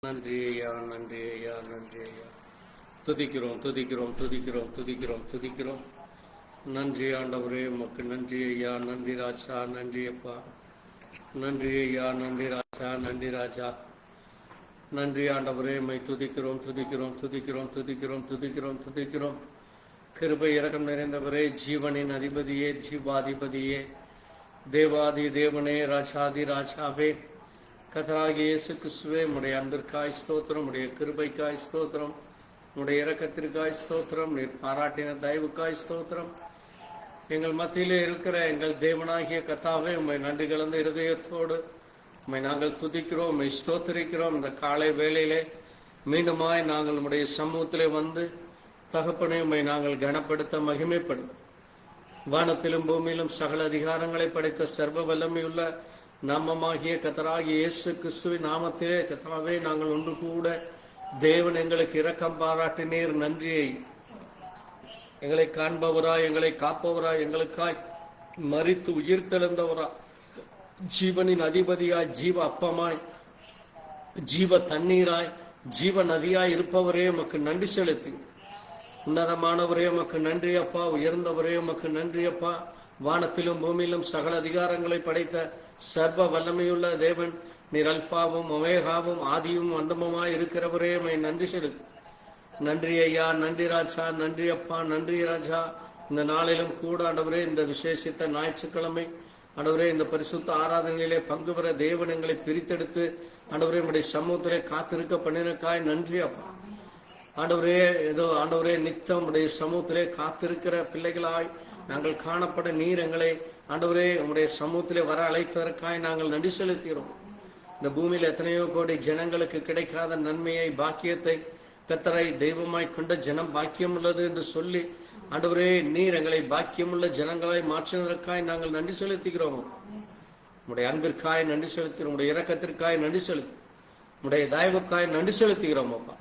நன்றி ஐயா, நன்றி ஐயா, நன்றி ஐயா. துதிக்கிறோம் துதிக்கிறோம் துதிக்கிறோம் துதிக்கிறோம் துதிக்கிறோம். நன்றி ஆண்டவரே, உமக்கு நன்றி ஐயா, நன்றி ராஜா, நன்றி அப்பா, நன்றி ஐயா, நன்றி ராஜா, நன்றி ராஜா, நன்றி ஆண்டவரே. உம்மை துதிக்கிறோம் துதிக்கிறோம் துதிக்கிறோம் துதிக்கிறோம் துதிக்கிறோம் துதிக்கிறோம். கிருபை இரக்கம் நிறைந்தவரே, ஜீவனின் அதிபதியே, ஜீவாதிபதியே, தேவாதி தேவனே, ராஜாதி ராஜாவே, கர்த்தராகிய இயேசு கிறிஸ்துவே, உம்முடைய அன்பிற்காய் ஸ்தோத்திரம், உம்முடைய கிருபைக்காய் ஸ்தோத்திரம், உம்முடைய இரக்கத்திற்காய் ஸ்தோத்திரம், நீர் பாராட்டின தயவுக்காய் ஸ்தோத்திரம். எங்கள் மத்தியிலே இருக்கிற எங்கள் தேவனாகிய கர்த்தாவே, உம்மை நன்றி கலந்த இருதயத்தோடு உம்மை நாங்கள் துதிக்கிறோம், உம்மை ஸ்தோத்திரிக்கிறோம். இந்த காலை வேளையிலே மீண்டுமாய் நாங்கள் உம்முடைய சமூகத்திலே வந்து தகப்பனே, உம்மை நாங்கள் கனப்படுத்த மகிமைப்படும். வானத்திலும் பூமியிலும் சகல அதிகாரங்களை படைத்த சர்வ வல்லமையுள்ள நாமமாகிய கர்த்தராகிய இயேசு கிறிஸ்துவின் நாமத்திலே கர்த்தாவே, நாங்கள் ஒன்று கூட தேவன் எங்களுக்கு இரக்கம் பாராட்டினீர். நன்றியை எங்களை காண்பவராய், எங்களை காப்பவராய், எங்களுக்காய் மரித்து உயிர்த்தெழுந்தவராய், ஜீவனின் அதிபதியாய், ஜீவ அப்பமாய், ஜீவ தண்ணீராய், ஜீவ நதியாய் இருப்பவரே உமக்கு நன்றி செலுத்தி. உன்னதமானவரே உமக்கு நன்றி அப்பா, உயர்ந்தவரே உமக்கு நன்றி அப்பா. வானத்திலும் பூமியிலும் சகல அதிகாரங்களை படைத்த சர்வ வல்லமையுள்ள தேவன், நீர் அல்பாவும் ஒமேகாவும் ஆதியும் அந்தமுமாய் இருக்கிறவரே உம்மை நன்றி செலுத்து. நன்றி ஐயா, நன்றி ராஜா, நன்றி அப்பா, நன்றி ராஜா. இந்த நாளிலும் கூட ஆண்டவரே, இந்த விசேஷித்த ஞாயிற்றுக்கிழமை ஆண்டவரே, இந்த பரிசுத்த ஆராதனையிலே பங்கு பெற தேவன் எங்களை பிரித்தெடுத்து ஆண்டவரே உம்முடைய சமூகத்திலே காத்திருக்க பண்ணினக்காய் நன்றி அப்பா. ஆண்டவரே, ஏதோ ஆண்டவரே நித்தம் உடைய சமூகத்திலே காத்திருக்கிற பிள்ளைகளாய் நாங்கள் காணப்பட நீர் எங்களை ஆண்டவரே உம்முடைய சமூகத்திலே வர அழைத்ததற்காய் நாங்கள் நன்றி செலுத்துகிறோம். இந்த பூமியில் எத்தனையோ கோடி ஜனங்களுக்கு கிடைக்காத நன்மையை, பாக்கியத்தை கர்த்தரை தெய்வமாய் கொண்ட ஜனம் பாக்கியம் உள்ளது என்று சொல்லி ஆண்டவரே, நீர் எங்களை பாக்கியமுள்ள ஜனங்களை மாற்றினதற்காய் நாங்கள் நன்றி செலுத்துகிறோம். உம்முடைய அன்பிற்காய் நன்றி செலுத்துகிறோம், உம்முடைய இரக்கத்திற்காய் நன்றி செலுத்து, உம்முடைய தயவுக்காய் நன்றி செலுத்துகிறோம் அப்பா.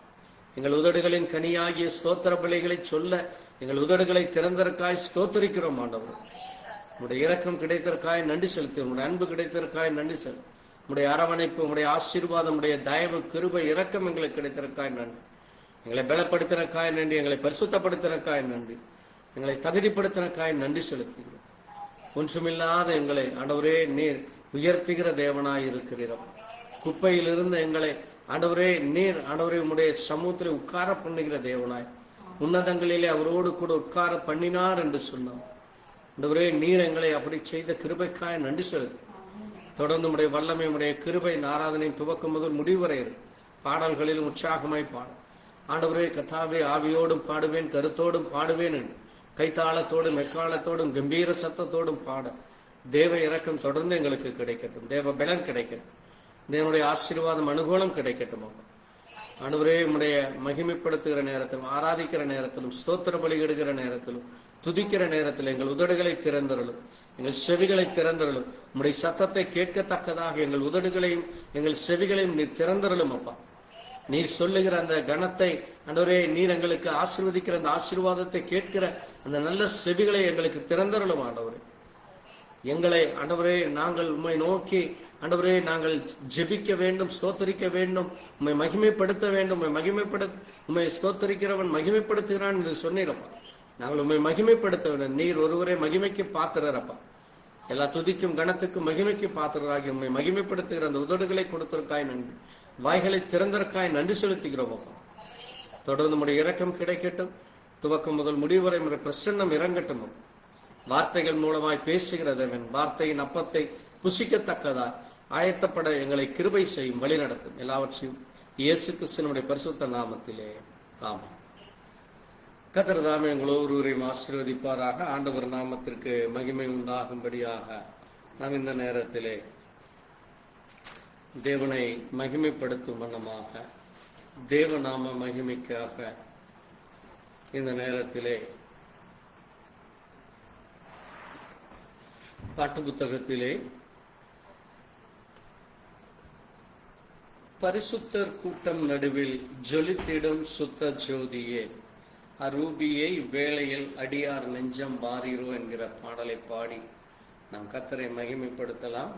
எங்கள் உதடுகளின் கனியாகிய ஸ்தோத்திர பலிகளை சொல்ல எங்கள் உதடுகளை திறந்ததற்காய் ஸ்தோத்தரிக்கிறோம் ஆண்டவர். உம்முடைய இரக்கம் கிடைத்ததற்காய் நன்றி செலுத்து, உம்முடைய அன்பு கிடைத்ததற்காய் நன்றி செலுத்து, உம்முடைய அரவணைப்பு, உம்முடைய ஆசீர்வாதம், உம்முடைய தயவு, கிருபை, இரக்கம் எங்களுக்கு கிடைத்ததற்காய் நன்றி. எங்களை பலப்படுத்தினக்காய் நன்றி, எங்களை பரிசுத்தப்படுத்தினக்காய் நன்றி, எங்களை தகுதிப்படுத்தினக்காய் நன்றி செலுத்துகிறோம். ஒன்றுமில்லாத எங்களை ஆண்டவரே நீர் உயர்த்துகிற தேவனாய் இருக்கிறோம். குப்பையிலிருந்து எங்களை ஆண்டவரே நீர் ஆண்டவரே உம்முடைய சமூகத்திலே உட்கார பண்ணுகிற தேவனாய், உன்னதங்களிலே அவரோடு கூட உட்கார பண்ணினார் என்று சொன்னோம். ஆண்டவரே, நீர் எங்களை அப்படி செய்த கிருபைக்காய் நன்றி செலுத்து. தொடர்ந்து உம்முடைய வல்லமை, உம்முடைய கிருபை இந்த ஆராதனை துவக்கம் முதல் முடிவரை பாடல்களிலும் உற்சாகமாய் பாடு ஆண்டவரே. கர்த்தாவே, ஆவியோடும் பாடுவேன், கருத்தோடும் பாடுவேன் என்று கைத்தாளத்தோடும் எக்காலத்தோடும் கம்பீர சத்தத்தோடும் பாட தேவ இரக்கம் தொடர்ந்து எங்களுக்கு கிடைக்கட்டும், தேவ பலன் கிடைக்கட்டும், தேவனுடைய ஆசீர்வாதம் அனுகூலம் கிடைக்கட்டும். ஆண்டவரே, உம்முடைய மகிமைப்படுத்துகிற நேரத்திலும், ஆராதிக்கிற நேரத்திலும், ஸ்தோத்திர பலியிடுகிற நேரத்திலும், துதிக்கிற நேரத்தில் எங்கள் உதடுகளை திறந்தருளும், எங்கள் செவிகளை திறந்தருளும். உம்முடைய சத்தத்தை கேட்கத்தக்கதாக எங்கள் உதடுகளையும் எங்கள் செவிகளையும் நீர் திறந்தருளும் அப்பா. நீர் சொல்லுகிற அந்த கணத்தை ஆண்டவரே, நீர் எங்களுக்கு ஆசீர்வதிக்கிற அந்த ஆசீர்வாதத்தை கேட்கிற அந்த நல்ல செவிகளை எங்களுக்கு திறந்தருளும் ஆண்டவரே. எங்களை ஆண்டவரே, நாங்கள் உம்மை நோக்கி ஆண்டவரே நாங்கள் ஜெபிக்க வேண்டும், ஸ்தோத்தரிக்க வேண்டும், உம்மை மகிமைப்படுத்த வேண்டும். உம்மை ஸ்தோத்தரிக்கிறவன் மகிமைப்படுத்துகிறான் என்று சொன்னீரப்பா. நாங்கள் உம்மை மகிமைப்படுத்த வேண்டும். நீர் ஒருவரே மகிமைக்கு பாத்திரப்பா. எல்லா துதிக்கும் கணத்துக்கும் மகிமைக்கு பாத்திரராகி உம்மை மகிமைப்படுத்துகிற அந்த உதடுகளை கொடுத்திருக்காய் நன்றி, வாய்களை திறந்தற்காய் நன்றி செலுத்துகிறோம் அப்பா. தொடர்ந்து உம்முடைய இரக்கம் கிடைக்கட்டும், துவக்கம் முதல் முடிவரை உம்முடைய பிரசன்னம் இறங்கட்டும். வார்த்தைகள் மூலமாய் பேசுகிற தேவன், வார்த்தையின் அப்பத்தை புசிக்கத்தக்கதாய் ஆயத்தப்பட எங்களை கிருபை செய்யும், வழி நடத்தும். எல்லாவற்றையும் இயேசு கிறிஸ்துவினுடைய பரிசுத்த நாமத்திலே ஆமென். கர்த்தர் தாமே எங்கள் ஒவ்வொருவரையும் ஆசீர்வதிப்பாராக. ஆண்டவர் நாமத்திற்கு மகிமை உண்டாகும்படியாக நாம் இந்த நேரத்திலே தேவனை மகிமைப்படுத்தும் வண்ணமாக, தேவநாம மகிமைக்காக இந்த நேரத்திலே பாட்டு புத்தகத்திலே பரிசுத்தர் கூட்டம் நடுவில் ஜொலித்திடும் சுத்த ஜோதியே, அரூபியே, இவ்வேளையில் அடியார் நெஞ்சம் வாரீரோ என்கிற பாடலை பாடி நாம் கர்த்தரை மகிமைப்படுத்தலாம்.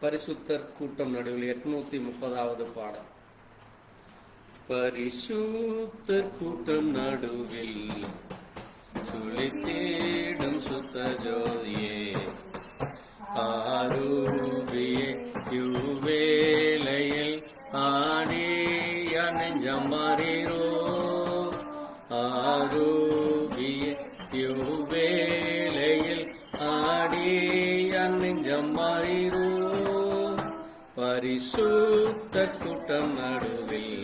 பரிசுத்தர் கூட்டம் நடுவில் 830வது பாடல். பரிசுத்த கூட்டம் நடுவில் துளி தேடும் சுத்த ஜோதியே ஆரூபியே யுவேலையில் ஆடிய நெஞ்சம் மாறீரோ ஆரூபியே யுவேலையில் ஆடிய நெஞ்சம் மாறீரோ பரிசுத்த கூட்டம் நடுவில்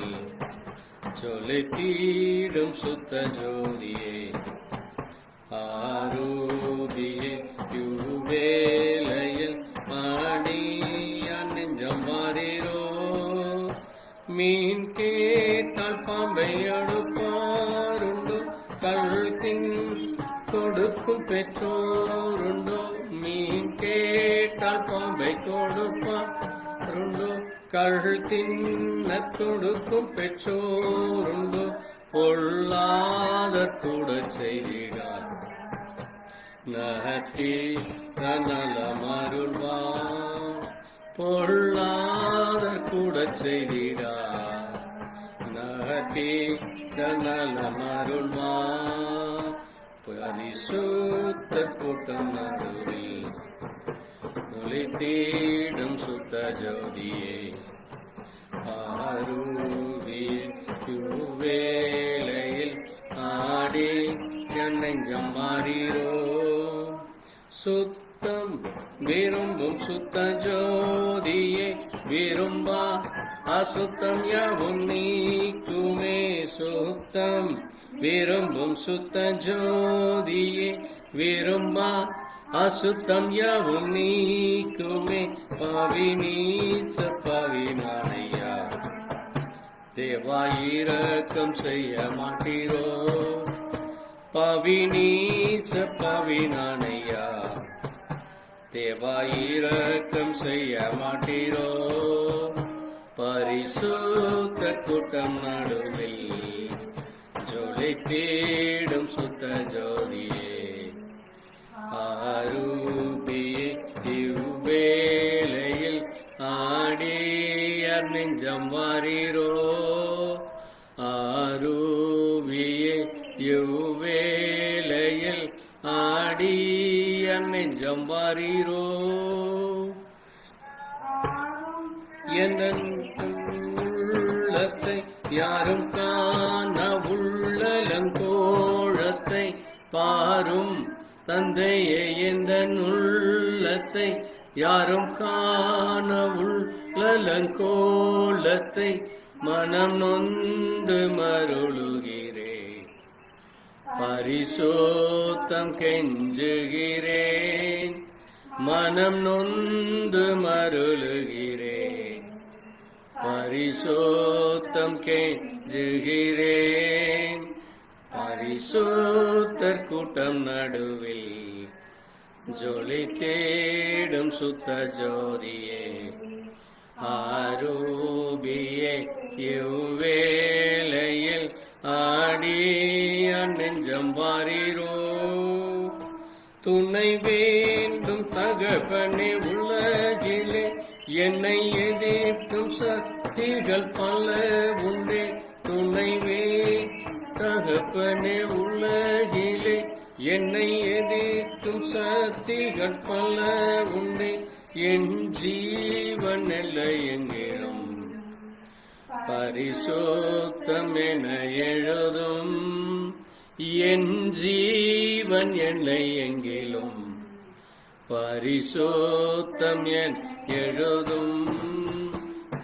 சொல்லி தீடும் சுத்த ஜோதியே ஆரூபியே யுவேலையில் ஆடிய நெஞ்சம் மாறீரோ மீன் கேட்டால் பாம்பை அடுப்பாருண்டோ கழுத்தின் கொடுக்கும் பெற்றோருண்டோ மீன் கேட்டால் பாம்பை கொடுப்பாருண்டோ கழுத்தின் கொடுக்கும் பெற்றோருண்டோ பொல்லாத கூட செய்கிறார் நகட்டி நலமருள்வா பொல்லாத கூட செய்கிறார் நகட்டி நலமருள்வா பரிசுத்த கூட்டம் நடுவில் ஒளி தேடும் சுத்த ஜோதியே ஆரூபியே யுவேலையில் ஆடி நெஞ்சம் மாறீரோ சுத்தம் விரும்பும் சுத்த ஜோதியே விரும்பா அசுத்தம் யாவும் நீக்குமே சுத்தம் விரும்பும் சுத்த ஜோதியே விரும்பா அசுத்தம் யாவும் நீக்குமே பாவி நீச பாவினானையா தேவா இரக்கம் செய்ய மாட்டீரோ பாவி நீச பாவினானையா தேவா இரக்கம் செய்ய மாட்டீரோ பரிசுத்த கூட்டம் நடுவில் ஜோலை தேடும் சுத்த ஜோதியே ஆரூபியே யுவேலையில் ஆடிய நெஞ்சம் வாரீரோ ஆரூபியே யுவேலையில் ஆடிய நெஞ்சம் வாரீரோ என் உள்ளத்தை யாரும் காண உள்ளலங்கோழத்தை பாரும் தந்தையே எந்த உள்ளத்தை யாரும் காண உள்ளலங்கோலத்தை மனம் நொந்து மருளுகிறேன் பரிசுத்தம் கெஞ்சுகிறேன் மனம் நொந்து மருளுகிறேன் பரிசுத்தம் கெஞ்சுகிறேன் பரிசுத்தர் கூட்டம் நடுவில் ஜொலி தேடும் சுத்த ஜோதியே ஆரூபியே யுவேலையில் ஆடிய நெஞ்சம் வாரீரோ துணை வேண்டும் தகப்பனே உலகிலே என்னை எதிர்க்கும் சக்திகள் பல உண்டே துணைவே தகப்பனே உலகிலே என்னை எதிர்க்கும் சக்திகள் பல உண்டே என் ஜீவன் எல்லை எங்கிலும் பரிசுத்தம் என எழுதும் என் ஜீவன் எல்லை எங்கிலும் பரிசுத்தம் என் எழுதும்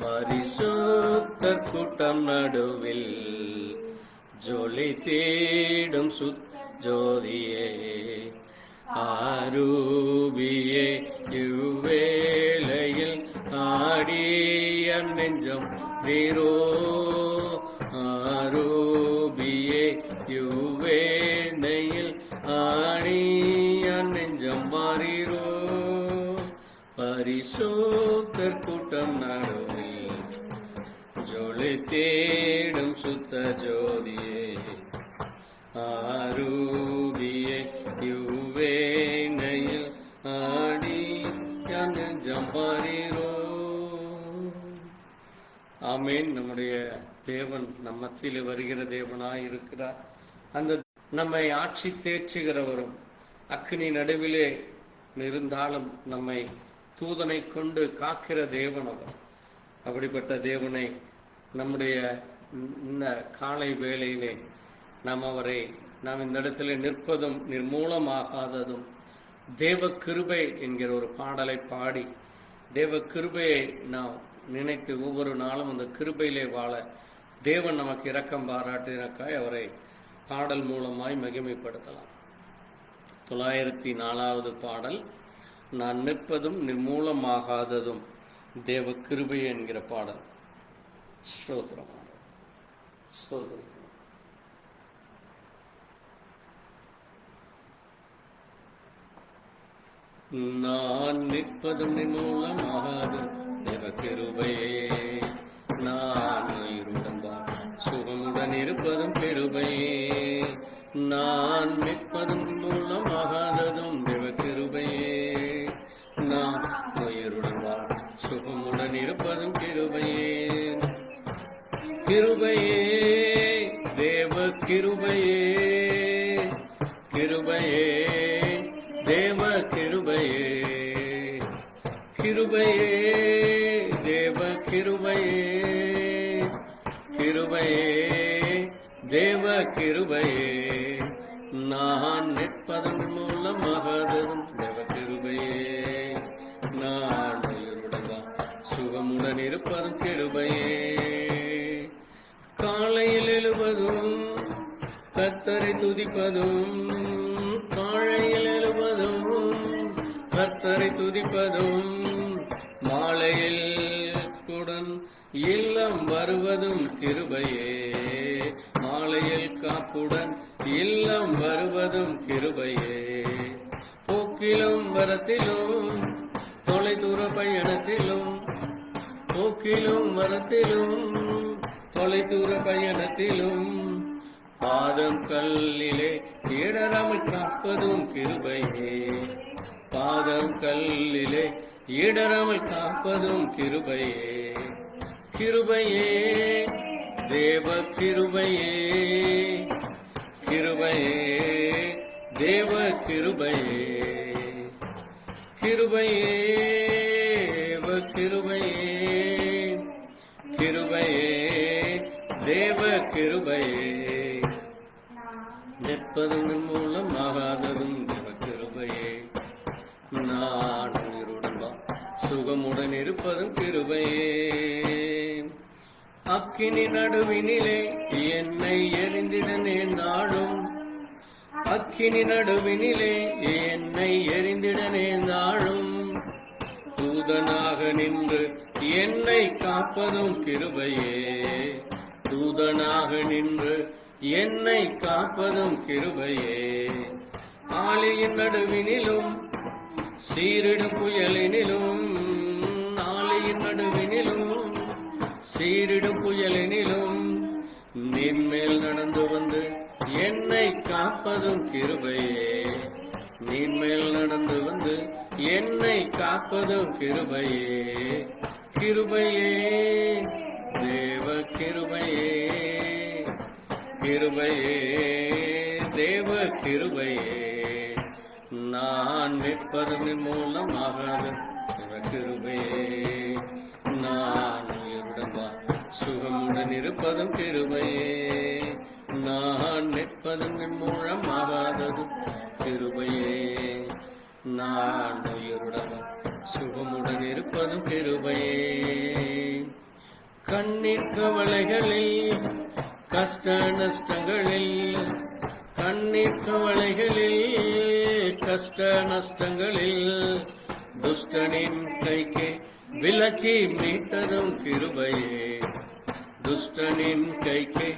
பரிசுத்த கூட்டம் நடுவில் ஜொலி தேடும் சுத் ஜோதியே ஆரூபியே யுவேலையில் ஆடிய நெஞ்சம் வீரோ ஆரூபியே யுவேலையில் ஆடிய நெஞ்சம் மாறீரோ பரிசுத்தர் கூட்டம் நடுவில் ஜொலி தேடும் சுத்த ஜோதியே ஆரூபியே யுவேலையில் ஆடிய நெஞ்சம் மாறீரோ ஆமென். ஆமேன். நம்முடைய தேவன் நம் மத்தியில் வருகிற தேவனாய் இருக்கிறார். அந்த நம்மை ஆட்சி தேற்றுகிறவரும் அக்கினி நடுவிலே இருந்தாலும் நம்மை தூதனை கொண்டு காக்கிற தேவன் அவர். அப்படிப்பட்ட தேவனை நம்முடைய இந்த காலை வேளையிலே நாம் இந்த இடத்துல நிற்பதும் நிர்மூலமாகாததும் தேவ கிருபை என்கிற ஒரு பாடலை பாடி தேவ கிருபையை நாம் நினைத்து ஒவ்வொரு நாளும் அந்த கிருபையிலே வாழ தேவன் நமக்கு இரக்கம் பாராட்டினக்காய் அவரை பாடல் மூலமாய் மகிமைப்படுத்தலாம். 904வது பாடல், நான் நிற்பதும் நிர்மூலமாகாததும் தேவ கிருபை என்கிற பாடல். ஸ்தோத்திரம் ஸ்தோத்திரம். நான் நிற்பதும் நிர்மூலமாகாததும் தேவ கிருபையே, நான் உயிருடன் சுகமுடன் இருப்பதும் கிருபையே, நான் நிற்பதும் நிர்மூலமாகாததும் தேவ கிருபையே, நான் உயிருடன் சுகமுடன் இருப்பதும் கிருபையே. கிருபையே தேவ கிருபையே, கிருபையே தேவ கிருபையே, கிருபையே தேவ கிருபையே, கிருபையே தேவ கிருபையே, நான் நிற்பதன் மூலமாகதும் தேவ கிருபையே, நான் உயிருடன் சுகமுடன் இருப்பதும் கிருபையே. காலையில் எழுவதும் கர்த்தரை துதிப்பதும், காலையில் எழுவதும் கர்த்தரை துதிப்பதும், மாலையில் குடன் இல்லம் வருவதும் கிருபையே, மாலையில் காப்புடன் இல்லம் வருவதும் கிருபையே. போக்கிலும் வரத்திலும் தொலைதூர பயணத்திலும், போக்கிலும் வரத்திலும் தொலைதூர பயணத்திலும், பாதம் கல்லிலே இடராமல் காப்பதும் கிருபையே, பாதம் கல்லிலே இடராமல் காப்பதும் கிருபையே. கிருபையே தேவ கிருபையே, கிருபையே தேவ கிருபையே, கிருபையே தேவ கிருபையே, கிருபையே தேவ கிருபையே, நிற்பதன் மூலமாகாததும் தேவ கிருபையே, நான் உயிருடன் சுகமுடன் இருப்பதும் கிருபையே. அக்கினி நடுவினிலே என்னை எரிந்திட நேர்ந்தாலும், அக்கினி நடுவினிலே என்னை எரிந்திட நேர்ந்தாலும், தூதனாக நின்று என்னை காப்பதும் கிருபையே, தூதனாக நின்று என்னை காப்பதும் கிருபையே. ஆழியின் நடுவினிலும் சீரிடும் புயலினிலும், ஆழியின் நடுவினிலும் சீரிடும் புயலினிலும், நீர்மேல் நடந்து வந்து என்னை காப்பதும் கிருபையே, நீர்மேல் நடந்து வந்து என்னை காப்பதும் கிருபையே. கிருபையே தேவ கிருபையே, கிருபையே தேவ கிருபையே, நான் நிற்பதன் மூலமாக கிருபையே, நான் உயிருடன் சுகமுடன் இருப்பதும் கிருபையே, நான் நிற்பதன் மூலமாகாததும் கிருபையே, நான் உயிருடன் சுகமுடன் இருப்பதும் கிருபையே. கண்ணீர் கவலைகளில் கஷ்ட நஷ்டங்களில், கண்ணீர் கவலைகளில் கஷ்ட நஷ்டங்களில், துஷ்டனின் கைக்கு விலக்கி மீட்டதும் கிருபையே, துஷ்டனின் கைக்கு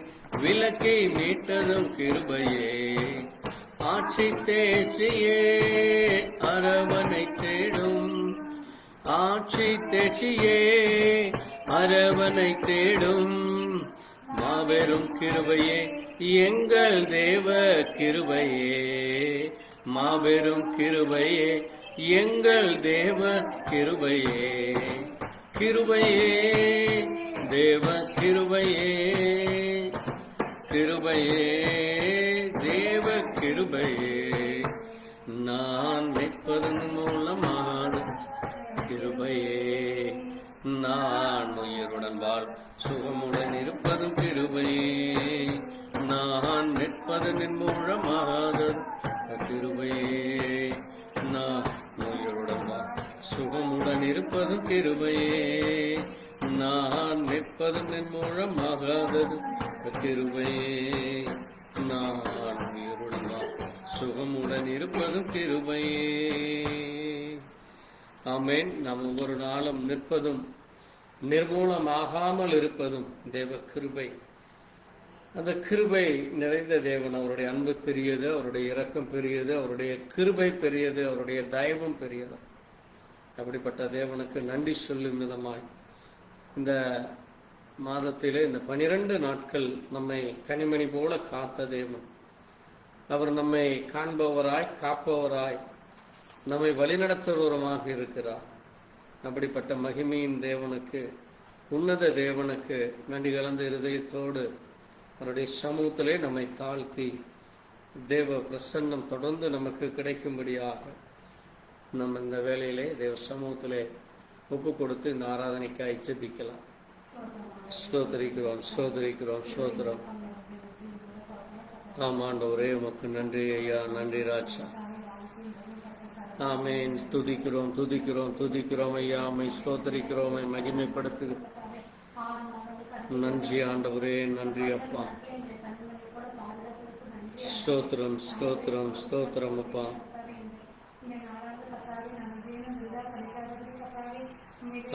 விலக்கி மீட்டதும் கிருபையே. ஆட்சி தேர்ச்சியே அரவணை தேடும், ஆட்சி தேர்ச்சியே அரவணை தேடும், மாபெரும் கிருபையே எங்கள் தேவ கிருபையே, மாபெரும் கிருபையே எங்கள் தேவ கிருபையே. கிருபையே தேவ கிருபையே கிருபையே தேவ கிருபையே நான் நிற்பதன் மூலமான கிருபையே நான் உயிருடன் வாழ் சுகமுடன் இருப்பதும் கிருபையே நான் நிற்பதன் மூலமாக கிருபையே நான் உயிருடன் வாழ் சுகமுடன் இருப்பதும் கிருபையே நான் நிற்பதன் மூலமாகாதது கிருபையே நான் உயிருடன் வாழ் சுகமுடன் இருப்பதும் கிருபையே. ஆமென். நாம் ஒவ்வொரு நாளும் நிற்பதும் நிர்மூலமாகாமல் இருப்பதும் தேவ கிருபை. அந்த கிருபை நிறைந்த தேவன். அவருடைய அன்பு பெரியது, அவருடைய இரக்கம் பெரியது, அவருடைய கிருபை பெரியது, அவருடைய தயவும் பெரியது. அப்படிப்பட்ட தேவனுக்கு நன்றி சொல்லும் விதமாய் இந்த மாதத்திலே இந்த 12 நாட்கள் நம்மை கனிமணி போல காத்த தேவன். அவர் நம்மை காண்பவராய் காப்பவராய் நம்மை வழிநடத்துபவருமாக இருக்கிறார். அப்படிப்பட்ட மகிமையின் தேவனுக்கு, உன்னத தேவனுக்கு நன்றி கலந்த இருதயத்தோடு அவருடைய சமூகத்திலே நம்மை தாழ்த்தி தேவ பிரசன்னம் தொடர்ந்து நமக்கு கிடைக்கும்படியாக நம்ம இந்த வேளையிலே தேவ சமூகத்திலே ஒப்பு கொடுத்து இந்த ஆராதனைக்காய் ஜெபிக்கலாம். ஸ்தோத்திரிக்கிறோம் ஸ்தோத்திரிக்கிறோம் ஸ்தோத்திரம். ஆமாண்டவரே உமக்கு நன்றி ஐயா, நன்றி ராஜா. ஆமென். துதிக்கிறோம் துதிக்கிறோம் துதிக்கிறோம் ஐயா, அம்மை ஸ்தோத்திரிக்கிறோம், மகிமைப்படுத்துகிறோம். நன்றி ஆண்டவரே, நன்றி அப்பா. ஸ்தோத்திரம் ஸ்தோத்திரம் ஸ்தோத்திரம் அப்பா.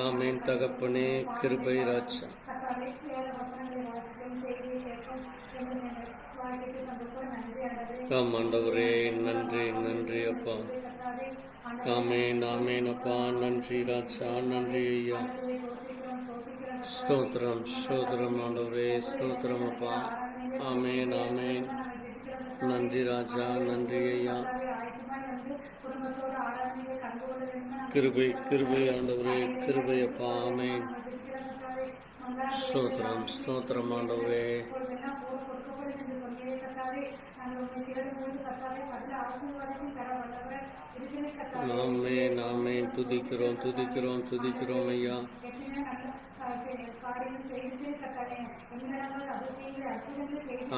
ஆமென் தகப்பனே, கிருபை ராஜா. ஆண்டவரே நன்றி நன்றி அப்பா. ஆமென் ஆமென் அப்பா. நன்றி ராஜா, நன்றி ஐயா. ஸ்தோத்திரம் ஸ்தோத்திரம் ஆண்டவரே, ஸ்தோத்திரம் அப்பா. ஆமென் ஆமென். நன்றி ராஜா, நன்றி ஐயா. கிருபை கிருபை ஆண்டவரே, கிருபை அப்பா. ஆமென். ஸ்தோத்திரம் ஸ்தோத்திரம் ஆண்டவரே. ஆமென் ஆமென். துதிக்கிறோம் துதிக்கிறோம் துதிக்கிறோம் ஐயா.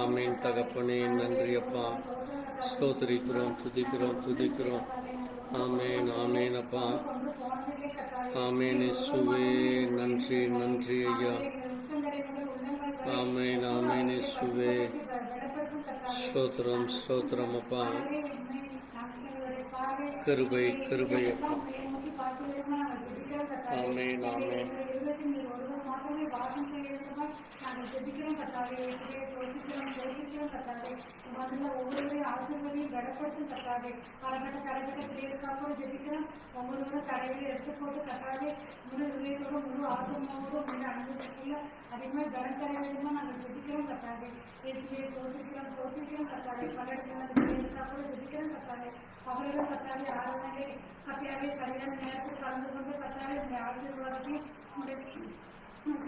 ஆமென் தகப்பனே, நன்றி அப்பா. ஸ்தோத்திரிக்கிறோம் துதிக்கிறோம் துதிக்கிறோம். ஆமென் ஆமென் அப்பா. ஆமென் இயேசுவே, நன்றி நன்றி ஐயா. ஆமென் ஆமென் இயேசுவே. ஸ்தோத்திரம் ஸ்தோத்திரம் அப்பா. கிருபை கிருபை அப்பா. ஆமென் ஆமென். ஒவ்வொரு ஆசிரியர்களையும் கடப்படுத்தும் கட்டாதே. பலகட்ட கடைகட்ட பிள்ளைகளுக்காக ஜெபிக்கிறோம். ஒவ்வொரு கடைகளை எடுத்து போட்டு கட்டாதே. முழு இதயத்தோடு முழு ஆத்மாவோடு முழு அனுபவத்துக்குள்ள அதிகமாக கனக்கரை வேணுமா நாங்கள் ஜெபிக்கிறோம் கட்டாதே. இயேசுவே சோதிக்கிறோம் சோதிக்கிறோம் கட்டாதே. பல இடத்துல பிள்ளைகளுக்காக ஜெபிக்கிறோம் கட்டாதே. அவர்களும் கட்டாதே ஆராதனை கட்டாவே சரியான நேரத்தில் கலந்து கொண்டு கட்டாதே உங்களுடைய ஆசீர்வாதத்தையும்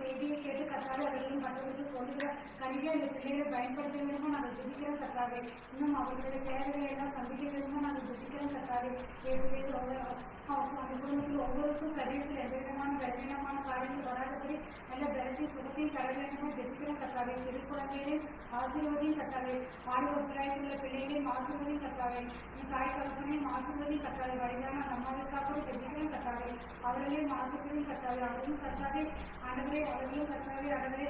செய்தியை கேட்டு கத்தாவே அவர்களும் மற்றவர்களுக்கு சொல்லுகிற கனிகளை இந்த பிள்ளைகளை பயன்படுத்த வேண்டுமோ நாங்கள் ஜெபிக்கிறோம் கத்தாவே. இன்னும் அவர்களுடைய தேவைகளை எல்லாம் சந்திக்க வேண்டுமோ நாங்கள் ஜெபிக்கிறோம் கத்தாவே. அந்த குடும்பத்தில் ஒவ்வொருக்கும் சரீரத்தில் எந்த விதமான பலவீனமான காரியங்கள் வராதபடி நல்ல பலத்தை சுகத்தையும் தர வேண்டுமோ ஜெபிக்கிறோம் கத்தாவே. சிறு குழந்தைகளையும் ஆசீர்வதியும் கத்தாவே. ஆய்வுள்ள பிள்ளைகளையும் ஆசீர்வதியும் கத்தாவே. தாய் கலப்பனையும் ஆசீர்வதியும் கத்தாவே. வயதான நம்மளுக்காக ஜெபிக்கிறோம் கத்தாவே. அவர்களையும் ஆசீர்வதியும் கத்தாவே. அவர்களும் கத்தாவே ஆண்டவரே, அவர்களும் கத்தாவே ஆண்டவரே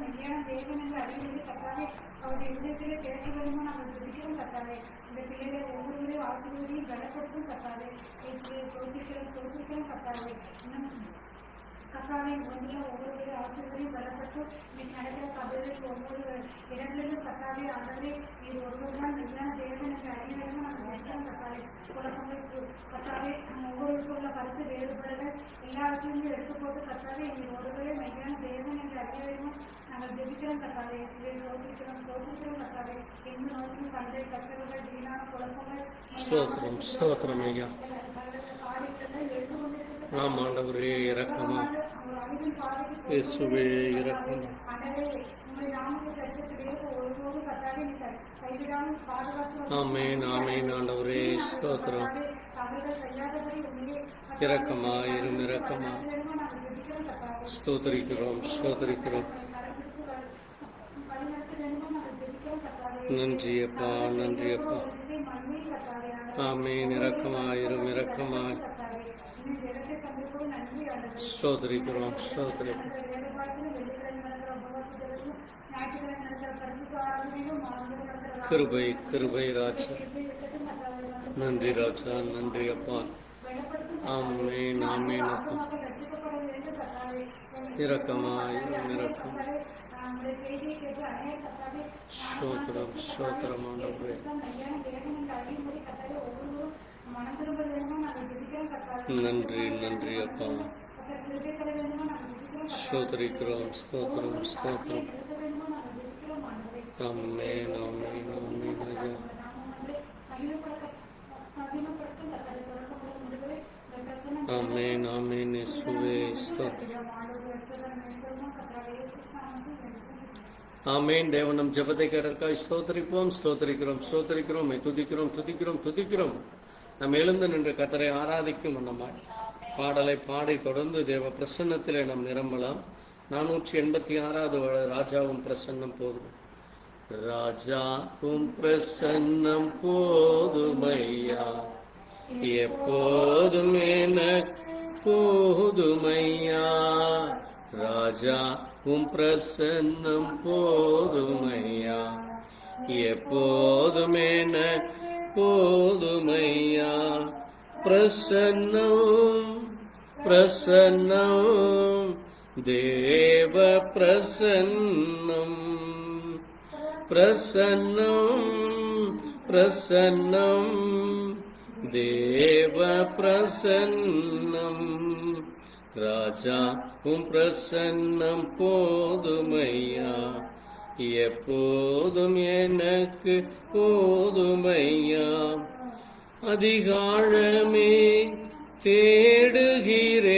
மெய்யான தேவன் என்று அறிவித்து கத்தாவே அவருடைய இதயத்திலே பேச வேண்டுமோ நாங்கள் ஜெபிக்கிறோம் கத்தாவே. இந்த பிள்ளைகளை ஒவ்வொருவரையும் ஆசீர்வதியும் பலப்படுத்தும் கத்தாவே. சோதிக்கிறோம் கத்தாவே. இன்னும் கத்தாவே ஒவ்வொருவரையும் ஆசீர்வதியும் பலப்பட்டு இன்னைக்கு நடக்கிற சபைகளுக்கு ஒவ்வொரு இடங்களிலும் கத்தாவே ஆண்டவரே இது ஒருவர் தான் மெய்யான தேவன் என்று அறிவிக்கும் நாங்கள் ஜெபிக்கிறோம் கத்தாவே. குழப்பங்களுக்கு கத்தாவே ஒவ்வொருவருக்கும் உள்ள கருத்து வேறுபடுதல் எல்லாவற்றையும் எடுத்து போட்டு கத்தாவே எங்கள் ஒருவரே மெய்யான தேவன் என்று அறிவிக்கும் நாங்கள் ஜெபிக்கிறோம் கத்தாவே. சோதிக்கிறோம் கத்தாவே. எந்த நோக்கியும் சண்டை சச்சரவுகள் வீணான குழப்பங்கள் காரியங்கள் எழுந்து கொண்டிருக்கிறது. ஆமாண்டவரே இரக்கமா இயேசுவே இரக்கம். ஆமென் ஆமென். ஆண்டவரே ஸ்தோத்திரம். இரக்கமாயிரும் இரக்கமா. ஸ்தோத்திரிக்கிறோம் ஸ்தோத்திரிக்கிறோம். நன்றி அப்பா நன்றி அப்பா. ஆமென். இரக்கமாயிரும் இரக்கமாய். ஸ்தோத்திரிக்கிறோம் ஸ்தோத்திரிக்கிறோம். கிருபை கிருபை ராஜா. நன்றி ராஜா நன்றி அப்பா. ஆமென் ஆமென் அப்பா. இரக்கமாயிரும் இரக்கம். ஸ்தோத்திரம் ஸ்தோத்திரம் ஆண்டவரே. நன்றி நன்றி அப்பா. ஸ்தோத்திரிக்கிறோம் ஸ்தோத்திரம் ஸ்தோத்திரம். ஆமென் ஆமென் ஆமென் ராஜா. ஆமென் ஆமென் இயேசுவே ஸ்தோத்திரம். ஆமென். தேவன் நம் ஜெபத்தை கேட்டதற்காக ஸ்தோத்திரிப்போம் ஸ்தோத்திரிக்கிறோம் ஸ்தோத்திரிக்கிறோம் துதிக்கிறோம் துதிக்கிறோம் துதிக்கிறோம். நாம் எழுந்து நின்று கர்த்தரை ஆராதிக்கும் நம்ம பாடலை பாடி தொடர்ந்து தேவ பிரசன்னத்திலே நாம் நிரம்பலாம். 486வது ராஜாவும் பிரசன்னம் போதும். ராஜாவும் பிரசன்னம் போதுமையா, எப்போதும் எனக்கு போதுமையா. ராஜா உம் பிரசன்னம் போதுமையா, எப்போதும் எனக்கு போதுமையா. பிரசன்னம் பிரசன்னம் தேவ பிரசன்னம். பிரசன்னம் பிரசன்னம் தேவ பிரசன்னம். ராஜா உம் பிரசன்னம் போதுமையா, எப்போதும் எனக்கு போதுமையா. அதிகாலமே தேடுகிறேன்,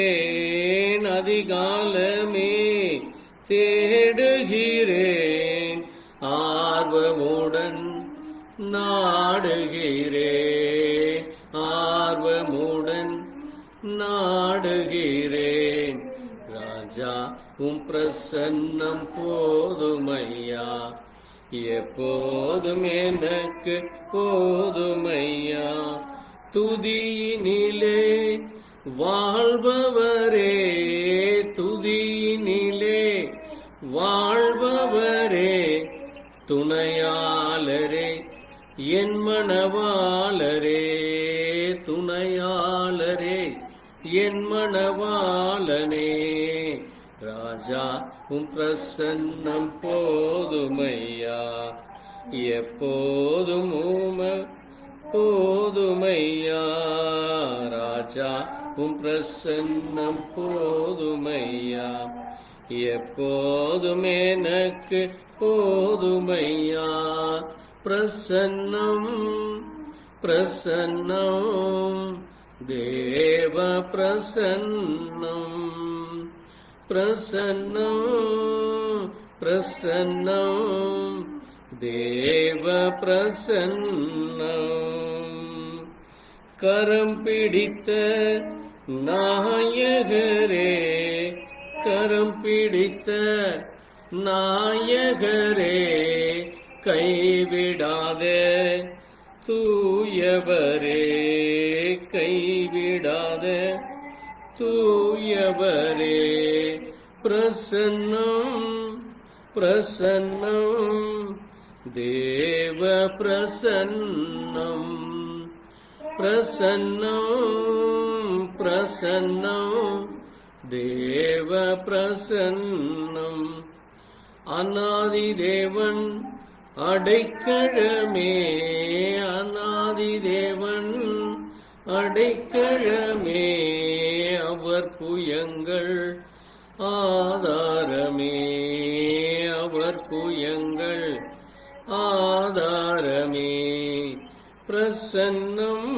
அதிகாலமே தேடுகிறேன், ஆர்வமுடன் நாடுகிறேன், ஆர்வமுடன் நாடுகிறேன். ராஜா உம் பிரசன்னம் போதுமையா, எப்போதும் எனக்கு போதுமையா. துதியினிலே வாழ்பவரே, துதியினிலே வாழ்பவரே, துணையாளரே என் மணவாளரே, துணையாளரே என் மணவாளனே. ராஜா உம் பிரசன்னம் போதுமையா, எப்போதும் போதுமையா. ராஜா உம் பிரசன்னம் போதுமையா, எப்போதும் எனக்கு போதுமையா. பிரசன்னம் பிரசன்னம் தேவ பிரசன்னம். பிரசன்னம் பிரசன்னம் தேவ பிரசன்னம். கரம் பிடித்த நாயகரே, கரம் பிடித்த நாயகரே, கைவிடாத தூயவரே, கைவிடாத தூயவரே. பிரசன்னம் பிரசன்னம் தேவ பிரசன்னம். பிரசன்னம் பிரசன்னம் தேவ பிரசன்னம். அநாதி தேவன் அடைக்கலமே, அநாதி தேவன் அடைக்கலமே, அவர் புயங்கள் ஆதாரமே, அவர் புயங்கள் ஆதாரமே. பிரசன்னம்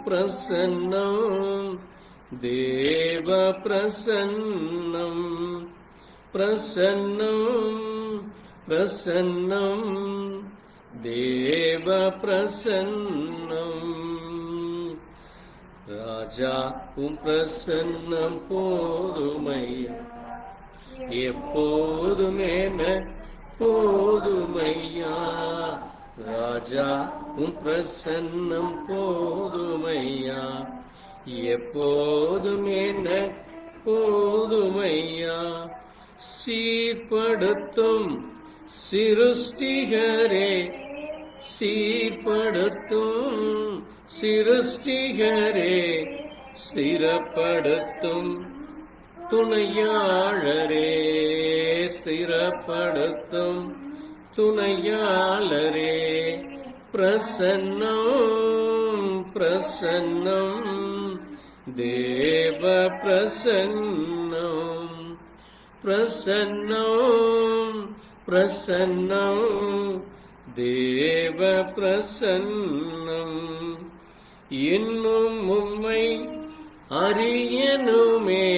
பிரசன்னம் தேவ பிரசன்னம். பிரசன்னம் பிரசன்னம் தேவ பிரசன்னம். ராஜா உம் பிரசன்னம் போதுமையா, எப்போதுமே போதுமையா. ராஜா உம் பிரசன்னம் போதுமையா, எப்போதுமே போதுமையா. சீர்படுத்தும் சிருஷ்டிகரே, சீர்படுத்தும் சிருஷ்டிகரே, ஸ்திரப்படுத்தும் துணையாளரே, ஸ்திரப்படுத்தும் துணையாளரே. பிரசன்னம் பிரசன்னம் தேவ பிரசன்னம். பிரசன்னம் பிரசன்னம் தேவ பிரசன்னம். இன்னும் உம்மை அறியனுமே,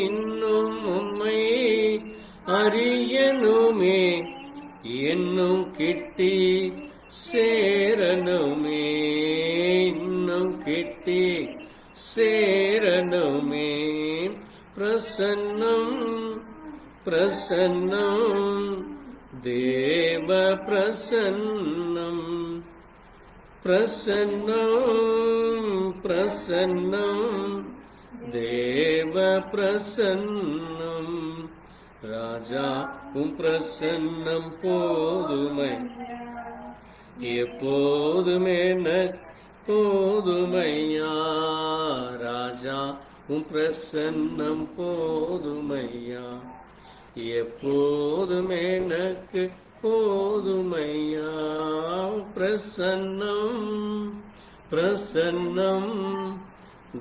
இன்னும் உம்மை அறியனுமே, இன்னும் கிட்டி சேரனுமே, இன்னும் கிட்டி சேரனுமே. பிரசன்னம் பிரசன்னம் தேவ பிரசன்னம். பிரசன்னம் பிரசன்னம் தேவ பிரசன்னம். ராஜா உம் பிரசன்னம் போதுமை, எப்போதுமே போதுமையா. ராஜா உம் பிரசன்னம் போதுமையா, எப்போதுமே எனக்கு போதுமையா. பிரசன்னம் பிரசன்னம்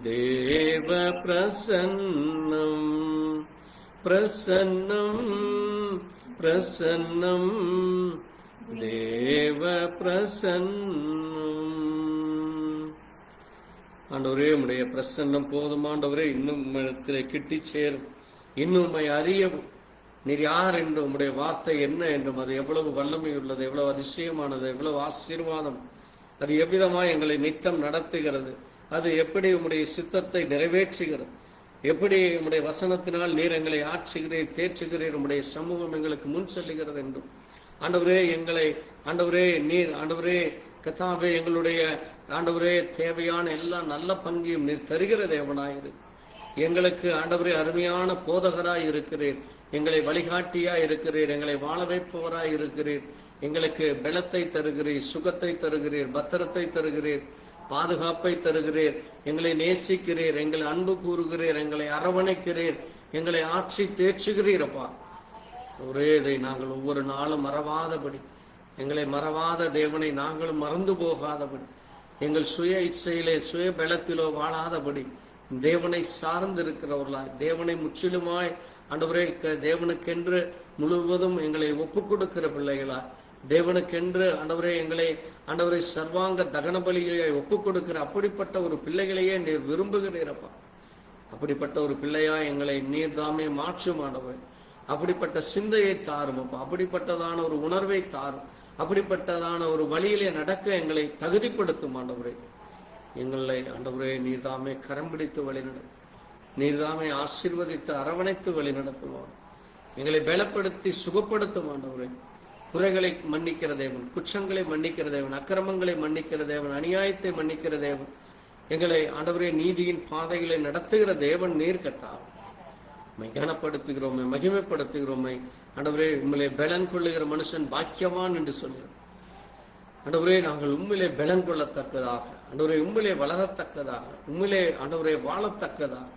தேவ பிரசன்னம். பிரசன்னம் பிரசன்னம் தேவ பிரசன்னம். ஆண்டவரே உம்முடைய பிரசன்னம் போதும் ஆண்டவரே, இன்னும் இடத்திலே கிட்டி சேரும், இன்னும் உம்மை அறியவும். நீர் யார் என்றும் உம்முடைய வார்த்தை என்ன என்றும் அது எவ்வளவு வல்லமை உள்ளது, எவ்வளவு அதிசயமானது, எவ்வளவு ஆசீர்வாதம், அது எவ்விதமாய் எங்களை நித்தம் நடத்துகிறது, அது எப்படி உம்முடைய சித்தத்தை நிறைவேற்றுகிறது, எப்படி உம்முடைய வசனத்தினால் நீர் எங்களை ஆற்றுகிறீர், தேற்றுகிறீர், உம்முடைய சமூகம் எங்களுக்கு முன் செல்லுகிறது என்றும். ஆண்டவரே எங்களை ஆண்டவரே நீர் ஆண்டவரே கர்த்தாவே எங்களுடைய ஆண்டவரே தேவையான எல்லா நல்ல பங்கையும் நீர் தருகிற தேவனாயிரு. எங்களுக்கு ஆண்டவரே அருமையான போதகராய் இருக்கிறீர், எங்களை வழிகாட்டியாய் இருக்கிறீர், எங்களை வாழ வைப்பவராய் இருக்கிறீர், எங்களுக்கு பலத்தை தருகிறீர், சுகத்தை தருகிறீர், பத்திரத்தை தருகிறீர், பாதுகாப்பை தருகிறீர், எங்களை நேசிக்கிறீர், எங்களை அன்பு கூறுகிறீர், எங்களை அரவணைக்கிறீர், எங்களை ஆட்சி தேற்றுகிறீர். அப்பா ஒரே இதை நாங்கள் ஒவ்வொரு நாளும் மறவாதபடி, எங்களை மறவாத தேவனை நாங்களும் மறந்து போகாதபடி, எங்கள் சுய இச்சையிலே சுய பலத்திலோ வாழாதபடி, தேவனை சார்ந்திருக்கிறவர்களாய், தேவனை முற்றிலுமாய் ஆண்டவரே தேவனுக்கென்று முழுவதும் எங்களை ஒப்புக் கொடுக்கிற பிள்ளைகளாய், தேவனுக்கென்று ஆண்டவரே எங்களை ஆண்டவரை சர்வாங்க தகன பலியை ஒப்புக் கொடுக்கிற அப்படிப்பட்ட ஒரு பிள்ளைகளையே நீர் விரும்புகிறீரப்பா. அப்படிப்பட்ட ஒரு பிள்ளையா எங்களை நீர் தாமே மாற்றும் ஆண்டவரே. அப்படிப்பட்ட சிந்தையை தாரும் அப்பா, அப்படிப்பட்டதான ஒரு உணர்வை தாரும், அப்படிப்பட்டதான ஒரு வழியிலே நடக்க எங்களை தகுதிப்படுத்தும் ஆண்டவரே. எங்களை ஆண்டவரே நீர்தாமே கரம் பிடித்து வழிநடத்தும், நீர்தாமே ஆசீர்வதித்து அரவணைத்து வழி நடத்துவார். எங்களை பலப்படுத்தி சுகப்படுத்தும் ஆண்டவரே. குறைகளை மன்னிக்கிற தேவன், குற்றங்களை மன்னிக்கிற தேவன், அக்கிரமங்களை மன்னிக்கிற தேவன், அநியாயத்தை மன்னிக்கிற தேவன், எங்களை ஆண்டவரே நீதியின் பாதைகளை நடத்துகிற தேவன் நீர் கர்த்தாவே. கனப்படுத்துகிறோமே, மகிமைப்படுத்துகிறோமே ஆண்டவரே. உண்மையிலே பலன் கொள்ளுகிற மனுஷன் பாக்கியவான் என்று சொல்கிறோம் ஆண்டவரே. நாங்கள் உண்மையிலே பலன் கொள்ளத்தக்கதாக ஆண்டவரே, உண்மையிலே வளரத்தக்கதாக, உண்மையிலே ஆண்டவரே வாழத்தக்கதாக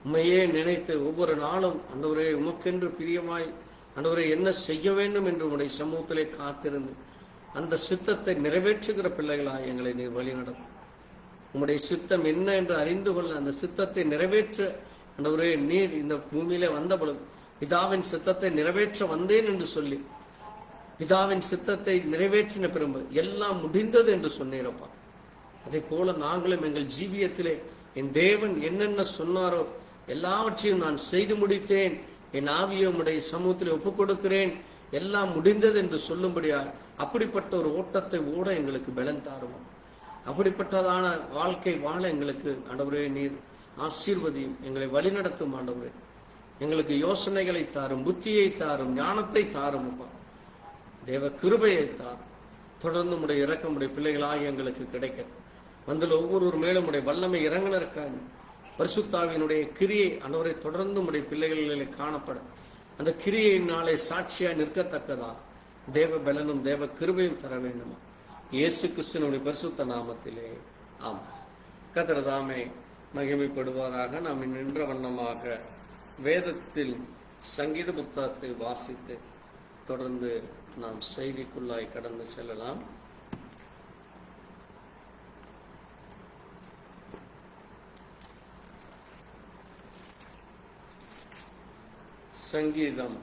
உண்மையே நினைத்து ஒவ்வொரு நாளும் ஆண்டவரே உமக்கென்று பிரியமாய் ஆண்டவரே என்ன செய்ய வேண்டும் என்று உங்களுடைய சமூகத்திலே காத்திருந்து அந்த சித்தத்தை நிறைவேற்றுகிற பிள்ளைகளாய் எங்களை நீர் வழி நடத்தும். உங்களுடைய சித்தம் என்ன என்று அறிந்து கொள்ள அந்த சித்தத்தை நிறைவேற்ற ஆண்டவரே நீர் இந்த பூமியிலே வந்த பொழுது பிதாவின் சித்தத்தை நிறைவேற்ற வந்தேன் என்று சொல்லி பிதாவின் சித்தத்தை நிறைவேற்றின பிறகு எல்லாம் முடிந்தது என்று சொன்னீரப்பா. அதே போல நாங்களும் எங்கள் ஜீவியத்திலே என் தேவன் என்னென்ன சொன்னாரோ எல்லாவற்றையும் நான் செய்து முடித்தேன் என் ஆவியை உம்முடைய சமூகத்தில் ஒப்புக் கொடுக்கிறேன், எல்லாம் முடிந்தது என்று சொல்லும்படியா அப்படிப்பட்ட ஒரு ஓட்டத்தை ஓட எங்களுக்கு பலன் தாரும். அப்படிப்பட்டதான வாழ்க்கை வாழ எங்களுக்கு ஆண்டவரே நீர் ஆசீர்வதியும், எங்களை வழிநடத்தும் ஆண்டவரே. எங்களுக்கு யோசனைகளை தாரும், புத்தியை தாரும், ஞானத்தை தாரும் அப்பா. தேவ கிருபையை தாரும். தொடர்ந்து உடைய இறக்கம் உடைய பிள்ளைகளாக எங்களுக்கு கிடைக்க வந்துள்ள ஒவ்வொரு மேலும் உடைய வல்லமை இறங்கினருக்காங்க பரிசுத்தாவினுடைய கிரியை ஆண்டவரை தொடர்ந்து உடைய பிள்ளைகளிலே காணப்பட அந்த கிரியையினாலே சாட்சியா நிற்கத்தக்கதா தேவ பலனும் தேவ கிருபையும் தர வேண்டுமா இயேசு கிறிஸ்துவினுடைய பரிசுத்த நாமத்திலே ஆம். கர்த்தர் தாமே மகிமைப்படுவாராக. நாம் நின்ற வண்ணமாக வேதத்தில் சங்கீத புத்தகத்தை வாசித்து தொடர்ந்து நாம் செய்திக்குள்ளாய் கடந்து செல்லலாம். சங்கீதம்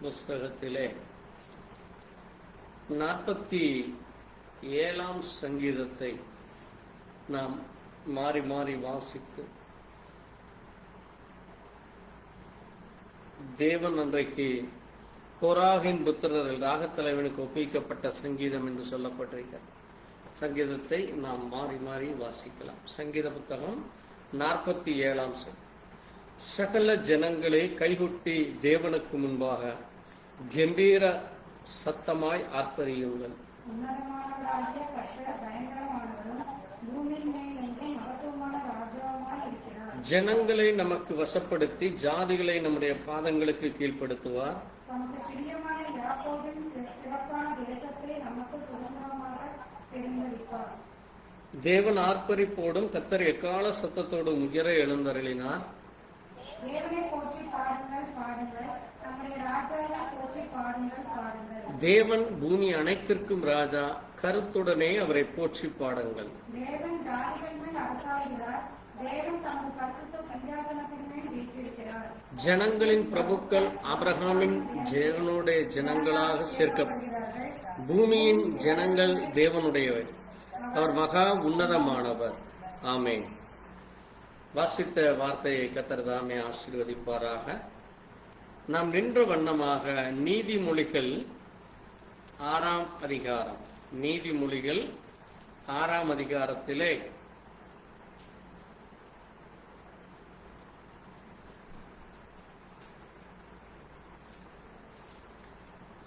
புஸ்தகத்திலே 47ஆம் சங்கீதத்தை நாம் மாறி மாறி வாசித்து தேவன் அன்றைக்கு கோராகின் புத்திரர்கள் ராகத்தலைவனுக்கு ஒப்பிக்கப்பட்ட சங்கீதம் என்று சொல்லப்பட்டிருக்கிறது. சங்கீதத்தை நாம் மாறி மாறி வாசிக்கலாம். சங்கீத புத்தகம் 47ஆம் சகல ஜனங்களே கைகொட்டி தேவனுக்கு முன்பாக கம்பீர சத்தமாய் ஆர்ப்பரியுங்கள். ஜனங்களை நமக்கு வசப்படுத்தி ஜாதிகளை நம்முடைய பாதங்களுக்கு கீழ்ப்படுத்துவார். தேவன் ஆர்ப்பரிப்போடும் கர்த்தர் எக்கால சத்தத்தோடும் உயர எழுந்தருளினார். தேவன் பூமி அனைத்திற்கும் ராஜா, கருத்துடனே அவரை போற்றி பாடுங்கள். ஜனங்களின் பிரபுக்கள் ஆபிரகாமின் தேவனுடைய ஜனங்களாக சேர்க்கப்படுகிறார்கள். பூமியின் ஜனங்கள் தேவனுடையவர், அவர் மகா உன்னதமானவர். ஆமென். வாசித்த வார்த்தையை கர்த்தர் தாமே ஆசீர்வதிப்பாராக. நாம் நின்ற வண்ணமாக நீதிமொழிகள் 6ஆம் அதிகாரம், நீதிமொழிகள் 6ஆம் அதிகாரத்திலே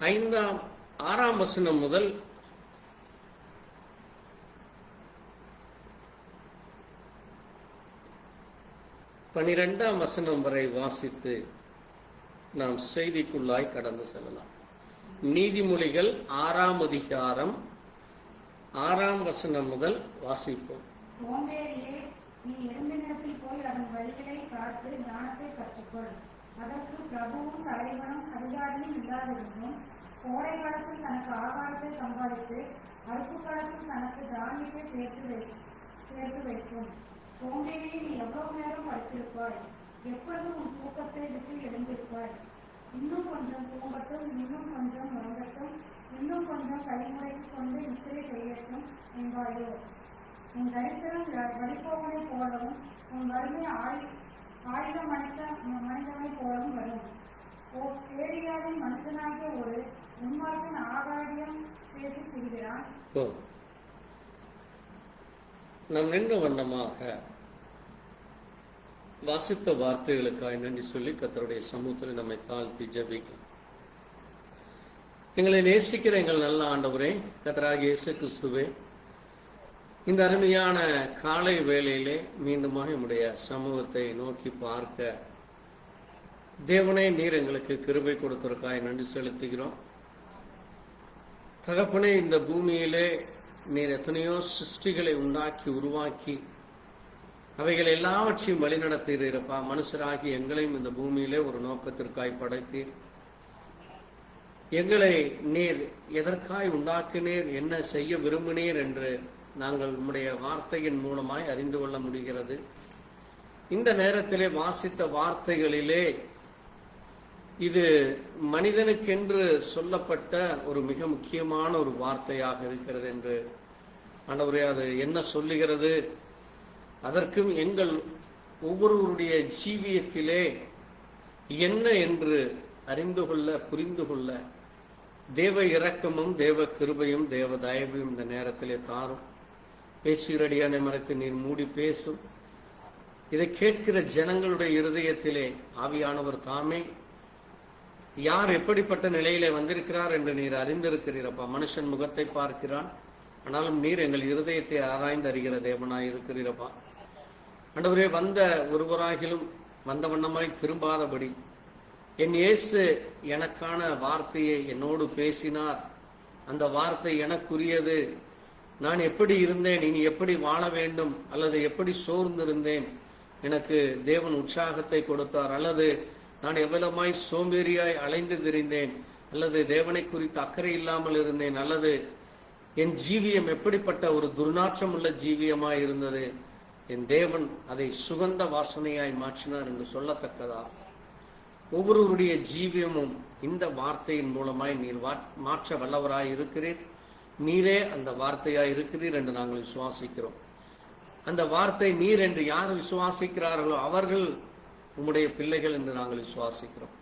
6ஆம் வசனம் முதல் 12ஆம் வசனம் வரை வாசித்து நாம் செய்திக்குள்ளாய் கடந்து செல்லலாம். நீதிமொழிகள் 6ஆம் அதிகாரம் 6ஆம் வசனம் முதல் வாசிப்போம். சோம்பேறியே, நீ எறும்பினிடத்தில் போய் அதன் வழிகளை பார்த்து ஞானத்தை கற்றுக்கொள். அதற்கு பிரபுவும் தலைவனும் அதிகாரியும் இல்லாதிருந்தும் கோடை காலத்தில் தனக்கு ஆகாரத்தை சம்பாதித்து அறுப்பு காலத்தில் தனக்கு தானியத்தை சேர்த்து வைக்கும். சோம்பேறியை, நீ எவ்வளவு நேரம் படுத்திருப்பாய்? எப்பொழுது உன் தூக்கத்தை விட்டு எழுந்திருப்பாய்? இன்னும் கொஞ்சம் தூங்கட்டும், இன்னும் கொஞ்சம் உறங்கட்டும், இன்னும் கொஞ்சம் கைமுறைக்கு கொண்டு நித்திரை செய்யட்டும் என்பாயோ? உன் தரித்திரம் வழிபோவனை போலவும் உன் வறுமை ஆயுதம் அடைத்த மனிதனை போலவும் வரும். ஏரியாவின் மனுஷனாகிய ஒரு உன்மார்க்கின் ஆகாரியம் பேசி திரிகிறான். நாம் நின்ற வண்ணமாக வாசித்த வார்த்தைகளுக்காக நன்றி சொல்லி கர்த்தருடைய சமூகத்தில் நம்மை தாழ்த்தி ஜெபிக்கலாம். எங்களை நேசிக்கிற எங்கள் நல்ல ஆண்டவரே, கர்த்தராகிய இயேசு கிறிஸ்துவே, இந்த அருமையான காலை வேளையிலே மீண்டுமாக நம்முடைய சமூகத்தை நோக்கி பார்க்க தேவனே நீர் எங்களுக்கு கிருபை கொடுத்திருக்காய் நன்றி செலுத்துகிறோம். தகப்பனே, இந்த பூமியிலே நீர் எத்தனையோ சிருஷ்டிகளை உண்டாக்கி உருவாக்கி அவைகள் எல்லாவற்றையும் வழிநடத்துகிறப்பா. மனுஷராகி எங்களையும் இந்த பூமியிலே ஒரு நோக்கத்திற்காய் படைத்தீர். எங்களை நீர் எதற்காய் உண்டாக்கினீர், என்ன செய்ய விரும்பினீர் என்று நாங்கள் நம்முடைய வார்த்தையின் மூலமாய் அறிந்து கொள்ள முடிகிறது. இந்த நேரத்திலே வாசித்த வார்த்தைகளிலே இது மனிதனுக்கென்று சொல்லப்பட்ட ஒரு மிக முக்கியமான ஒரு வார்த்தையாக இருக்கிறது என்று ஆண்டவரே, அது என்ன சொல்லுகிறது அதற்கும் எங்கள் ஒவ்வொருவருடைய ஜீவியத்திலே என்ன என்று அறிந்து கொள்ள, புரிந்து கொள்ள தேவ இரக்கமும் தேவ கிருபையும் தேவ தயவையும் இந்த நேரத்திலே தாரும். பேசுகிறடியான மரத்தை நீர் மூடி பேசும். இதை கேட்கிற ஜனங்களுடைய இருதயத்திலே ஆவியானவர் தாமே யார் எப்படிப்பட்ட நிலையிலே வந்திருக்கிறார் என்று நீர் அறிந்திருக்கிறீரப்பா. மனுஷன் முகத்தை பார்க்கிறான், ஆனாலும் நீர் எங்கள் இருதயத்தை ஆராய்ந்து அறிகிற தேவனாய் இருக்கிறீரப்பா. ஆண்டவரே, வந்த ஒருவராகிலும் வந்த வண்ணமாய் திரும்பாதபடி என் இயேசு எனக்கான வார்த்தையை என்னோடு பேசினார். அந்த வார்த்தை எனக்குரியது. நான் எப்படி இருந்தேன், இனி எப்படி வாழ வேண்டும், அல்லது எப்படி சோர்ந்திருந்தேன், எனக்கு தேவன் உற்சாகத்தை கொடுத்தார், அல்லது நான் எவ்வளமாய் சோம்பேறியாய் அலைந்து திரிந்தேன், அல்லது தேவனை குறித்து அக்கறை இல்லாமல் இருந்தேன், அல்லது என் ஜீவியம் எப்படிப்பட்ட ஒரு துர்நாற்றம் உள்ள ஜீவியமாய் இருந்தது, என் தேவன் அதை சுகந்த வாசனையாய் மாற்றினார் என்று சொல்லத்தக்கதா ஒவ்வொருவருடைய ஜீவியமும் இந்த வார்த்தையின் மூலமாய் நீர் மாற்ற வல்லவராய் இருக்கிறீர். நீரே அந்த வார்த்தையாய் இருக்கிறீர் என்று நாங்கள் விசுவாசிக்கிறோம். அந்த வார்த்தை நீர் என்று யார் விசுவாசிக்கிறார்களோ அவர்கள் உம்முடைய பிள்ளைகள் என்று நாங்கள் விசுவாசிக்கிறோம்.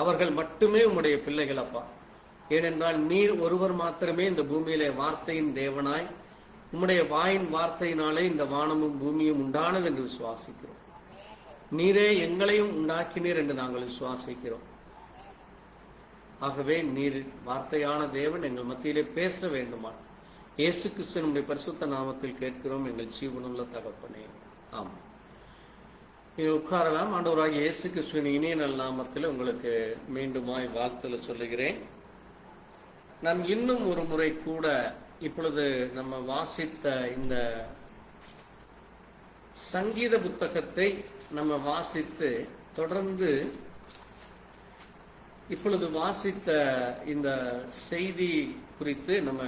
அவர்கள் மட்டுமே உம்முடைய பிள்ளைகள் அப்பா. ஏனென்றால் நீர் ஒருவர் மாத்திரமே இந்த பூமியிலே வார்த்தையின் தேவனாய், உம்முடைய வாயின் வார்த்தையினாலே இந்த வானமும் பூமியும் உண்டானது என்று விசுவாசிக்கிறோம். நீரே எங்களையும் உண்டாக்கினீர் என்று நாங்கள் விசுவாசிக்கிறோம். ஆகவே நீர் வார்த்தையான தேவன் எங்கள் மத்தியிலே பேச வேண்டுமா? இயேசு கிறிஸ்துவினுடைய பரிசுத்த நாமத்தில் கேட்கிறோம் எங்கள் ஜீவனுள்ள தகப்பனே, ஆமாம். உட்காரலாம். ஆண்டவராகிய இயேசு கிறிஸ்துவின் இனிய நல் நாமத்தில் உங்களுக்கு மீண்டுமாய் வாழ்த்துல சொல்லுகிறேன். நாம் இன்னும் ஒரு முறை கூட இப்பொழுது நம்ம வாசித்த இந்த சங்கீத புத்தகத்தை நம்ம வாசித்து தொடர்ந்து இப்பொழுது வாசித்த இந்த செய்தி குறித்து நம்ம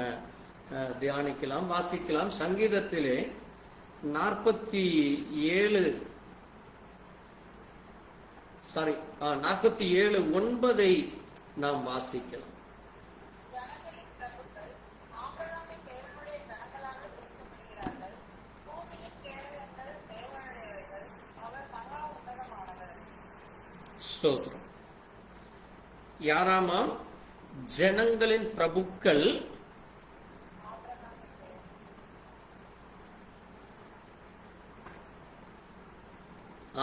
தியானிக்கலாம், வாசிக்கலாம். சங்கீதத்திலே 47:9 நாம் வாசிக்கலாம். ஸ்தோத்திரம். யாராமாம்? ஜனங்களின் பிரபுக்கள்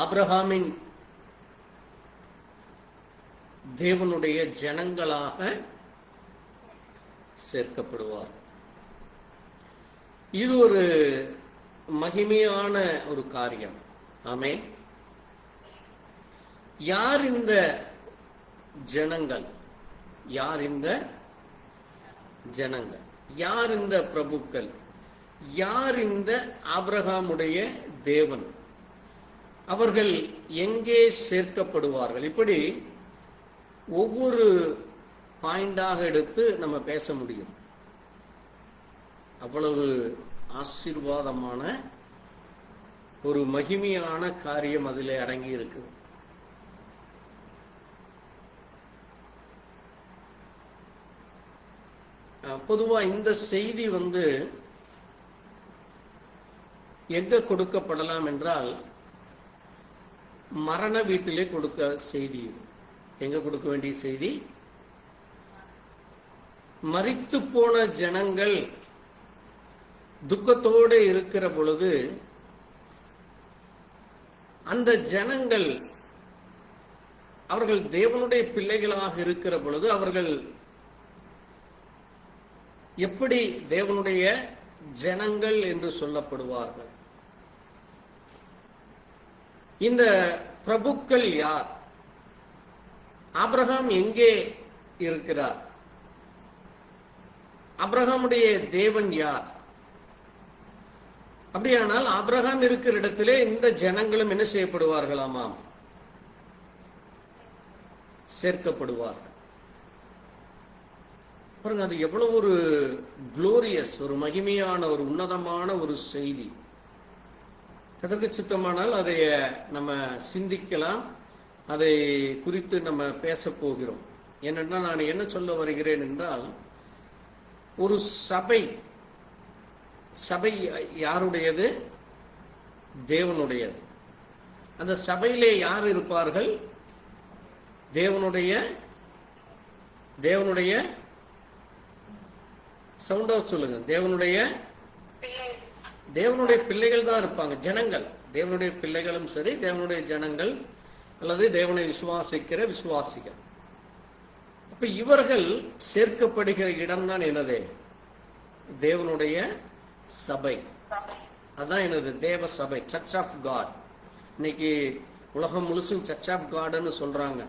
ஆபிரகாமின் தேவனுடைய ஜனங்களாக சேர்க்கப்படுவார். இது ஒரு மகிமையான ஒரு காரியம். ஆமென். யார் இந்த ஜனங்கள்? யார் இந்த ஜனங்கள்? யார் இந்த பிரபுக்கள்? யார் இந்த ஆபிரகாமுடைய தேவன்? அவர்கள் எங்கே சேர்க்கப்படுவார்கள்? இப்படி ஒவ்வொரு பாயிண்டாக எடுத்து நம்ம பேச முடியும். அவ்வளவு ஆசீர்வாதமான ஒரு மகிமையான காரியம் அதிலே அடங்கி இருக்குது. பொதுவா இந்த செய்தி எங்க கொடுக்கப்படலாம் என்றால் மரண வீட்டிலே கொடுக்க செய்தி. எங்க கொடுக்க வேண்டிய செய்தி? மரித்து போன ஜனங்கள் துக்கத்தோடு இருக்கிற பொழுது அந்த ஜனங்கள் அவர்கள் தேவனுடைய பிள்ளைகளாக இருக்கிற பொழுது அவர்கள் எப்படி தேவனுடைய ஜனங்கள் என்று சொல்லப்படுவார்கள்? இந்த பிரபுக்கள் யார்? ஆபிரகாம் எங்கே இருக்கிறார்? ஆபிரகாமுடைய தேவன் யார்? அப்படியானால் ஆபிரகாம் இருக்கிற இடத்திலே இந்த ஜனங்களும் என்ன செய்யப்படுவார்களாமாம்? சேர்க்கப்படுவார்கள். பாருங்க, அது எவ்வளவு ஒரு குளோரியஸ், ஒரு மகிமையான, ஒரு உன்னதமான ஒரு செய்தி. அதற்கு சித்தமானால் அதை நம்ம சிந்திக்கலாம், அதை குறித்து நம்ம பேச போகிறோம். ஏனென்றா நான் என்ன சொல்ல வருகிறேன் என்றால், ஒரு சபை யாருடையது? தேவனுடையது. அந்த சபையிலே யார் இருப்பார்கள்? தேவனுடைய சவுண்டா சொல்லுங்க. தேவனுடைய பிள்ளைகள் தான் இருப்பாங்க. ஜனங்கள், தேவனுடைய பிள்ளைகளும் சரி, தேவனுடைய ஜனங்கள் அல்லது தேவனை விசுவாசிக்கிற விசுவாசிகள். அப்ப இவர்கள் சேர்க்கப்படுகிற இடம்தான் என்னது? தேவனுடைய சபை. அதான் என்னது? தேவ சபை, சர்ச் ஆஃப் காட். இன்னைக்கு உலகம் முழுசும் சர்ச் ஆஃப் காட்னு சொல்றாங்க.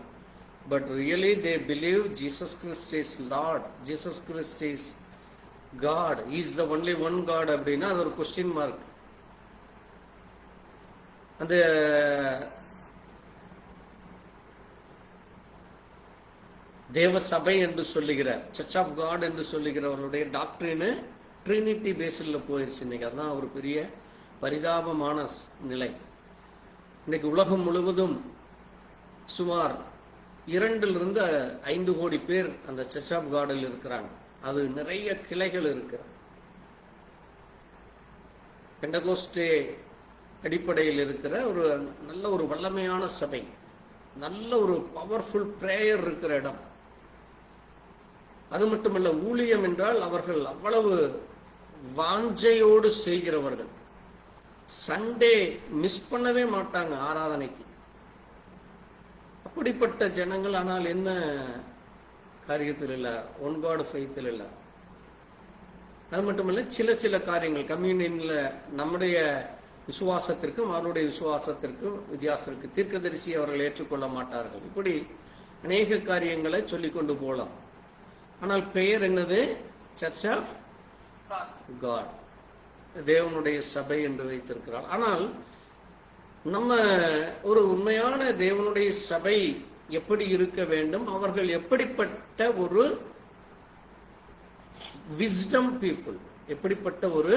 But really they believe Jesus Christ is lord, Jesus Christ is God, is the only one God அப்படின்னா அது ஒரு கொஸ்டின் மார்க். அந்த தேவ சபை என்று சொல்லுகிற, சர்ச் ஆஃப் காட் என்று சொல்லுகிறவருடைய டாக்டரின் ட்ரினிட்டி பேஸில் போயிடுச்சு இன்னைக்கு. அதுதான் ஒரு பெரிய பரிதாபமான நிலை. இன்னைக்கு உலகம் முழுவதும் சுமார் 2-5 கோடி பேர் அந்த சர்ச் ஆஃப் காடில் இருக்கிறாங்க. அது நிறைய கிளைகள் இருக்கிறது. பெண்டகோஸ்டே அடிப்படையில் இருக்கிற ஒரு நல்ல ஒரு வல்லமையான சபை, நல்ல ஒரு பவர்ஃபுல் பிரேயர் இருக்கிற இடம். அது மட்டுமல்ல, ஊழியம் என்றால் அவர்கள் அவ்வளவு வாஞ்சையோடு செய்கிறவர்கள். சண்டே மிஸ் பண்ணவே மாட்டாங்க ஆராதனைக்கு. அப்படிப்பட்ட ஜனங்கள். ஆனால் என்ன காரியத்தில் இல்லை, ஒன் காட் ஃபெய்த்தில் இல்லை. அது மட்டுமல்ல, சில காரியங்கள் கம்யூனியன்ல நம்முடைய விசுவாசத்திற்கும் அவருடைய விசுவாசத்திற்கும் வித்தியாசம் இருக்கு. தீர்க்கதரிசி அவர்கள் ஏற்றுக்கொள்ள மாட்டார்கள். இப்படி அநேக காரியங்களை சொல்லிக் கொண்டு போகலாம். ஆனால் பெயர் என்னது? சர்ச் ஆஃப் காட், தேவனுடைய சபை என்று வைத்திருக்கிறார். ஆனால் நம்ம ஒரு உண்மையான தேவனுடைய சபை எப்படி இருக்க வேண்டும்? அவர்கள் எப்படிப்பட்ட ஒரு விஸ்டம் பீப்புள், எப்படிப்பட்ட ஒரு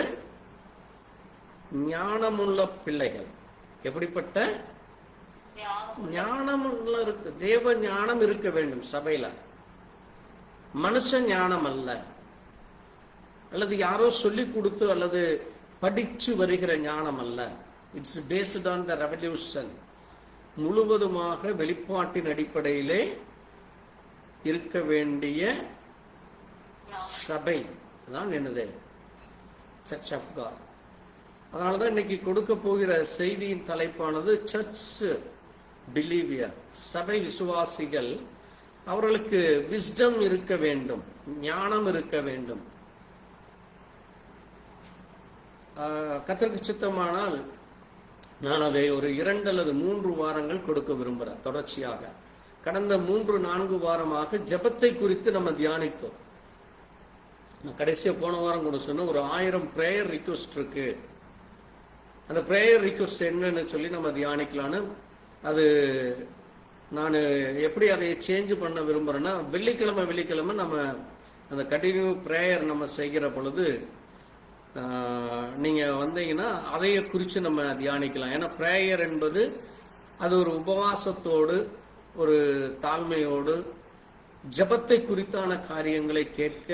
ஞானமுள்ள பிள்ளைகள், எப்படிப்பட்ட ஞானமுள்ள இருக்கு. தேவ ஞானம் இருக்க வேண்டும் சபையில. மனுஷ ஞானம் அல்ல, அல்லது யாரோ சொல்லி கொடுத்து அல்லது படிச்சு வருகிற ஞானம் அல்ல. It's based on the revelation. முழுவதுமாக வெளிப்பாட்டின் அடிப்படையிலே இருக்க வேண்டிய சபை தான் என்னது? Church of God. அதனாலதான் இன்னைக்கு கொடுக்க போகிற செய்தியின் தலைப்பானது சர்ச் பிலீவியர், சபை விசுவாசிகள். அவர்களுக்கு விஸ்டம் இருக்க வேண்டும், ஞானம் இருக்க வேண்டும். கர்த்தருக்கு சித்தமானால் நான் அதை ஒரு 2 அல்லது 3 வாரங்கள் கொடுக்க விரும்புகிறேன் தொடர்ச்சியாக. கடந்த 3-4 வாரமாக ஜெபத்தை குறித்து நம்ம தியானித்தோம். நான் கடைசியா போன வாரம் கூட சொன்னேன், ஒரு 1000 பிரேயர் ரிக்வெஸ்ட் இருக்கு. அந்த பிரேயர் ரிக்வெஸ்ட் என்னன்னு சொல்லி நம்ம தியானிக்கலான்னு. அது நான் எப்படி அதை சேஞ்ச் பண்ண விரும்புறேன்னா, வெள்ளிக்கிழமை நம்ம அந்த கண்டினியூ பிரேயர் நம்ம செய்கிற பொழுது நீங்க வந்தீங்கன்னா அதைய குறித்து நம்ம தியானிக்கலாம். ஏன்னா பிரேயர் என்பது அது ஒரு உபவாசத்தோடு ஒரு தாழ்மையோடு ஜபத்தை குறித்தான காரியங்களை கேட்க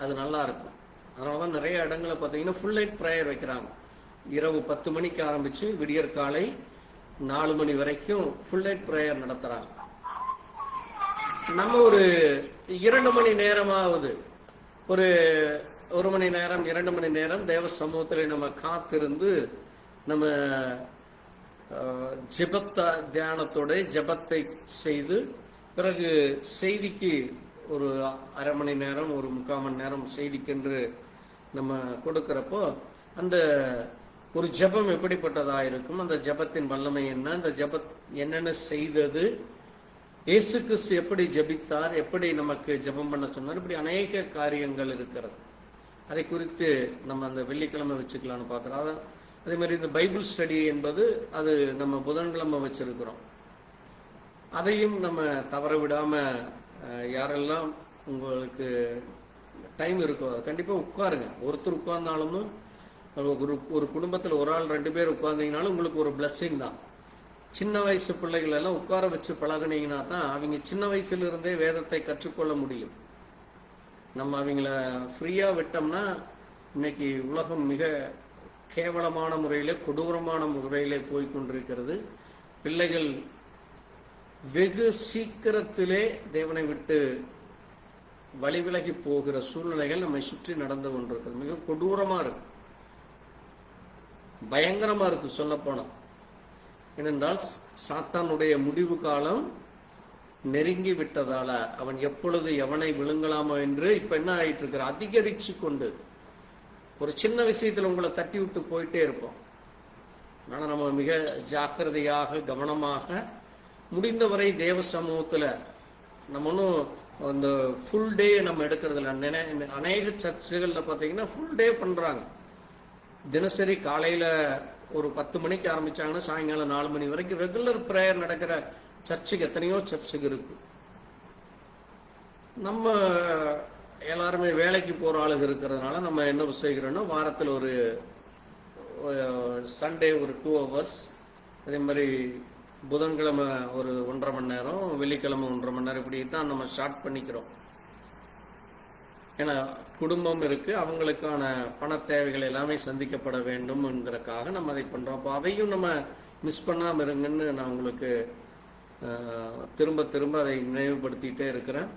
அது நல்லா இருக்கும். அதனாலதான் நிறைய இடங்களை பார்த்தீங்கன்னா ஃபுல் நைட் பிரேயர் வைக்கிறாங்க. இரவு 10 மணிக்கு ஆரம்பிச்சு விடியற் காலை 4 மணி வரைக்கும் ஃபுல் நைட் பிரேயர் நடத்துறாங்க. நம்ம ஒரு 2 மணி நேரமாவது, ஒரு 1 மணி நேரம் 2 மணி நேரம் தேவ சமூகத்தில் நம்ம காத்திருந்து நம்ம தியானத்தோட ஜபத்தை செய்து பிறகு செய்திக்கு ஒரு 1/2 மணி நேரம் 1/4 மணி நேரம் செய்திக்கென்று நம்ம கொடுக்கிறப்போ அந்த ஒரு ஜபம் எப்படிப்பட்டதா இருக்கும், அந்த ஜபத்தின் வல்லமை என்ன, அந்த ஜபம் என்னென்ன செய்தது, இயேசு கிறிஸ்து எப்படி ஜபித்தார், எப்படி நமக்கு ஜபம் பண்ண சொன்னார், இப்படி அநேக காரியங்கள் இருக்கிறது. அதை குறித்து நம்ம அந்த வெள்ளிக்கிழமை வச்சுக்கலாம்னு பார்க்குறோம். அதே மாதிரி இந்த பைபிள் ஸ்டடி என்பது அது நம்ம புதன்கிழமை வச்சிருக்கிறோம். அதையும் நம்ம தவற விடாம யாரெல்லாம் உங்களுக்கு டைம் இருக்கோ கண்டிப்பா உட்காருங்க. ஒருத்தர் உட்கார்ந்தாலும் ஒரு குடும்பத்தில் ஒரு ஆள் 2 பேர் உட்கார்ந்தீங்கனாலும் உங்களுக்கு ஒரு பிளஸ்ஸிங் தான். சின்ன வயசு பிள்ளைகள் எல்லாம் உட்கார வச்சு பழகுனீங்கன்னா தான் அவங்க சின்ன வயசுல இருந்தே வேதத்தை கற்றுக்கொள்ள முடியும். நம்ம அவங்கள ஃப்ரீயா விட்டோம்னா இன்னைக்கு உலகம் மிக கேவலமான முறையிலே, கொடூரமான முறையிலே போய்கொண்டிருக்கிறது. பிள்ளைகள் வெகு சீக்கிரத்திலே தேவனை விட்டு வழி விலகி போகிற சூழ்நிலைகள் நம்மை சுற்றி நடந்து கொண்டிருக்கிறது. மிக கொடூரமா இருக்கு, பயங்கரமா இருக்கு சொல்ல போனா. ஏனென்றால் சாத்தானுடைய முடிவு காலம் நெருங்கி விட்டதால அவன் எப்பொழுது எவனை விழுங்கலாமோ என்று இப்ப என்ன ஆயிட்டு இருக்கிற, அதிகரிச்சு கொண்டு ஒரு சின்ன விஷயத்துல உங்களை தட்டி விட்டு போயிட்டே இருப்போம். ஆனா நம்ம மிக ஜாக்கிரதையாக கவனமாக முடிந்தவரை தேவ சமூகத்துல நம்ம ஒன்றும் அந்த ஃபுல் டே நம்ம எடுக்கிறது இல்லை. அநேக சர்ச்சுகள்ல பாத்தீங்கன்னா ஃபுல் டே பண்றாங்க. தினசரி காலையில ஒரு 10 மணிக்கு ஆரம்பிச்சாங்கன்னா சாயங்காலம் 4 மணி வரைக்கும் ரெகுலர் பிரேயர் நடக்கிற சர்ச்சுக்கு எத்தனையோ சர்ச்சுக்கு இருக்கு. நம்ம எல்லாருமே வேலைக்கு போற ஆளுங்க இருக்கிறதுனால நம்ம என்ன செய்கிறோம்னா, வாரத்தில் ஒரு சண்டே ஒரு 2 hours, அதே மாதிரி புதன்கிழமை ஒரு 1.5 மணி நேரம், வெள்ளிக்கிழமை 1.5 மணி நேரம், இப்படி தான் நம்ம ஸ்டார்ட் பண்ணிக்கிறோம். ஏன்னா குடும்பம் இருக்கு, அவங்களுக்கான பண தேவைகள் எல்லாமே சந்திக்கப்பட வேண்டும் என்கிறதுக்காக நம்ம அதை பண்றோம். அப்போ அதையும் நம்ம மிஸ் பண்ணாம இருங்கன்னு நான் உங்களுக்கு திரும்ப திரும்ப அதை நினைவுபடுத்திட்டே இருக்கிறேன்.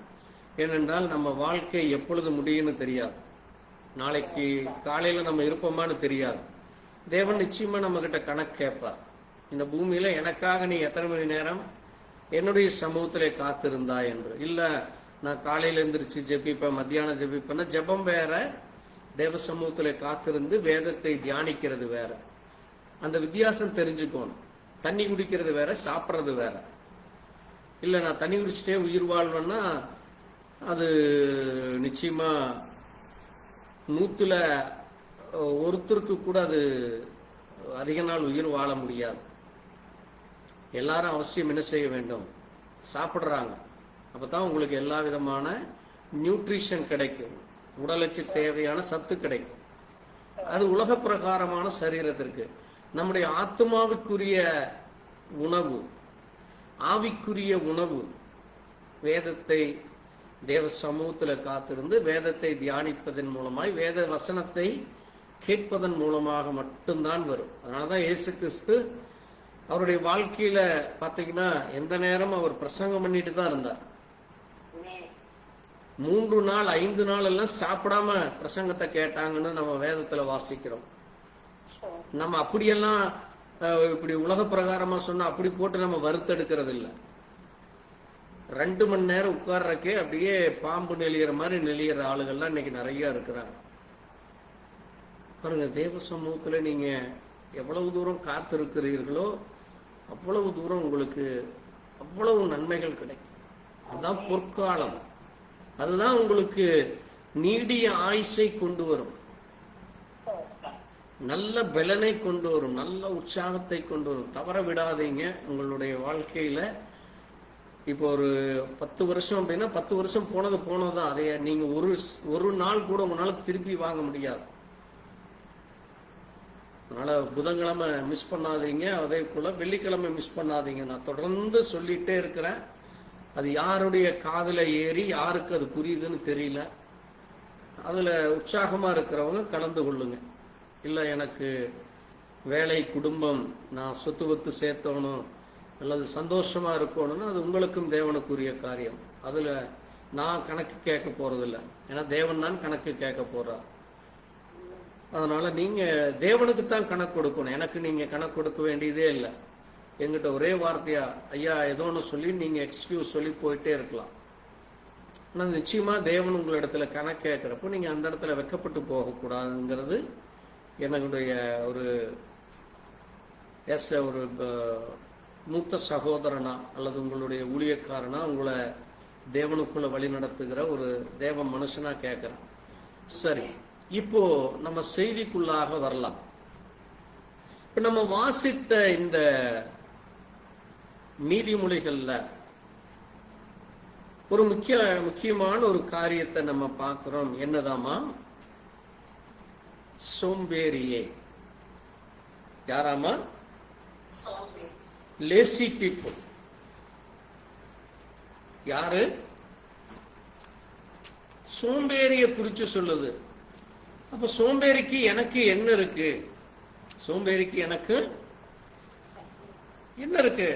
ஏனென்றால் நம்ம வாழ்க்கை எப்பொழுது முடியும்னு தெரியாது, நாளைக்கு காலையில நம்ம இருப்போமான்னு தெரியாது. தேவன் நிச்சயமா நம்ம கிட்ட கணக்கு கேட்பார். இந்த பூமியில எனக்காக நீ எத்தனை மணி நேரம் என்னுடைய சமூகத்திலே காத்திருந்தா என்று. இல்ல நான் காலையில எந்திரிச்சு ஜெபிப்பேன், மத்தியானம் ஜெபிப்பேன்னா ஜெபம் வேற, தேவ சமூகத்திலே காத்திருந்து வேதத்தை தியானிக்கிறது வேற. அந்த வித்தியாசம் தெரிஞ்சுக்கணும். தண்ணி குடிக்கிறது வேற, சாப்பிட்றது வேற. இல்ல நான் தண்ணி குடிச்சிட்டே உயிர் வாழ்வேன்னா அது நிச்சயமா 100ல் ஒருத்தருக்கு கூட அது அதிக நாள் உயிர் வாழ முடியாது. எல்லாரும் அவசியம் என்ன செய்ய வேண்டும், சாப்பிடுறாங்க. அப்பதான் உங்களுக்கு எல்லா விதமான நியூட்ரிஷன் கிடைக்கும், உடலுக்கு தேவையான சத்து கிடைக்கும். அது உலக பிரகாரமான சரீரத்திற்கு. நம்முடைய ஆத்மாவுக்குரிய உணவு, ஆவிக்குரிய உணவு வேதத்தை தேவ சமூகத்துல காத்திருந்து வேதத்தை தியானிப்பதன் மூலமாய், வேத வசனத்தை கேட்பதன் மூலமாக மட்டும்தான் வரும். அதனாலதான் இயேசு கிறிஸ்து அவருடைய வாழ்க்கையில பாத்தீங்கன்னா எந்த நேரம் அவர் பிரசங்கம் பண்ணிட்டு தான் இருந்தார். 3 நாள் 5 நாள் எல்லாம் சாப்பிடாம பிரசங்கத்தை கேட்டாங்கன்னு நம்ம வேதத்துல வாசிக்கிறோம். நம்ம அப்படியெல்லாம் இப்படி உலக பிரகாரமா சொன்னா அப்படி போட்டு நம்ம வறுத்தெடுக்கிறது இல்லை. 2 மணி நேரம் உட்கார்றக்கே அப்படியே பாம்பு நெளிகிற மாதிரி நெளிகிற ஆளுகள்லாம் இன்னைக்கு நிறைய இருக்கிறாங்க. பாருங்க, தேவ சமூகத்துல நீங்க எவ்வளவு தூரம் காத்திருக்கிறீர்களோ அவ்வளவு தூரம் உங்களுக்கு அவ்வளவு நன்மைகள் கிடைக்கும். அதுதான் பொற்காலம். அதுதான் உங்களுக்கு நீடிய ஆயுசை கொண்டு வரும், நல்ல பலனை கொண்டு வரும், நல்ல உற்சாகத்தை கொண்டு வரும். தவற விடாதீங்க உங்களுடைய வாழ்க்கையில. இப்போ ஒரு 10 வருஷம் அப்படின்னா 10 வருஷம் போனதுதான். அதைய நீங்க ஒரு நாள் கூட உங்களால திருப்பி வாங்க முடியாது. அதனால புதன்கிழமை மிஸ் பண்ணாதீங்க, அதே போல வெள்ளிக்கிழமை மிஸ் பண்ணாதீங்க. நான் தொடர்ந்து சொல்லிட்டே இருக்கிறேன். அது யாருடைய காதுல ஏறி யாருக்கு அது புரியுதுன்னு தெரியல. அதுல உற்சாகமா இருக்கிறவங்க கலந்து கொள்ளுங்க. இல்ல எனக்கு வேலை, குடும்பம், நான் சொத்து வத்து சேர்த்தவனும் அல்லது சந்தோஷமா இருக்கணும்னு அது உங்களுக்கும் தேவனுக்குரிய காரியம். அதுல நான் கணக்கு கேட்க போறதில்லை. ஏன்னா தேவன் தான் கணக்கு கேட்க போறார். அதனால நீங்க தேவனுக்கு தான் கணக்கு கொடுக்கணும். எனக்கு நீங்க கணக்கு கொடுக்க வேண்டியதே இல்லை. எங்கிட்ட ஒரே வார்த்தையா ஐயா ஏதோ ஒன்று சொல்லி நீங்க எக்ஸ்கியூஸ் சொல்லி போயிட்டே இருக்கலாம். ஆனால் நிச்சயமா தேவன் உங்களிடத்துல கணக்கு கேட்கிறப்போ நீங்க அந்த இடத்துல வெக்கப்பட்டு போகக்கூடாதுங்கிறது என்னுடைய ஒரு ஒரு மூத்த சகோதரனா அல்லது உங்களுடைய ஊழியக்காரனா உங்களை தேவனுக்குள்ள வழி நடத்துகிற ஒரு தேவ மனுஷனா கேட்கிறேன். சரி, இப்போ நம்ம செய்திக்குள்ளாக வரலாம். இப்ப நம்ம வாசித்த இந்த நீதிமொழிகள்ல ஒரு முக்கியமான ஒரு காரியத்தை நம்ம பார்க்கிறோம். என்னதாமா? சோம்பேறியே. யாராமா? Lazy people. யாரு? சோம்பேறிய குறிச்சு சொல்லுது. அப்ப சோம்பேறிக்கு எனக்கு என்ன இருக்கு? சோம்பேறிக்கு எனக்கு என்ன இருக்கு?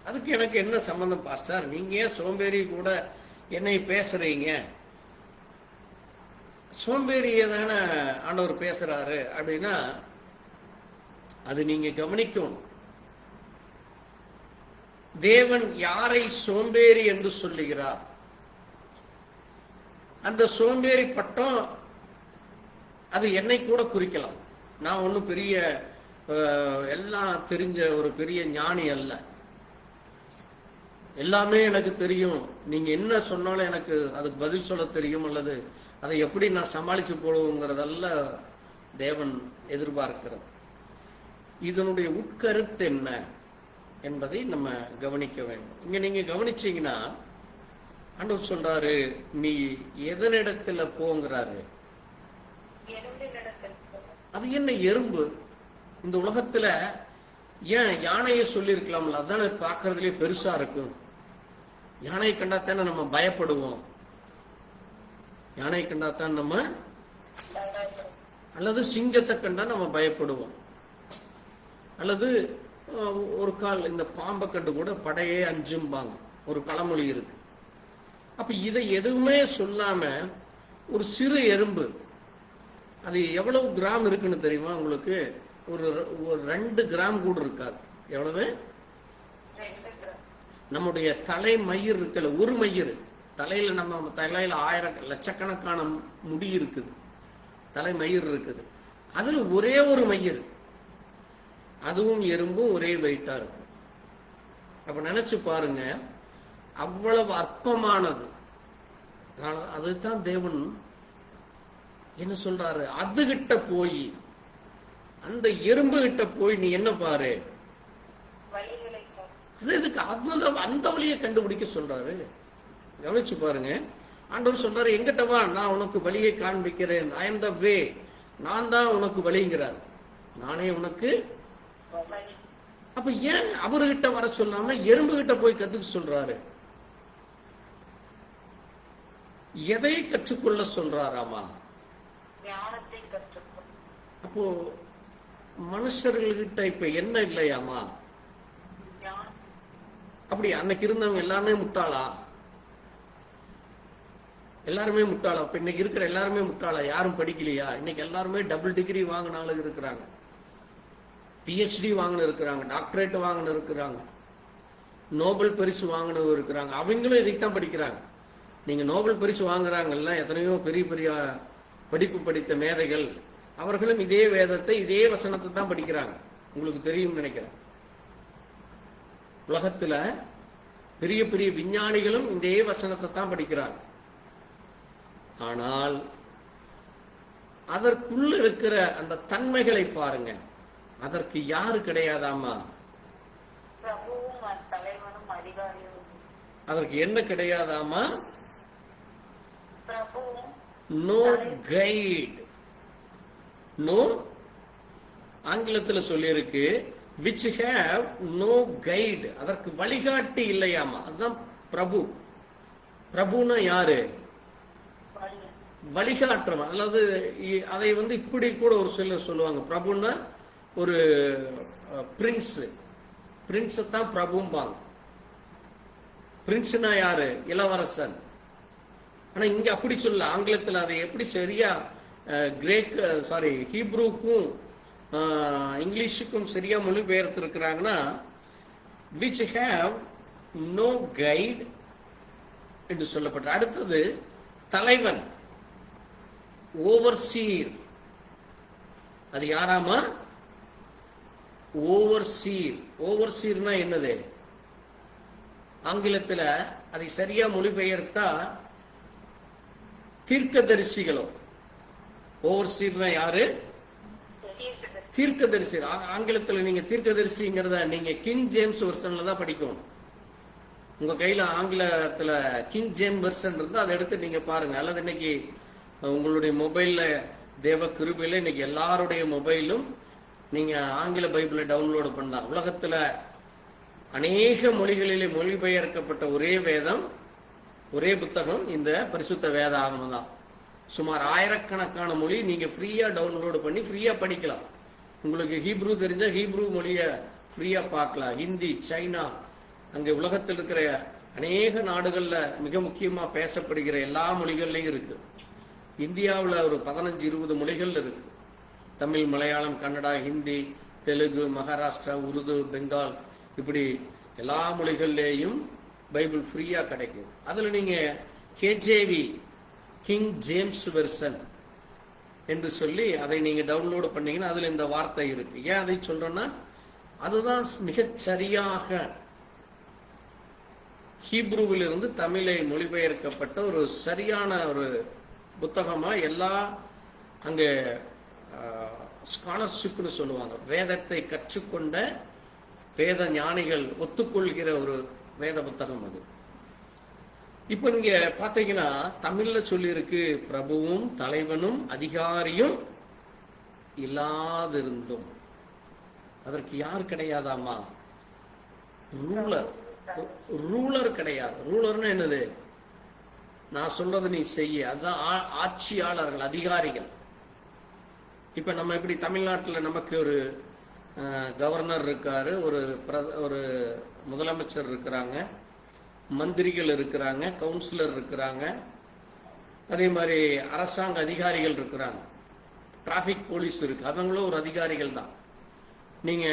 அதுக்கு எனக்கு என்ன சம்பந்தம் பாஸ்டர்? நீங்க ஏன் சோம்பேறி கூட என்னை பேசுறீங்க? சோம்பேறிய தானே ஆண்டவர் பேசுறாரு அப்படின்னா அது நீங்க கவனிக்கணும். தேவன் யாரை சோம்பேறி என்று சொல்லுகிறார்? அந்த சோம்பேறி பட்டம் அது என்னை கூட குறிக்கலாம். நான் ஒன்றும் பெரிய எல்லாம் தெரிஞ்ச ஒரு பெரிய ஞானி அல்ல. எல்லாமே எனக்கு தெரியும், நீங்க என்ன சொன்னாலும் எனக்கு அதுக்கு பதில் சொல்ல தெரியும், அல்லது அதை எப்படி நான் சமாளிச்சு போடுவோங்கிறதல்ல தேவன் எதிர்பார்க்கிறது. இதனுடைய உட்கருத்து என்ன என்பதை நம்ம கவனிக்க வேண்டும். இங்க நீங்க கவனிச்சீங்கன்னா ஆண்டவர் சொல்றாரு, நீ எதனிடத்துல போங்கிறாரு. அது என்ன எறும்பு? இந்த உலகத்துல ஏன் யானையை சொல்லி இருக்கலாம்ல? அதானே பார்க்கறதுலயே பெருசா இருக்கும். யானையை கண்டாத்தானே நம்ம பயப்படுவோம். யானையை கண்டாத்தான் நம்ம, அல்லது சிங்கத்தை கண்டா நம்ம பயப்படுவோம், அல்லது ஒரு கால் இந்த பாம்பை கண்டு கூட படையே அஞ்சும்பாங்க, ஒரு பழமொழி இருக்கு. அப்ப இதை எதுவுமே சொல்லாம ஒரு சிறு எறும்பு, அது எவ்வளவு கிராம் இருக்குன்னு தெரியுமா உங்களுக்கு? ஒரு 2 கிராம் கூட இருக்காது. எவ்வளவு? நம்முடைய தலை மயிர் இருக்குல்ல, ஒரு மயிர் தலையில, நம்ம தலையில 1000 லட்சக்கணக்கான முடி இருக்குது, தலை மயிர் இருக்குது. அதுல ஒரே ஒரு மயிர், அதுவும் எறும்பும் ஒரே வெயிட்டா இருக்கு. அப்ப நினைச்சு பாருங்க, அவ்வளவு அற்பமானது. அதுதான் தேவன் என்ன சொல்றாரு, அதுகிட்ட போய், அந்த எறும்பு கிட்ட போய் நீ என்ன பாரு, அது எதுக்கு அந்த வழியை கண்டுபிடிக்க சொல்றாரு. கவனிச்சு பாருங்க, ஆண்டவர் சொல்றாரு, எங்கிட்ட வா, நான் உனக்கு வழியை காண்பிக்கிறேன். ஐ அம் த வே, நான் தான் உனக்கு வழிங்கிறார், நானே உனக்கு. அப்ப ஏன் அவர்கிட்ட வர சொல்லாம எறும்பு கிட்ட போய் கத்துக்க சொல்றாரு? எதை கற்றுக்கொள்ள சொல்றாராமா? அப்போ மனுஷர்கள்கிட்ட இப்ப என்ன இல்லையாமா? அப்படி அன்னைக்கு இருந்தவங்க எல்லாருமே முட்டாளா? எல்லாருமே முட்டாளா? இப்ப இன்னைக்கு இருக்கிற எல்லாருமே முட்டாளா? யாரும் படிக்கலையா? இன்னைக்கு எல்லாருமே டபுள் டிகிரி வாங்கினாலும் இருக்கிறாங்க, பிஹெச்டி வாங்கின இருக்கிறாங்க, டாக்டரேட் வாங்கின இருக்கிறாங்க, நோபல் பரிசு வாங்கினவங்க இருக்கிறாங்க. அவங்களும் இதைத்தான் படிக்கிறாங்க. நீங்க நோபல் பரிசு வாங்குறாங்கல்ல, எத்தனையோ பெரிய பெரிய படிப்பு படித்த மேதைகள், அவர்களும் இதே வேதத்தை, இதே வசனத்தை தான் படிக்கிறாங்க. உங்களுக்கு தெரியும் நினைக்கிறேன். உலகத்துல பெரிய பெரிய விஞ்ஞானிகளும் இதே வசனத்தை தான் படிக்கிறாங்க. ஆனால் அதற்குள்ள இருக்கிற அந்த தன்மைகளை பாருங்க, அதற்கு யாரு கிடையாதாமா? அதற்கு என்ன கிடையாதாமா? No guide. நோ, ஆங்கிலத்துல சொல்லி இருக்கு, which have no guide. அதற்கு வழிகாட்டி இல்லையாமா. அதுதான் பிரபு. பிரபுனா யாரு? வழிகாட்டுறவன். அல்லது அதை இப்படி கூட ஒரு சிலர் சொல்லுவாங்க, பிரபுன்னா ஒரு பிரின்ஸ். பிரின்ஸ் தான் பிரபும்பாங்க. பிரின்ஸ்னா யாரு? இளவரசன். ஆனா இங்க அப்படி சொல்ல, ஆங்கிலத்தில் அதை எப்படி சரியா ஹீப்ரூக்கும் இங்கிலீஷுக்கும் சரியா மொழிபெயர்த்து இருக்கிறாங்கன்னா, which have no guide என்று சொல்லப்பட்ட. அடுத்தது தலைவன், ஓவர்சீர். அது யாராமா? ஓவர்சீர். ஓவர்சீர்னா என்னது? ஆங்கிலத்துல அதை சரியா மொழிபெயர்த்தா தீர்க்கதரிசிகளோ. ஓவர்சீர்னா யாரு? தீர்க்கதரிசி. ஆங்கிலத்துல நீங்க தீர்க்கதரிசிங்கிறத நீங்க கிங் ஜேம்ஸ் வெர்ஷன்ல தான் படிக்கணும். உங்க கையில ஆங்கிலத்துல கிங் ஜேம்ஸ் வெர்ஷன் இருந்தா அதை எடுத்து நீங்க பாருங்க. அல்லது இன்னைக்கு உங்களுடைய மொபைல்ல தேவ கிருபையில இன்னைக்கு எல்லாருடைய மொபைலும் நீங்க ஆங்கில பைபிளை டவுன்லோடு பண்ணலாம். உலகத்துல அநேக மொழிகளிலே மொழிபெயர்க்கப்பட்ட ஒரே வேதம், ஒரே புத்தகம் இந்த பரிசுத்த வேத ஆகமம் தான். சுமார் 1000கணக்கான மொழி நீங்க ஃப்ரீயா டவுன்லோடு பண்ணி ஃப்ரீயா படிக்கலாம். உங்களுக்கு ஹீப்ரூ தெரிஞ்சா ஹீப்ரூ மொழியை ஃப்ரீயா பார்க்கலாம். ஹிந்தி, சைனா, அங்கே உலகத்தில் இருக்கிற அநேக நாடுகள்ல மிக முக்கியமா பேசப்படுகிற எல்லா மொழிகள்லையும் இருக்கு. இந்தியாவில் ஒரு 15-20 மொழிகள் இருக்கு. தமிழ், மலையாளம், கன்னடா, ஹிந்தி, தெலுங்கு, மகாராஷ்டிரா, உருது, பெங்கால், இப்படி எல்லா மொழிகள்லேயும் பைபிள் ஃப்ரீயா கிடைக்குது. அதுல நீங்க கேஜேவி, கிங் ஜேம்ஸ் வெர்சன் என்று சொல்லி அதை நீங்க டவுன்லோடு பண்ணீங்கன்னா அதுல இந்த வார்த்தை இருக்கு. ஏன் அதை சொல்றேன்னா, அதுதான் மிகச் சரியாக ஹீப்ரூவிலிருந்து தமிழை மொழிபெயர்க்கப்பட்ட ஒரு சரியான ஒரு புத்தகமா எல்லா அங்கே ஸ்காலர்ஷிப்னு சொல்லுவாங்க, வேதத்தை கற்றுக்கொண்ட வேத ஞானிகள் ஒத்துக்கொள்கிற ஒரு வேத புத்தகம் அது. இப்ப இங்க பாத்தீங்கன்னா தமிழ்ல சொல்லி இருக்கு, பிரபுவும் தலைவனும் அதிகாரியும் இல்லாதிருந்தும். அதற்கு யார் கிடையாதாமா? ரூலர். ரூலர் கிடையாது. ரூலர்னு என்னது? நான் சொல்றது நீ செய்ய. அதுதான் ஆட்சியாளர்கள், அதிகாரிகள். இப்ப நம்ம எப்படி தமிழ்நாட்டில் நமக்கு ஒரு கவர்னர் இருக்காரு, ஒரு முதலமைச்சர் இருக்கிறாங்க, மந்திரிகள் இருக்கிறாங்க, கவுன்சிலர் இருக்கிறாங்க, அதே மாதிரி அரசாங்க அதிகாரிகள் இருக்கிறாங்க, டிராபிக் போலீஸ் இருக்கு, அவங்களும் ஒரு அதிகாரிகள் தான். நீங்க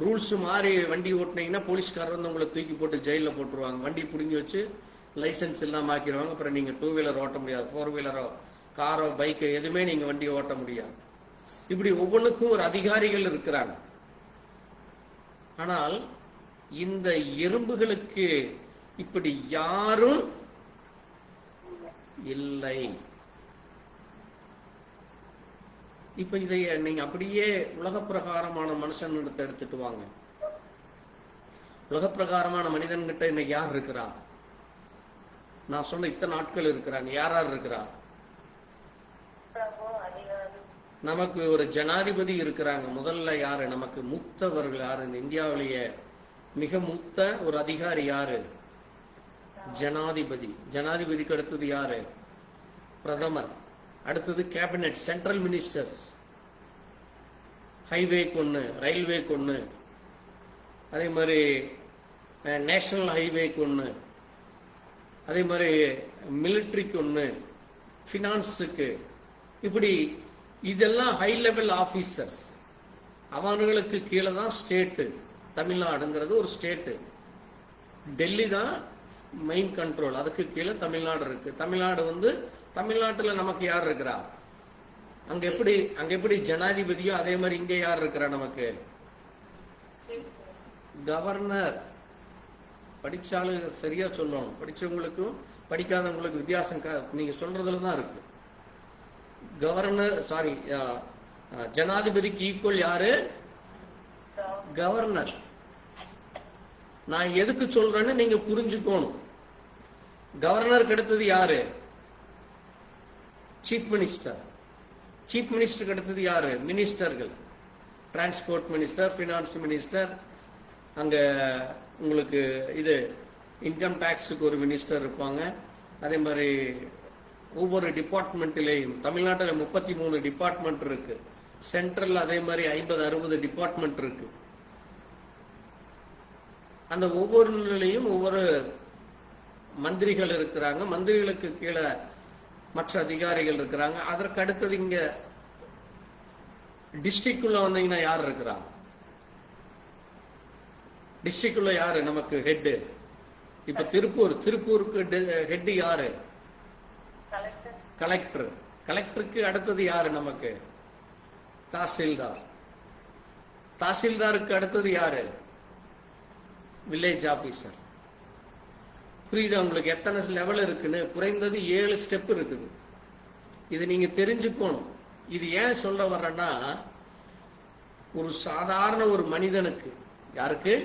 ரூல்ஸ் மாதிரி வண்டி ஓட்டினீங்கன்னா போலீஸ்காரர் வந்து உங்களை தூக்கி போட்டு ஜெயிலில் போட்டுருவாங்க, வண்டி பிடுங்கி வச்சு லைசன்ஸ் இல்லாம ஆக்கிடுவாங்க. அப்புறம் நீங்க 2 வீலர் ஓட்ட முடியாது, 4 வீலரோ காரோ பைக்கோ எதுவுமே நீங்க வண்டி ஓட்ட முடியாது. இப்படி ஒவ்வொன்றுக்கும் ஒரு அதிகாரிகள் இருக்கிறாங்க. ஆனால் இந்த எறும்புகளுக்கு இப்படி யாரும் இல்லை. இப்ப இதை நீங்க அப்படியே உலக பிரகாரமான மனுஷன் எடுத்துட்டு வாங்க. உலக பிரகாரமான மனிதன்கிட்ட இன்னைக்கு யார் இருக்கிறா? நான் சொன்ன இத்தனை நாட்கள் இருக்கிறாங்க. யார் யார் இருக்கிறா? நமக்கு ஒரு ஜனாதிபதி இருக்கிறாங்க. முதல்ல யாரு? நமக்கு மூத்தவர்கள் யாரு? இந்த இந்தியாவிலேயே மிக மூத்த ஒரு அதிகாரி யாரு? ஜனாதிபதி. ஜனாதிபதிக்கு அடுத்தது யாரு? பிரதமர். அடுத்தது கேபினெட், சென்ட்ரல் மினிஸ்டர்ஸ். ஹைவேக்கு ஒன்று, ரயில்வேக்கு ஒன்று, அதே மாதிரி நேஷனல் ஹைவேக்கு ஒன்று, அதே மாதிரி மிலிட்ரிக்கு ஒன்று, ஃபினான்ஸுக்கு. இப்படி இதெல்லாம் ஹை லெவல் ஆபீசர்ஸ். அவர்களுக்கு கீழே தான் ஸ்டேட்டு. தமிழ்நாடுங்கிறது ஒரு ஸ்டேட்டு. டெல்லி தான் மெயின் கண்ட்ரோல். அதுக்கு கீழே தமிழ்நாடு இருக்கு. தமிழ்நாடு வந்து தமிழ்நாட்டில் நமக்கு யார் இருக்கிறா? அங்க எப்படி ஜனாதிபதியோ அதே மாதிரி இங்க யார் இருக்கிறா? நமக்கு கவர்னர். படிச்சாலும் சரியா சொல்லணும். படிச்சவங்களுக்கும் படிக்காதவங்களுக்கு வித்தியாசம் நீங்க சொல்றதுல தான் இருக்கு. கவர்னர், சாரி, ஜனாதிபதிக்கு ஈக்குவல் யாரு? கவர்னர். நான் எதுக்கு சொல்றேன்னு நீங்க புரிஞ்சுக்கணும். கவர்னருக்கு அடுத்தது யாரு? Chief minister. சீஃப் மினிஸ்டருக்கு அடுத்தது யாரு? மினிஸ்டர்கள். டிரான்ஸ்போர்ட் மினிஸ்டர், பினான்ஸ் மினிஸ்டர், அங்க உங்களுக்கு இது இன்கம் டாக்ஸுக்கு ஒரு மினிஸ்டர் இருப்பாங்க. அதே மாதிரி ஒவ்வொரு டிபார்ட்மெண்ட்லேயும் தமிழ்நாட்டில் 33 டிபார்ட்மெண்ட் இருக்கு. சென்ட்ரல் அதே மாதிரி 50-60 டிபார்ட்மெண்ட் இருக்கு. அந்த ஒவ்வொரு நிலையும் ஒவ்வொரு மந்திரிகள் இருக்கிறாங்க. மந்திரிகளுக்கு கீழே மற்ற அதிகாரிகள் இருக்கிறாங்க. அதற்கு அடுத்தது இங்க டிஸ்ட்ரிக்ட்குள்ள வந்தீங்கன்னா யார் இருக்கிறாங்க? டிஸ்ட்ரிக்ட்குள்ள யாரு நமக்கு ஹெட்? இப்ப திருப்பூருக்கு ஹெட் யாரு? கலெக்டர். கலெக்டருக்கு அடுத்தது யாரு நமக்கு? தாசில்தார். தாசில்தாருக்கு அடுத்தது யாரு? Village officer. புரியுதா உங்களுக்கு எத்தனை லெவல் இருக்குன்னு? குறைந்தது 7 ஸ்டெப் இருக்குது. இது நீங்க தெரிஞ்சுக்கணும். இது ஏன் சொல்ல வர்றேன்னா, ஒரு சாதாரண ஒரு மனிதனுக்கு, யாருக்கு?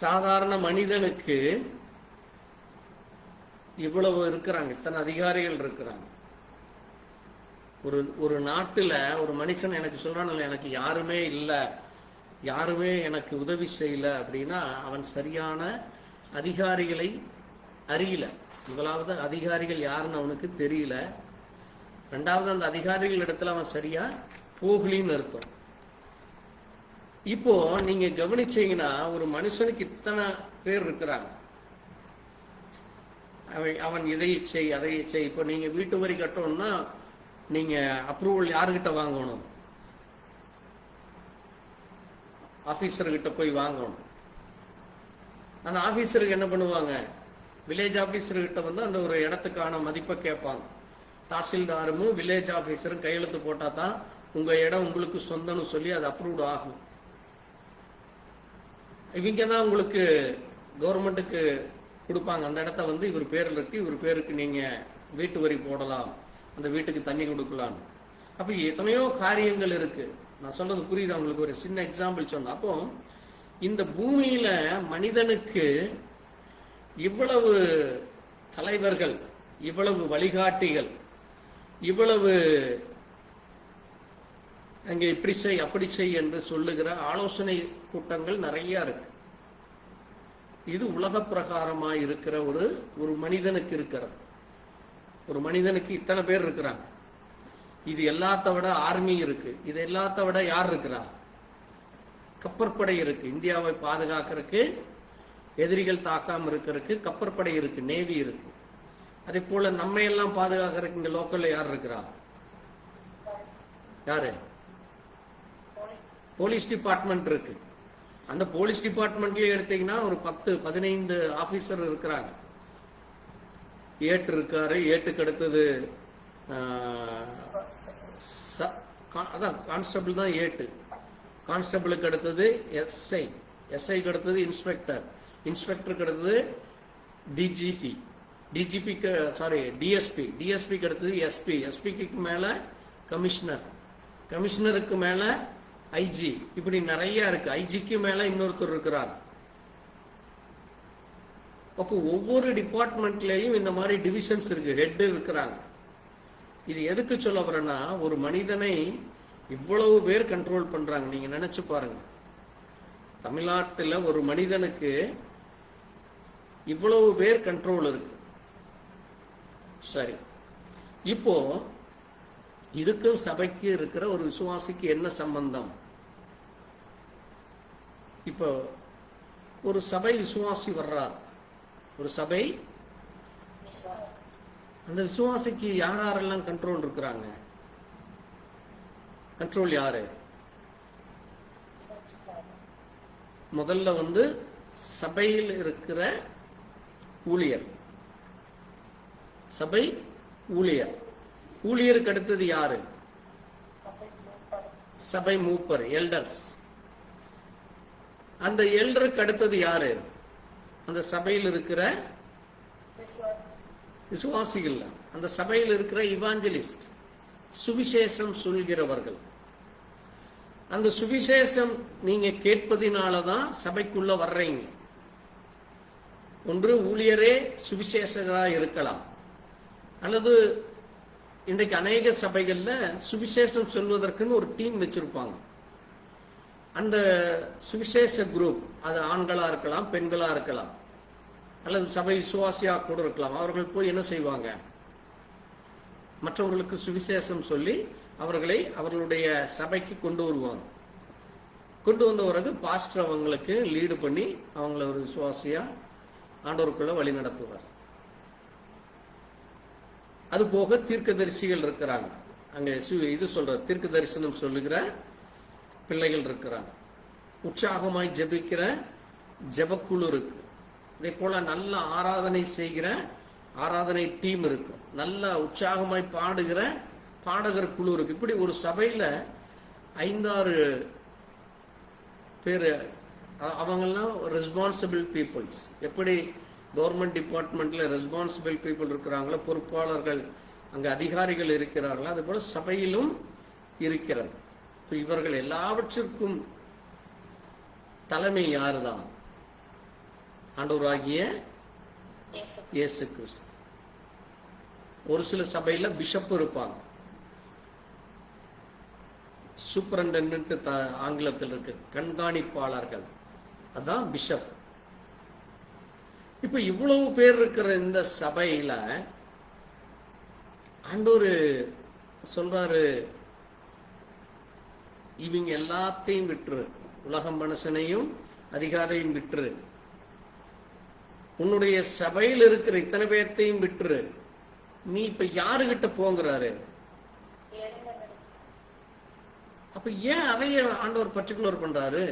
சாதாரண மனிதனுக்கு இவ்வளவு இருக்கிறாங்க, இத்தனை அதிகாரிகள் இருக்கிறாங்க. ஒரு நாட்டுல ஒரு மனுஷன் எனக்கு சொல்றான், எனக்கு யாருமே இல்லை, யாருமே எனக்கு உதவி செய்யல அப்படின்னா அவன் சரியான அதிகாரிகளை அறியல. முதலாவது அதிகாரிகள் யாருன்னு அவனுக்கு தெரியல. ரெண்டாவது அந்த அதிகாரிகள் இடத்துல அவன் சரியா போகலின்னு அர்த்தம். இப்போ நீங்க கவனிச்சீங்கன்னா ஒரு மனுஷனுக்கு இத்தனை பேர் இருக்கிறாங்க. அவன் இதை செய் அதை செய். இப்போ நீங்க வீட்டு வரி கட்டணும்னா நீங்க அப்ரூவல் யாருக்கிட்ட வாங்கணும்? ஆபீசர்கிட்ட போய் வாங்கணும். அந்த ஆபீசருக்கு என்ன பண்ணுவாங்க? வில்லேஜ் ஆபீசர்கிட்ட வந்து அந்த ஒரு இடத்துக்கான மதிப்பை கேட்பாங்க. தாசில்தாரும் வில்லேஜ் ஆபீசரும் கையெழுத்து போட்டா தான் உங்க இடம் உங்களுக்கு சொந்தம்னு சொல்லி அது அப்ரூவ்டு ஆகும். இவங்க தான் உங்களுக்கு கவர்மெண்ட்டுக்கு கொடுப்பாங்க. அந்த இடத்த வந்து இவர் பேரில் இருக்கு, இவர் பேருக்கு நீங்க வீட்டு வரி போடலாம், அந்த வீட்டுக்கு தண்ணி கொடுக்கலாம். அப்ப எத்தனையோ காரியங்கள் இருக்கு. நான் சொல்றது புரியுது உங்களுக்கு? ஒரு சின்ன எக்ஸாம்பிள் சொன்ன. அப்போ இந்த பூமியில மனிதனுக்கு இவ்வளவு தலைவர்கள், இவ்வளவு வழிகாட்டிகள், இவ்வளவு அங்கே இப்படி செய் அப்படி செய் என்று சொல்லுகிற ஆலோசனை கூட்டங்கள் நிறைய இருக்கு. இது உலக பிரகாரமா இருக்கிற ஒரு மனிதனுக்கு இருக்கிறது. ஒரு மனிதனுக்கு இத்தனை பேர் இருக்கிறாங்க. இது எல்லாத்த விட ஆர்மி இருக்கு. இது எல்லாத்த விட யார் இருக்கிறா? கப்பற்படை இருக்கு. இந்தியாவை பாதுகாக்கிறதுக்கு, எதிரிகள் தாக்காம இருக்கிறதுக்கு கப்பற்படை இருக்கு, நேவி இருக்கு. அதே போல நம்ம எல்லாம் பாதுகாக்கிறதுக்கு இங்க லோக்கல்ல யார் இருக்கிறா? யாரு? போலீஸ் டிபார்ட்மெண்ட் இருக்கு. அந்த போலீஸ் டிபார்ட்மெண்ட்லயே எடுத்தீங்கன்னா ஒரு 10-15 ஆபீசர் இருக்கிறாங்க. ஏட்டு இருக்காரு. ஏட்டுக்கு அடுத்தது அதான் கான்ஸ்டபிள் தான் ஏட்டு. கான்ஸ்டபிளுக்கு அடுத்தது எஸ்ஐ. எஸ்ஐக்கு அடுத்தது இன்ஸ்பெக்டர். இன்ஸ்பெக்டருக்கு அடுத்தது டிஜிபி. டிஜிபிக்கு டிஎஸ்பி. டிஎஸ்பிக்கு அடுத்தது எஸ்பி. எஸ்பிக்கு மேல கமிஷனர். கமிஷனருக்கு மேல ஐஜி. இப்படி நிறைய இருக்கு. ஐஜிக்கு மேல இன்னொருத்தர் இருக்கிறார். அப்போ ஒவ்வொரு டிபார்ட்மெண்ட்லயும் இந்த மாதிரி டிவிஷன்ஸ் இருக்கு, ஹெட் இருக்கிறாங்க. இது எதுக்கு சொல்ல வரேன்னா, ஒரு மனிதனை இவ்வளவு பேர் கண்ட்ரோல் பண்றாங்க. நீங்க நினைச்சு பாருங்க, தமிழ்நாட்டுல ஒரு மனிதனுக்கு இவ்வளவு பேர் கண்ட்ரோல் இருக்கு. சரி, இப்போ இதுக்கும் சபைக்கு இருக்கிற ஒரு விசுவாசிக்கு என்ன சம்பந்தம்? இப்போ ஒரு சபை விசுவாசி வர்றார். ஒரு சபை, அந்த விசுவாசிக்கு யாரெல்லாம் கண்ட்ரோல் இருக்கிறாங்க? கண்ட்ரோல் யாரு? முதல்ல வந்து சபையில் இருக்கிற ஊழியர். சபை ஊழியர். ஊழியருக்கு அடுத்தது யாரு? சபை மூப்பர், எல்டர்ஸ். அந்த எல்டருக்கு அடுத்தது யாரு? அந்த சபையில் இருக்கிற விசுவாசிகள். அந்த சபையில் இருக்கிற இவாஞ்சலிஸ்ட், சுவிசேஷம் சொல்கிறவர்கள். அந்த சுவிசேஷம் நீங்க கேட்பதினாலதான் சபைக்குள்ள வர்றீங்க. ஒன்று ஊழியரே சுவிசேஷகரா இருக்கலாம், அல்லது இன்றைக்கு அநேக சபைகள்ல சுவிசேஷம் சொல்வதற்குன்னு ஒரு டீம் வச்சிருப்பாங்க. அந்த சுவிசேஷ குரூப், அது ஆண்களா இருக்கலாம், பெண்களா இருக்கலாம், அல்லது சபை விசுவாசியா கூட இருக்கலாம். அவர்கள் போய் என்ன செய்வாங்க? மற்றவர்களுக்கு சுவிசேஷம் சொல்லி அவர்களை அவர்களுடைய சபைக்கு கொண்டு வருவாங்க. கொண்டு வந்த பிறகு பாஸ்டர் அவங்களுக்கு லீடு பண்ணி அவங்கள ஒரு விசுவாசியா ஆண்டவருக்குள்ள வழி நடத்துவார். அது போக தீர்க்கதரிசிகள் இருக்கிறாங்க. அங்க இது சொல்ற தீர்க்க தரிசனம் சொல்லுகிற பிள்ளைகள் இருக்கிறாங்க. உற்சாகமாய் ஜெபிக்கிற ஜெபக்குழு இருக்கு. இதே போல நல்ல ஆராதனை செய்கிற ஆராதனை டீம் இருக்கு. நல்ல உற்சாகமாய் பாடுகிற பாடகர் குழு இருக்கு. இப்படி ஒரு சபையில 5-6 பேர், அவங்கெல்லாம் ரெஸ்பான்சிபிள் பீப்புள்ஸ். எப்படி கவர்மெண்ட் டிபார்ட்மெண்ட்ல ரெஸ்பான்சிபிள் பீப்புள் இருக்கிறாங்களோ, பொறுப்பாளர்கள், அங்க அதிகாரிகள் இருக்கிறார்களோ, அது போல சபையிலும் இருக்கிறது. இவர்கள் எல்லாவற்றிற்கும் தலைமை யாருதான்? ஆண்டவராகிய இயேசு கிறிஸ்து. ஒரு சில சபையில பிஷப் இருப்பாங்க. சூப்பரண்டன்ட் ஆங்கிலத்தில் இருக்கு, கண்காணிப்பாளர்கள், அதான் பிஷப். இப்ப இவ்வளவு பேர் இருக்கிற இந்த சபையில ஆண்டவர் சொல்றாரு, இவங்க எல்லாத்தையும் விட்டுரு, உலக மனுஷனையும் அதிகாரையும் விட்டுரு, உன்னுடைய சபையில் இருக்கிற இத்தனை பேர்த்தையும் விட்டுரு, நீ இப்ப யாருகிட்ட போங்கிறாரு? அப்ப ஏன் அதைய ஆண்டவர் பர்டிகுலர் பண்றாரு?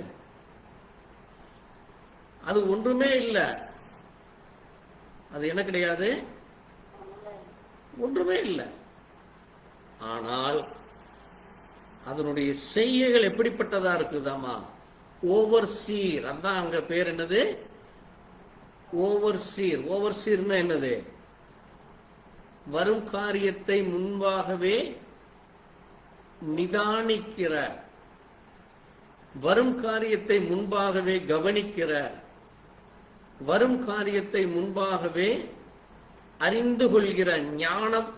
அது ஒன்றுமே இல்லை. அது என்ன கிடையாது? ஒன்றுமே இல்லை. ஆனால் அதனுடைய செய்கைகள் எப்படிப்பட்டதா இருக்குதாமா? ஓவர்சீர். அதான் அங்க பேர் என்னது? ஓவர்சீர். ஓவர்சீர்னா என்னது? வரும் காரியத்தை முன்பாகவே நிதானிக்கிற, வரும் காரியத்தை முன்பாகவே கவனிக்கிற, வரும் காரியத்தை முன்பாகவே அறிந்து கொள்கிற ஞானம்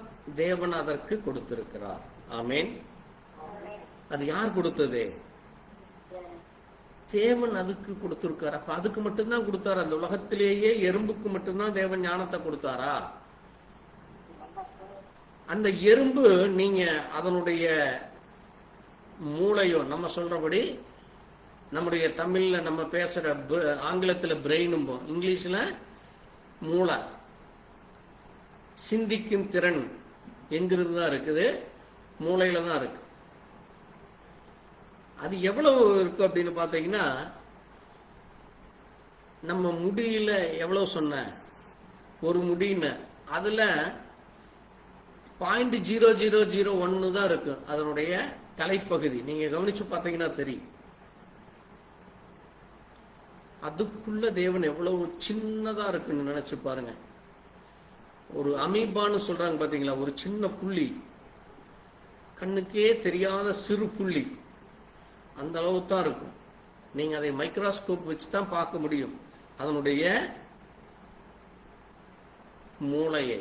தேவன் அதற்கு கொடுத்திருக்கிறார். ஆமேன். அது யார் கொடுத்தது? தேவன் அதுக்கு கொடுத்திருக்கார். அப்ப அதுக்கு மட்டும்தான் கொடுத்தாரு? அந்த உலகத்திலேயே எறும்புக்கு மட்டும்தான் தேவன் ஞானத்தை கொடுத்தாரா? அந்த எறும்பு நீங்க அதனுடைய மூளையோ, நம்ம சொல்றபடி நம்முடைய தமிழ்ல நம்ம பேசுற ஆங்கிலத்துல பிரெயின், இங்கிலீஷ்ல மூளை, சிந்திக்கும் திறன் எங்கிருந்து தான் இருக்குது? மூளையில தான் இருக்கு. அது எவ்வளவு இருக்கு அப்படின்னு பாத்தீங்கன்னா, நம்ம முடியில எவ்வளவு சொன்ன ஒரு முடின்னு, அதுல 0.0001 தான் இருக்கு அதனுடைய தலைப்பகுதி. நீங்க கவனிச்சு பார்த்தீங்கன்னா தெரியும். அதுக்குள்ள தேவன் எவ்வளவு சின்னதா இருக்குன்னு நினைச்சு பாருங்க. ஒரு அமீபான்னு சொல்றாங்க பாத்தீங்களா, ஒரு சின்ன புள்ளி, கண்ணுக்கே தெரியாத சிறு புள்ளி, அந்த அளவு தான் இருக்கும். நீங்க அதை மைக்ரோஸ்கோப் வச்சு தான் பார்க்க முடியும் அதனுடைய மூளையை.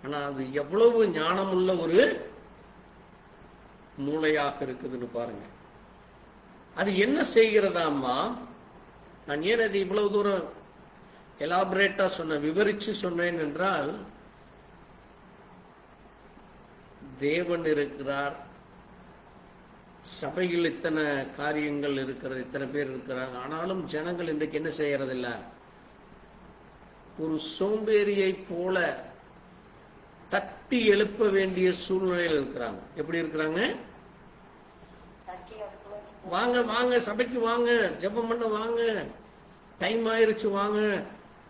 ஆனா அது எவ்வளவு ஞானமுள்ள ஒரு மூளையாக இருக்குதுன்னு பாருங்க. அது என்ன செய்கிறதாமா? நான் ஏன் அது இவ்வளவு தூரம் எலாபரேட்டா சொன்னேன், விவரிச்சு சொன்னேன் என்றால், தேவன் இருக்கிறார், சபையில் இத்தனை காரியங்கள் இருக்கிறது, இத்தனை பேர் இருக்கிறாங்க. ஆனாலும் ஜனங்கள் இன்றைக்கு என்ன செய்யறதில்ல? ஒரு சோம்பேறியை போல தட்டி எழுப்ப வேண்டிய சூழ்நிலையில் இருக்கிறாங்க. எப்படி இருக்கிறாங்க? வாங்க வாங்க சபைக்கு வாங்க, ஜெபம் பண்ண வாங்க, டைம் ஆயிருச்சு வாங்க,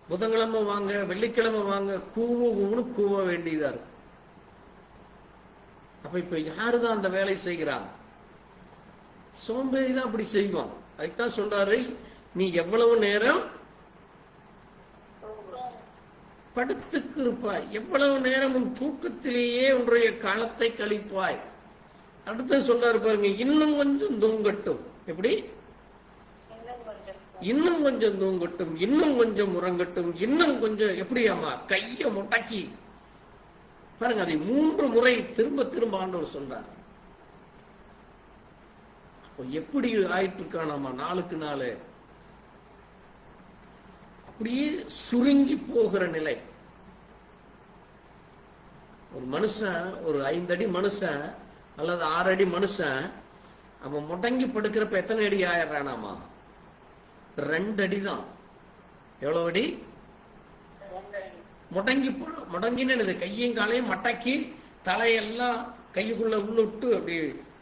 புதன்கிழமை வாங்க, வெள்ளிக்கிழமை வாங்க, கூவுன்னு கூவ வேண்டியதா இருக்கு. அப்ப இப்ப யாருதான் அந்த வேலை செய்கிறா? சோம்பேறி தான் அப்படி செய்வான். அதுக்குதான் சொல்றாரு, நீ எவ்வளவு நேரம் படுத்துக்கு இருப்பாய், எவ்வளவு நேரம் உன் தூக்கத்திலேயே உன்னுடைய காலத்தை கழிப்பாய். அடுத்து சொல்றாரு பாருங்க, இன்னும் கொஞ்சம் தூங்கட்டும். எப்படி? இன்னும் கொஞ்சம் தூங்கட்டும், இன்னும் கொஞ்சம் உறங்கட்டும், இன்னும் கொஞ்சம். எப்படியாமா? கைய முட்டக்கி பாருங்க. அதை 3 முறை திரும்ப திரும்ப ஆண்டவர் சொல்றார். அப்போ எப்படி ஆயிட்டு இருக்கானாமா? நாளுக்கு நாள் அப்படியே சுருங்கி போகிற நிலை. ஒரு மனுஷன், ஒரு 5 அடி மனுஷன் அல்லது 6 அடி மனுஷன், அவன் முடங்கி படுக்கிறப்ப எத்தனை அடி ஆயிடுறானாமா? 2 அடி தான். எவ்வளவு அடி? முடங்கின்னு கையும் காலையும் மடக்கி தலையெல்லாம் கைக்குள்ள உள்ள விட்டு அப்படி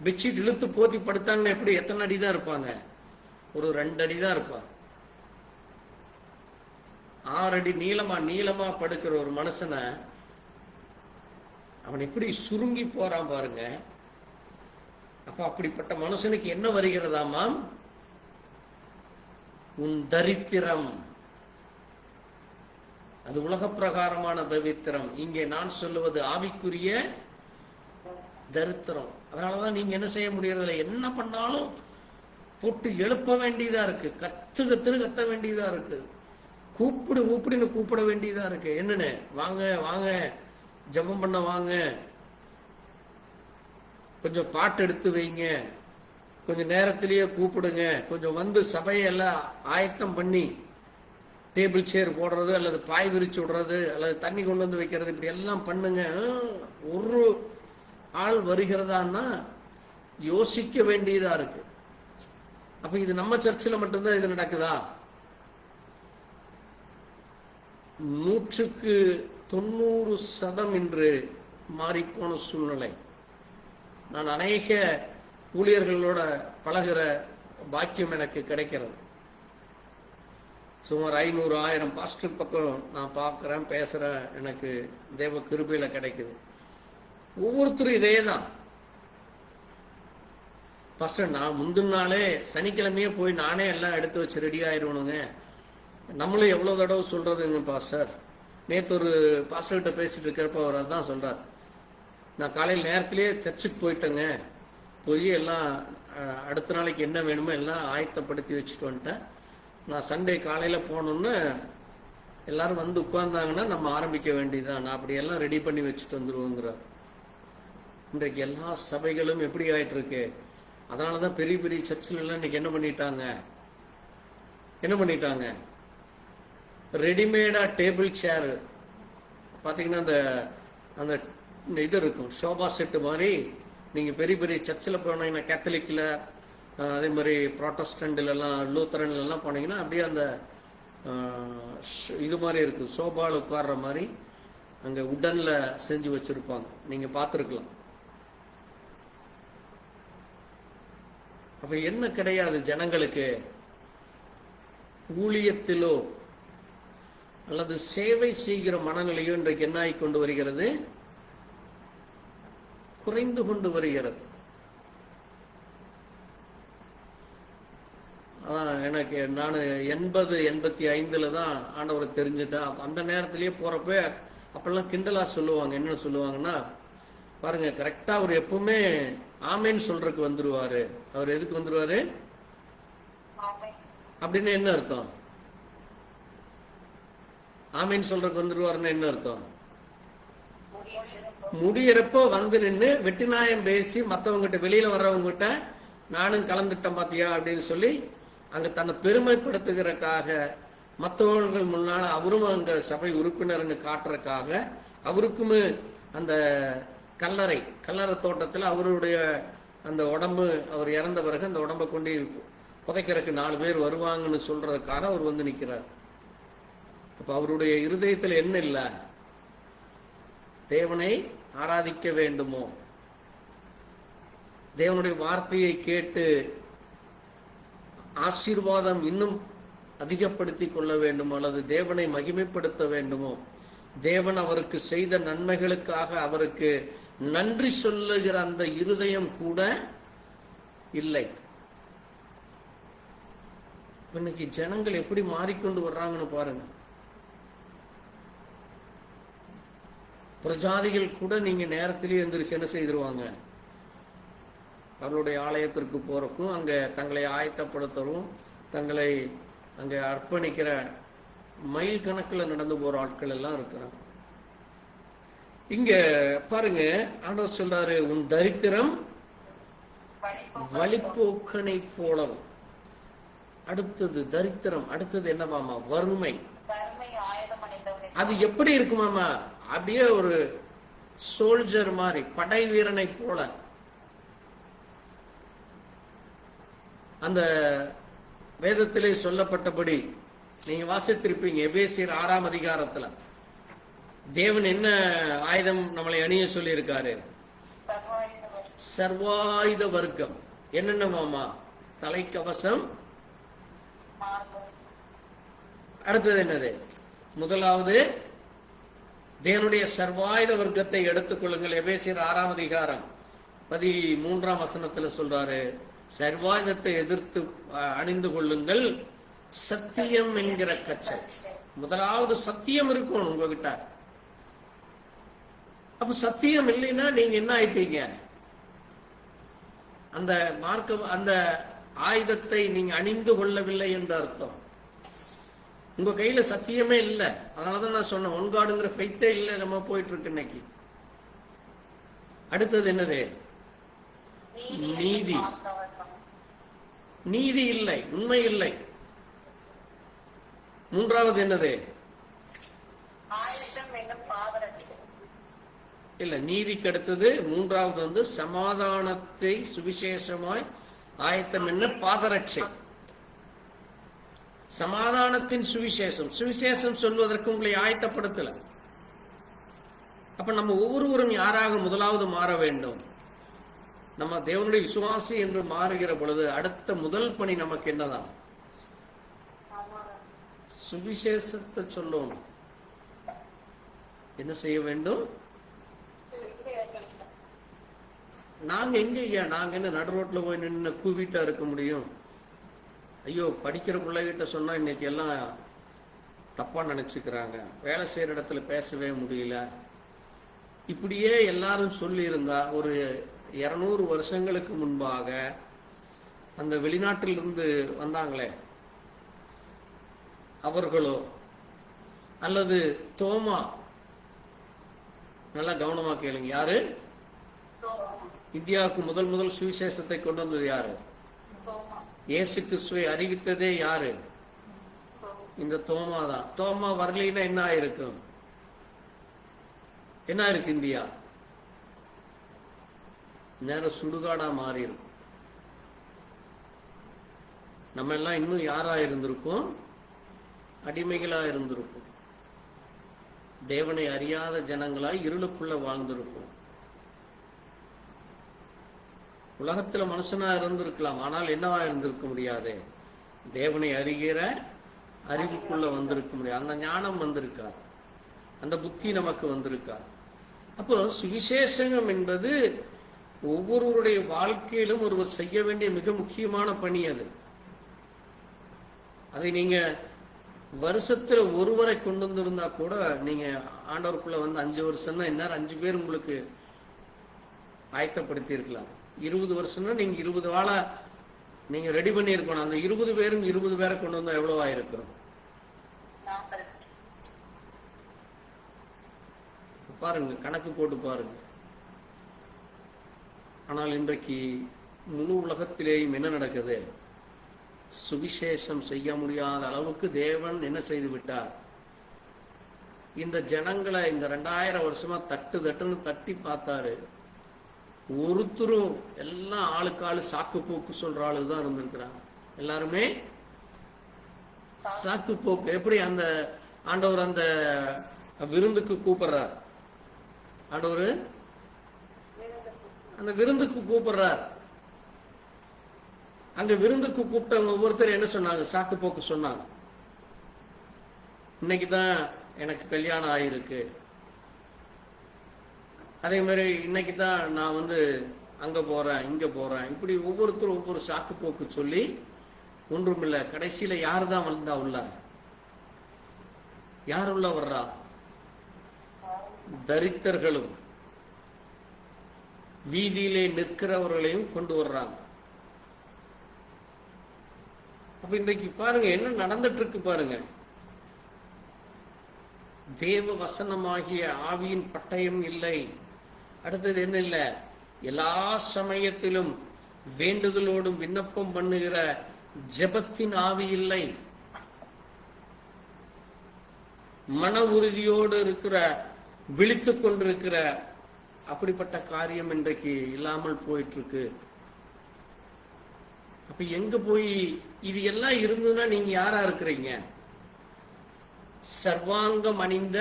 பெட்ஷீட் இழுத்து போத்தி படுத்தாங்கன்னா எப்படி எத்தனை அடி தான் இருப்பாங்க? ஒரு 2 அடி தான் இருப்பாங்க. 6 அடி நீளமா படுக்கிற ஒரு மனுஷனை அவன் எப்படி சுருங்கி போறான் பாருங்க. அப்ப அப்படிப்பட்ட மனுஷனுக்கு என்ன வருகிறதாமா? உன் தரித்திரம். அது உலக பிரகாரமான தரித்திரம். இங்கே நான் சொல்லுவது ஆவிக்குரிய தரித்திரம். அதனாலதான் நீங்க என்ன செய்ய முடியறதில்ல. என்ன பண்ணாலும் போட்டு எழுப்ப வேண்டியதா இருக்கு, கத்த வேண்டியதா இருக்கு, கூப்பிடுன்னு கூப்பிட வேண்டியதா இருக்கு. என்னன்னு? வாங்க வாங்க ஜெபம் பண்ண வாங்க, கொஞ்சம் பாட்டு எடுத்து வைங்க, கொஞ்சம் நேரத்திலேயே கூப்பிடுங்க, கொஞ்சம் வந்து சபையெல்லாம் ஆயத்தம் பண்ணி டேபிள் சேர் போடுறது அல்லது பாய் விரிச்சு விடுறது அல்லது தண்ணி கொண்டு வந்து வைக்கிறது, இப்படி எல்லாம் பண்ணுங்க. ஒரு ஆள் வருகிறதான்னா யோசிக்க வேண்டியதா இருக்கு. அப்ப இது நம்ம சர்ச்சில் மட்டும்தான் இது நடக்குதா? 100% இன்று மாறிப்போன சூழ்நிலை. நான் அநேக ஊழியர்களோட பழகிற பாக்கியம் எனக்கு கிடைக்கிறது. சுமார் 500-1000 பாஸ்டர் பக்கம் நான் பார்க்குறேன், பேசுகிறேன், எனக்கு தேவ கிருபையில் கிடைக்குது. ஒவ்வொருத்தரும் இதே தான். பாஸ்டர், நான் முந்தின நாளே சனிக்கிழமையே போய் நானே எல்லாம் எடுத்து வச்சு ரெடி ஆயிடுவணுங்க. நம்மளும் எவ்வளோ தடவை சொல்கிறதுங்க பாஸ்டர். நேற்று ஒரு பாஸ்டர்கிட்ட பேசிட்டு இருக்கிறப்ப அவர் அதான் சொல்கிறார், நான் காலையில் நேரத்திலேயே சர்ச்சுக்கு போயிட்டேங்க, போய் எல்லாம் அடுத்த நாளைக்கு என்ன வேணுமோ எல்லாம் ஆயத்தப்படுத்தி வச்சுட்டு வந்துட்டேன். நான் சண்டே காலையில் போனோன்னு எல்லாரும் வந்து உட்கார்ந்தாங்கன்னா நம்ம ஆரம்பிக்க வேண்டியதான், நான் அப்படியெல்லாம் ரெடி பண்ணி வச்சுட்டு வந்துடுவோங்கிறார். இன்றைக்கு எல்லா சபைகளும் எப்படி ஆயிட்டு இருக்கு? அதனால தான் பெரிய பெரிய சர்ச்சில் எல்லாம் இன்னைக்கு என்ன பண்ணிட்டாங்க, ரெடிமேடா டேபிள் சேர் பார்த்தீங்கன்னா அந்த இது இருக்கும், ஷோபா செட்டு மாதிரி. நீங்கள் பெரிய பெரிய சர்ச்சில் போனீங்கன்னா, கேத்தலிக்கில், அதே மாதிரி ப்ராட்டஸ்டன்ட்லாம், லூத்தரன்லாம் போனீங்கன்னா அப்படியே அந்த இது மாதிரி இருக்கும், சோபாவில் உட்கார்ற மாதிரி அங்கே உடனில் செஞ்சு வச்சுருப்பாங்க, நீங்கள் பார்த்துருக்கலாம். அப்போ என்ன கிடையாது ஜனங்களுக்கு? ஊழியத்திலோ அல்லது சேவை செய்கிற மனநிலையோ இன்றைக்கு என்ன ஆகி கொண்டு வருகிறது? குறைந்து கொண்டு வருகிறது. அதான் எனக்கு நான் 80-85 தான் ஆண்டவரை தெரிஞ்சுட்டேன். அந்த நேரத்திலேயே போறப்ப அப்பெல்லாம் கிண்டலா சொல்லுவாங்க. என்ன சொல்லுவாங்கன்னா, பாருங்க கரெக்டா அவர் எப்பவுமே ஆமேன்னு சொல்றதுக்கு வந்துருவாரு. அவர் எதுக்கு வந்துருவாரு அப்படின்னு என்ன அர்த்தம்? ஆமேன்னு சொல்றதுக்கு வந்துருவாருன்னு என்ன அர்த்தம்? முடியறப்போ வந்து நின்று வெட்டிநாயம் பேசி மற்றவங்ககிட்ட, வெளியில வர்றவங்க கிட்ட நானும் கலந்துட்டேன் பாத்தியா அப்படின்னு சொல்லி அங்க தன்னை பெருமைப்படுத்துகிறதுக்காக, மற்றவர்கள் முன்னால அவரும் அங்க சபை உறுப்பினர்னு காட்டுறதுக்காக, அவருக்குமே அந்த கல்லறை தோட்டத்தில் அவருடைய அந்த உடம்பு, அவர் இறந்த பிறகு அந்த உடம்பை கொண்டு புதைக்கிறதுக்கு 4 பேர் வருவாங்கன்னு சொல்றதுக்காக அவர் வந்து நிற்கிறார். அப்ப அவருடைய இருதயத்தில் என்ன இல்லை? தேவனை ஆராதிக்க வேண்டுமோ, தேவனுடைய வார்த்தையை கேட்டு ஆசீர்வாதம் இன்னும் அதிகப்படுத்திக் கொள்ள வேண்டுமோ, அல்லது தேவனை மகிமைப்படுத்த வேண்டுமோ, தேவன் அவருக்கு செய்த நன்மைகளுக்காக அவருக்கு நன்றி சொல்லுகிற அந்த இருதயம் கூட இல்லை. இன்னைக்கு ஜனங்கள் எப்படி மாறிக்கொண்டு வர்றாங்கன்னு பாருங்க. பிரஜாதிகள் கூட நீங்க நேரத்திலேயே எந்திரிச்சு என்ன செய்திருவாங்க, அவருடைய ஆலயத்திற்கு போறக்கும், அங்க தங்களை ஆயத்தப்படுத்தவும், தங்களை அங்க அர்ப்பணிக்கிற மைல் கணக்கில் நடந்து போற ஆட்கள் எல்லாம் இருக்கிறாங்க. இங்க பாருங்க, ஆண்டவர் சொல்றாரு, உன் தரித்திரம் வழிப்போக்கனை போலவும். அடுத்தது தரித்திரம், அடுத்தது என்னவாமா? வறுமை. அது எப்படி இருக்குமாமா? அப்படியே ஒரு சோல்ஜர் மாதிரி, படை வீரனை போல. அந்த வேதத்திலே சொல்லப்பட்டபடி நீங்க வாசித்திருப்பீங்க, எபேசியர் 6ஆம் அதிகாரத்துல தேவன் என்ன ஆயுதம் நம்மளை அணிய சொல்லி இருக்காரு? சர்வாயுத வர்க்கம். என்னென்னமாமா? தலைக்கவசம். அடுத்தது என்னது? முதலாவது தேவனுடைய சர்வாயுத வர்க்கத்தை எடுத்துக்கொள்ளுங்கள். எபேசியர் 6ஆம் அதிகாரம் 13ஆம் வசனத்துல சொல்றாரு, சர்வாயுதத்தை எதிர்த்து அணிந்து கொள்ளுங்கள், சத்தியம் என்கிற கச்சை. முதலாவது சத்தியம் இருக்கும் உங்ககிட்ட. அப்ப சத்தியம் இல்லைன்னா நீங்க என்ன ஆயிட்டீங்க? அந்த மார்க்க, அந்த ஆயுதத்தை நீங்க அணிந்து கொள்ளவில்லை என்று அர்த்தம். உங்க கையில சத்தியமே இல்லை. அதனாலதான் நான் சொன்னேன், ஒன்காடுங்கிற ஃபெய்த்தே இல்லை நம்ம போயிட்டு இருக்கு இன்னைக்கு. அடுத்தது என்னது? நீதி. நீதி இல்லை, உண்மை இல்லை. மூன்றாவது என்னது? இல்ல, நீதிக்கு அடுத்தது மூன்றாவது வந்து சமாதானத்தை சுவிசேஷமாய் ஆயத்தம் என்ன? பாதரட்சை. சமாதானத்தின் சுவிசேஷம். சுவிசேஷம் சொல்வதற்கு உங்களை ஆயத்தப்படுத்தல. அப்ப நம்ம ஒவ்வொருவரும் யாராக முதலாவது மாற வேண்டும்? நம்ம தேவனுடைய விசுவாசி என்று மாறுகிற பொழுது அடுத்த முதல் பணி நமக்கு என்னதான்? சுவிசேஷத்தை சொல்லணும். என்ன செய்ய வேண்டும்? நாங்க எங்க ஐயா, நாங்க என்ன நடு ரோட்ல போய் நின்று கூவிட்டா இருக்க முடியும்? ஐயோ, படிக்கிற பிள்ளைகிட்ட சொன்னா இன்னைக்கு எல்லாம் தப்பா நினைச்சுக்கிறாங்க, வேலை செய்யற இடத்துல பேசவே முடியல. இப்படியே எல்லாரும் சொல்லி இருந்தா ஒரு 200 வருஷங்களுக்கு முன்பாக அந்த வெளிநாட்டிலிருந்து வந்தாங்களே அவர்களோ அல்லது தோமா, நல்லா கவனமா கேளுங்க, யாரு இந்தியாவுக்கு முதல் சுவிசேஷத்தை கொண்டு வந்தது? யாரு? இயேசு கிறிஸ்துவை அறிவித்ததே யாரு? இந்த தோமா தான். தோமா வரலைன்னா என்ன ஆயிருக்கும்? என்ன இருக்கு? இந்தியா நேரம் சுடுகாடா மாறி இருக்கும். நம்ம எல்லாம் இன்னும் யாரா இருந்திருப்போம்? அடிமைகளா இருந்திருப்போம். தேவனை அறியாத ஜனங்களாய் இருளுக்குள்ள வாழ்ந்திருப்போம். உலகத்துல மனுஷனா இருந்திருக்கலாம், ஆனால் என்னவா இருந்திருக்க முடியாது? தேவனை அறிகிற அறிவுக்குள்ள வந்திருக்க முடியாது. அந்த ஞானம் வந்திருக்கா, அந்த புத்தி நமக்கு வந்திருக்கா. அப்போ சுவிசேஷம் என்பது ஒவ்வொருவருடைய வாழ்க்கையிலும் ஒருவர் செய்ய வேண்டிய மிக முக்கியமான பணி. அதை நீங்க வருஷத்துல ஒருவரை கொண்டு வந்திருந்தா கூட, நீங்க ஆண்டவருக்குள்ள வந்து 5 வருஷம்னா என்ன, 5 பேர் உங்களுக்கு ஆயத்தப்படுத்தி இருக்கலாம். 20 வருஷம்னா நீங்க 20 வாழ நீங்க ரெடி பண்ணி இருக்கணும். அந்த 20 பேரும் 20 பேரை கொண்டு வந்தா எவ்வளவு ஆயிருக்கும் பாருங்க, கணக்கு போட்டு பாருங்க. ஆனால் இன்றைக்கு முழு உலகத்திலேயும் என்ன நடக்குது? சுவிசேஷம் செய்ய முடியாத அளவுக்கு தேவன் என்ன செய்து விட்டார்? இந்த ஜனங்களை இந்த 2000 வருஷமா தட்டுன்னு தட்டி பார்த்தாரு. ஒருத்தரும் எல்லாம் ஆளுக்கு ஆளு சாக்கு போக்கு சொல்ற ஆளுதான் இருந்திருக்கிறாங்க. எல்லாருமே சாக்கு போக்கு. எப்படி அந்த ஆண்டவர் அந்த விருந்துக்கு கூப்பிடுறார், ஆண்டவர் அந்த விருந்துக்கு கூப்பிடுறார். அங்க விருந்துக்கு கூப்பிட்டவங்க ஒவ்வொருத்தர் என்ன சொன்னாங்க? சாக்கு போக்கு சொன்னாங்க. இன்னைக்குதான் எனக்கு கல்யாணம் ஆயிருக்கு, அதே மாதிரி இன்னைக்கு தான் நான் வந்து அங்க போறேன் இங்க போறேன், இப்படி ஒவ்வொருத்தரும் ஒவ்வொரு சாக்கு போக்கு சொல்லி ஒன்றுமில்லை. கடைசியில யாரு தான் வந்தா உள்ள? யார் உள்ள வர்றா? தரித்திரர்களும் வீதியிலே நிற்கிறவர்களையும் கொண்டு வர்றாங்க. அப்ப இன்றைக்கு பாருங்க என்ன நடந்துட்டு இருக்கு பாருங்க. தேவ வசனமாகிய ஆவியின் பட்டயம் இல்லை. அடுத்தது என்ன இல்லை? எல்லா சமயத்திலும் வேண்டுதலோடும் விண்ணப்பம் பண்ணுகிற ஜெபத்தின் ஆவி இல்லை. மன உறுதியோடு இருக்கிற, விழித்துக் கொண்டிருக்கிற அப்படிப்பட்ட காரியம் இன்றைக்கு இல்லாமல் போயிட்டு இருக்கு. அப்ப எங்க போய் இது எல்லாம் இருந்ததுன்னா நீங்க யாரா இருக்கிறீங்க? சர்வாங்கம் அணிந்த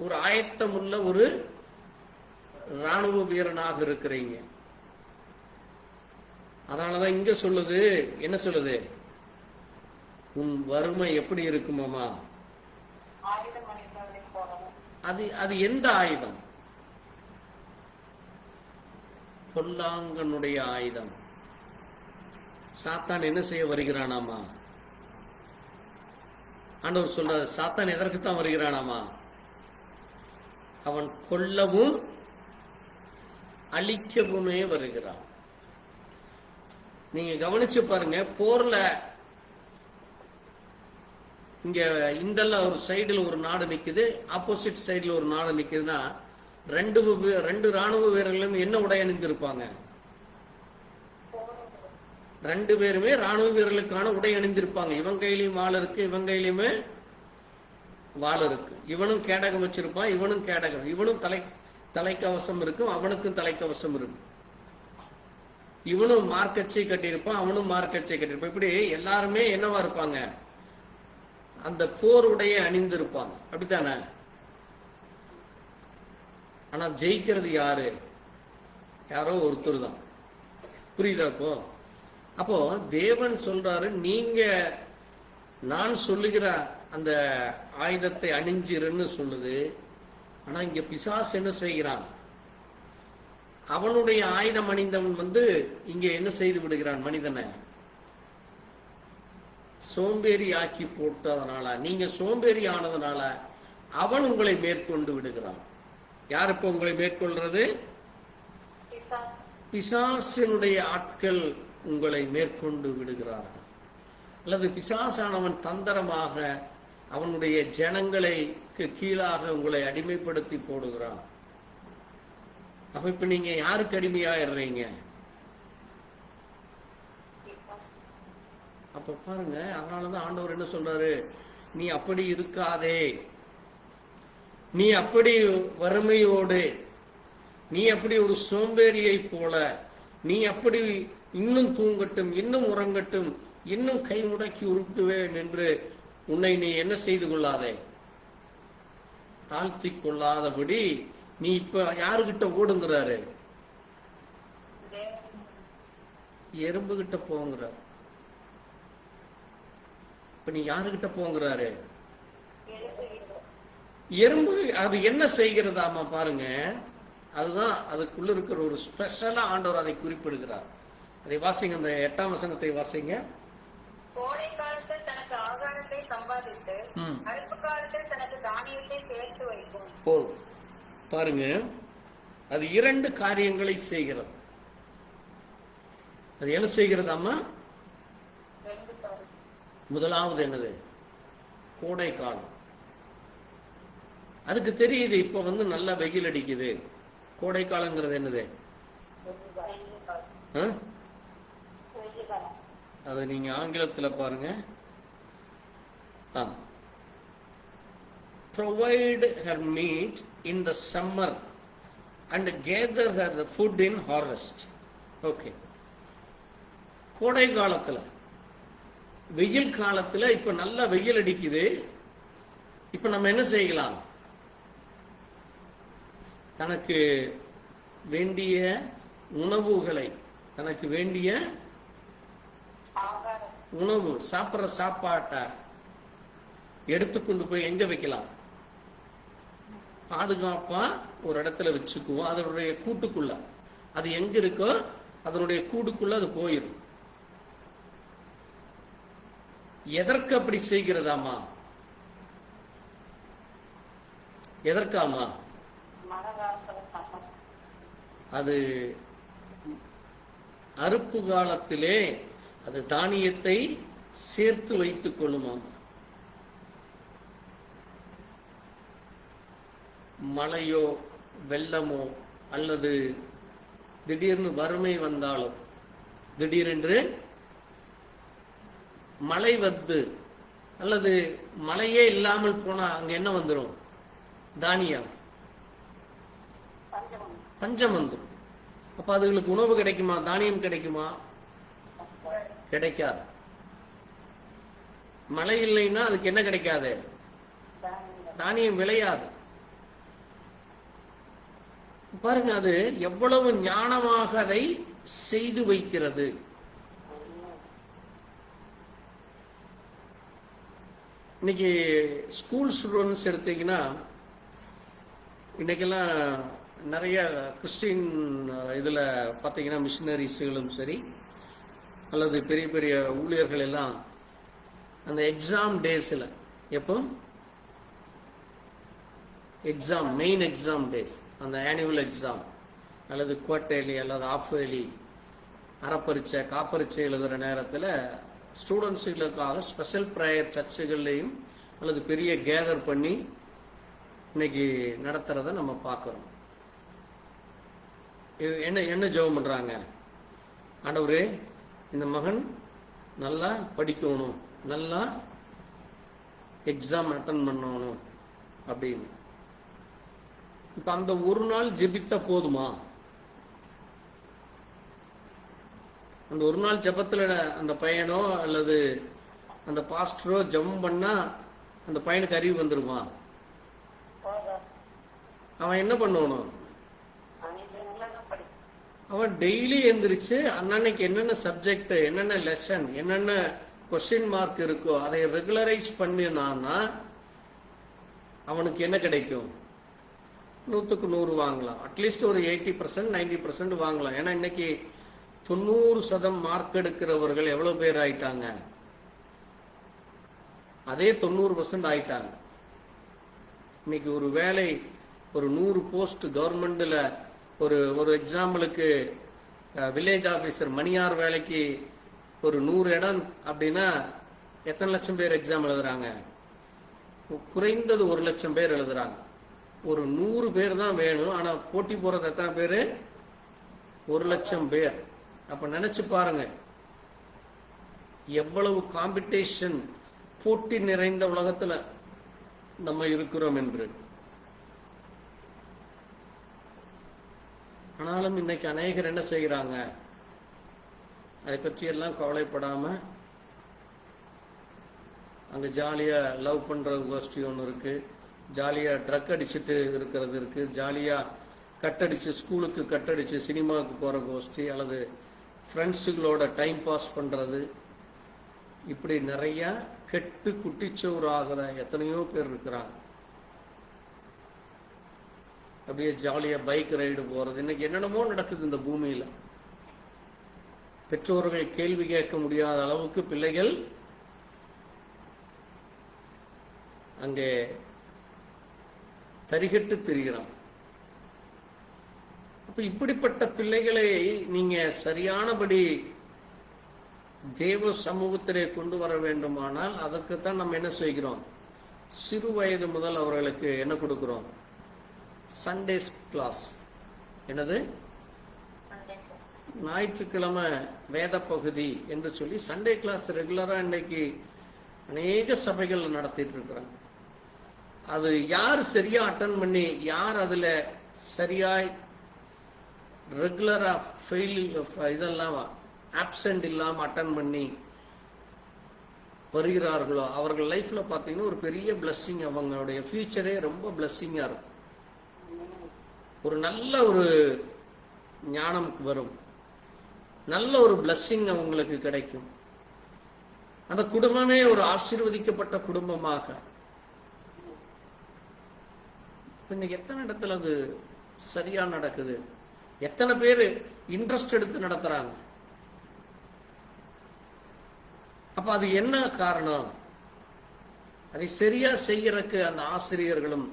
ஒரு ஆயத்தம் உள்ள ஒரு ராணுவ வீரனாக இருக்கிறீங்க. அதனாலதான் இங்க சொல்லுது, என்ன சொல்லுது? உன் வறுமை எப்படி இருக்குமாமா? அது எந்த ஆயுதம்? பொல்லாங்கனுடைய ஆயுதம். சாத்தான் என்ன செய்ய வருகிறானாமா? ஆண்டவர் சொல்றாரு, சாத்தான் எதற்குத்தான் வருகிறானாமா? அவன் கொல்லவும் அழிக்கவுமே வருகிறான். நீங்க கவனிச்சு பாருங்க, போர்ல இங்க இந்த ஒரு சைடுல ஒரு நாடு நிக்குது, ஆப்போசிட் சைடுல ஒரு நாடு நிக்குதுன்னா ரெண்டு ராணுவ வீரர்களும் என்ன உடை அணிந்திருப்பாங்க? 2 பேருமே ராணுவ வீரர்களுக்கான உடை அணிந்திருப்பாங்க. இவன் கையிலையும் வாள் இருக்கு, இவன் கையிலுமே வாள் இருக்கு. இவனும் கேடகம் வச்சிருப்பான், இவனும் கேடகம். இவனும் தலைக்கவசம் இருக்கும், அவனுக்கும் தலைக்கவசம் இருக்கும். இவனும் மார்க்கச்சை கட்டியிருப்பான், அவனும் மார்க்கச்சை கட்டியிருப்பான். இப்படி எல்லாருமே என்னவா இருப்பாங்க? அந்த போருடைய அணிந்திருப்பாங்க, அப்படித்தானே? ஆனா ஜெயிக்கிறது யாரு? யாரோ ஒருத்தர் தான். புரியுதா? அப்போ தேவன் சொல்றாரு, நீங்க நான் சொல்லுகிற அந்த ஆயுதத்தை அணிஞ்சிருன்னு சொல்லுது. ஆனா இங்க பிசாசு என்ன செய்கிறான்? அவனுடைய ஆயுதம் அணிந்தவன் இங்க என்ன செய்து விடுகிறான்? மனிதனை சோம்பேறி ஆக்கி போட்டதனால, நீங்க சோம்பேறி ஆனதுனால அவன் உங்களை மேற்கொண்டு விடுகிறான். யார் இப்ப உங்களை மேற்கொள்றது? பிசாசினுடைய ஆட்கள் உங்களை மேற்கொண்டு விடுகிறார்கள். அல்லது பிசாசானவன் தந்திரமாக அவனுடைய ஜனங்களை கீழாக உங்களை அடிமைப்படுத்தி போடுகிறான். அப்ப இப்ப நீங்க யாருக்கு அடிமையாயிடுறீங்க? அப்ப பாருங்க, அதனாலதான் ஆண்டவர் என்ன சொல்றாரு, நீ அப்படி இருக்காதே, நீ அப்படி வறுமையோடு, நீ அப்படி ஒரு சோம்பேறியை போல, நீ அப்படி இன்னும் தூங்கட்டும், இன்னும் உறங்கட்டும், இன்னும் கை முடக்கி உருட்டுவேன் என்று உன்னை நீ என்ன செய்து கொள்ளாதே, தாழ்த்தி கொள்ளாதபடி நீ இப்ப யாருகிட்ட ஓடுங்கிறாரு? எறும்பு கிட்ட போங்கிறார். இப்ப நீ யாருகிட்ட போங்கிறாரு? எறும்பு அது என்ன செய்கிறதாமா பாருங்க. அதுதான் அதுக்குள்ள இருக்கிற ஒரு ஸ்பெஷலா ஆண்டவர் அதை குறிப்பிடுகிறார். அதை வாசிங்க, அந்த 8ஆம் வசனத்தை வாசிங்க. கோடை காலத்தில் தனக்கு ஆகாரத்தை சம்பாதித்து அறுப்பு காலத்தில் தனக்கு தானியத்தை சேர்த்து வைக்கும். போதும் பாருங்க, அது 2 காரியங்களை செய்கிறது. அது என்ன செய்கிறதாமா? முதலாவது என்னது? கோடை காலம். அதுக்கு தெரியுது இப்ப நல்ல வெயில் அடிக்குது. கோடை காலங்கிறது என்னது? அது நீங்க ஆங்கிலத்துல பாருங்க. Provide her meat in the summer and gather her the food in harvest. Okay, கோடை காலத்துல, வெயில் காலத்துல இப்ப நல்ல வெயில் அடிக்குது. இப்ப நம்ம என்ன செய்யலாம்? தனக்கு வேண்டிய உணவுகளை, தனக்கு வேண்டிய உணவு, சாப்பிட்ற சாப்பாட்டை எடுத்துக்கொண்டு போய் எங்க வைக்கலாம்? பாதுகாப்பா ஒரு இடத்துல வச்சுக்குவோம். அதனுடைய கூட்டுக்குள்ள, அது எங்க இருக்கோ அதனுடைய கூட்டுக்குள்ள அது போயிடும். எதற்கு அப்படி செய்கிறதாமா? எதற்காமா? அது அறுப்பு காலத்திலே அது தானியத்தை சேர்த்து வைத்துக் கொள்ளுமாம். மழையோ வெள்ளமோ அல்லது திடீர்னு வறுமை வந்தாலும், திடீரென்று மழை வந்து அல்லது மழையே இல்லாமல் போனா அங்க என்ன வந்துடும்? தானியம், பஞ்சம் வந்துடும். அப்ப அதுகளுக்கு உணவு கிடைக்குமா? தானியம் கிடைக்குமா? கிடைக்காது. மழை இல்லைன்னா அதுக்கு என்ன கிடைக்காது? தானியம் விளையாது. பாருங்க, அது எவ்வளவு ஞானமாக அதை செய்து வைக்கிறது. இன்னைக்கு ஸ்கூல் ஸ்டூடெண்ட்ஸ் எடுத்தீங்கன்னா, இன்னைக்கெல்லாம் நிறைய கிறிஸ்டின் இதுல பார்த்தீங்கன்னா மிஷினரிஸ்களும் சரி அல்லது பெரிய பெரிய ஊழியர்கள் எல்லாம் அந்த எக்ஸாம் டேஸ்ல, எப்போ எக்ஸாம், மெயின் எக்ஸாம் டேஸ், அந்த ஆனுவல் எக்ஸாம் அல்லது குவார்டர்லி அல்லது ஆஃப் இயர்லி, அறப்பரீட்சை காப்பரீட்சை எழுதுகிற நேரத்தில் ஸ்டூடெண்ட்ஸுகளுக்காக ஸ்பெஷல் ப்ரேயர் சர்ச்சுகள்லையும் அல்லது பெரிய கேதர் பண்ணி இன்னைக்கு நடத்துறத நம்ம பார்க்குறோம். என்ன என்ன ஜெபம் பண்றாங்க? ஆண்டவரே, இந்த மகன் நல்லா படிக்கணும், நல்லா எக்ஸாம் அட்டன் பண்ணணும் அப்படின்னு. இப்ப அந்த ஒரு நாள் ஜெபித்த போதுமா? அந்த ஒரு நாள் ஜெபத்துல அந்த பையனோ அல்லது அந்த பாஸ்டரோ ஜெபம் பண்ணா அந்த பையனுக்கு அறிவு வந்துருமா? அவன் என்ன பண்ணணும்? அவன் டெய்லி எந்திரிச்சு அன்னன்னைக்கு என்னென்ன சப்ஜெக்ட், என்னென்ன லெசன், என்னென்ன கொஸ்டின் மார்க் இருக்கோ அதை ரெகுலரைஸ் பண்ணினான்னா அவனுக்கு என்ன கிடைக்கும்? 100க்கு 100 வாங்கலாம். அட்லீஸ்ட் ஒரு 80% 90% வாங்கலாம். ஏன்னா இன்னைக்கு 90% மார்க் எடுக்கிறவர்கள் எவ்வளவு பேர் ஆயிட்டாங்க? அதே 90% ஆயிட்டாங்க. இன்னைக்கு ஒரு வேலை, ஒரு 100 போஸ்ட் கவர்மெண்ட்ல, ஒரு எக்ஸாம்பிளுக்கு வில்லேஜ் ஆபீசர் மணியார் வேலைக்கு ஒரு 100 இடம் அப்படின்னா எத்தனை லட்சம் பேர் எக்ஸாம் எழுதுறாங்க? குறைந்தது 1 லட்சம் பேர் எழுதுறாங்க. ஒரு 100 பேர் தான் வேணும். ஆனா போட்டி போறது எத்தனை பேரு? 1 லட்சம் பேர். அப்ப நினைச்சு பாருங்க எவ்வளவு காம்படிஷன், போட்டி நிறைந்த உலகத்துல நம்ம இருக்கிறோம் என்று. ஆனாலும் இன்னைக்கு அநேகர் என்ன செய்கிறாங்க? அதை பற்றி எல்லாம் கவலைப்படாம அங்க ஜாலியா லவ் பண்ற கோஷ்டி ஒன்று இருக்கு, ஜாலியா ட்ரக் அடிச்சுட்டு இருக்கிறது இருக்கு, ஜாலியா கட்டடிச்சு ஸ்கூலுக்கு கட்டடிச்சு சினிமாவுக்கு போற கோஷ்டி, அல்லது ஃப்ரெண்ட்ஸுகளோட டைம் பாஸ் பண்றது, இப்படி நிறைய கெட்டு குட்டிச்சோறு ஆகிற எத்தனையோ பேர் இருக்கிறாங்க. அப்படியே ஜாலியா பைக் ரைடு போறது, இன்னைக்கு என்னென்னமோ நடக்குது இந்த பூமியில. பெற்றோர்கள் கேள்வி கேட்க முடியாத அளவுக்கு பிள்ளைகள் அங்கே தரிகட்டு திரிகிறான். அப்ப இப்படிப்பட்ட பிள்ளைகளை நீங்க சரியானபடி தேவ சமூகத்திலே கொண்டு வர வேண்டுமானால் அதற்குத்தான் நம்ம என்ன செய்கிறோம்? சிறு வயது முதல் அவர்களுக்கு என்ன கொடுக்கிறோம்? Sunday class. என்னது? ஞாயிற்றுக்கிழமை வேத பகுதி என்று சொல்லி சண்டே கிளாஸ் ரெகுலரா இன்னைக்கு அநேக சபைகள் நடத்திட்டு இருக்கிறாங்க. அது யார் சரியா அட்டன் பண்ணி, யார் அதுல சரியாய் ரெகுலரா ஃபெயில் இதெல்லாம் ஆப்சென்ட் இல்லாம அட்டன் பண்ணி வருகிறார்களோ அவர்கள் லைஃப்ல பாத்தீங்கன்னா ஒரு பெரிய பிளஸ்ஸிங், அவங்களுடைய ஃபியூச்சரே ரொம்ப பிளஸ்ஸிங்கா இருக்கும். ஒரு நல்ல ஒரு ஞானம் வரும், நல்ல ஒரு பிளஸ்ஸிங் அவங்களுக்கு கிடைக்கும். அந்த குடும்பமே ஒரு ஆசீர்வதிக்கப்பட்ட குடும்பமாக. இன்னைக்கு எத்தனை இடத்துல அது சரியா நடக்குது? எத்தனை பேரு இன்ட்ரெஸ்ட் எடுத்து நடத்துறாங்க? அப்ப அது என்ன காரணம்? அதை சரியா செய்யறதுக்கு அந்த ஆசிரியர்களும்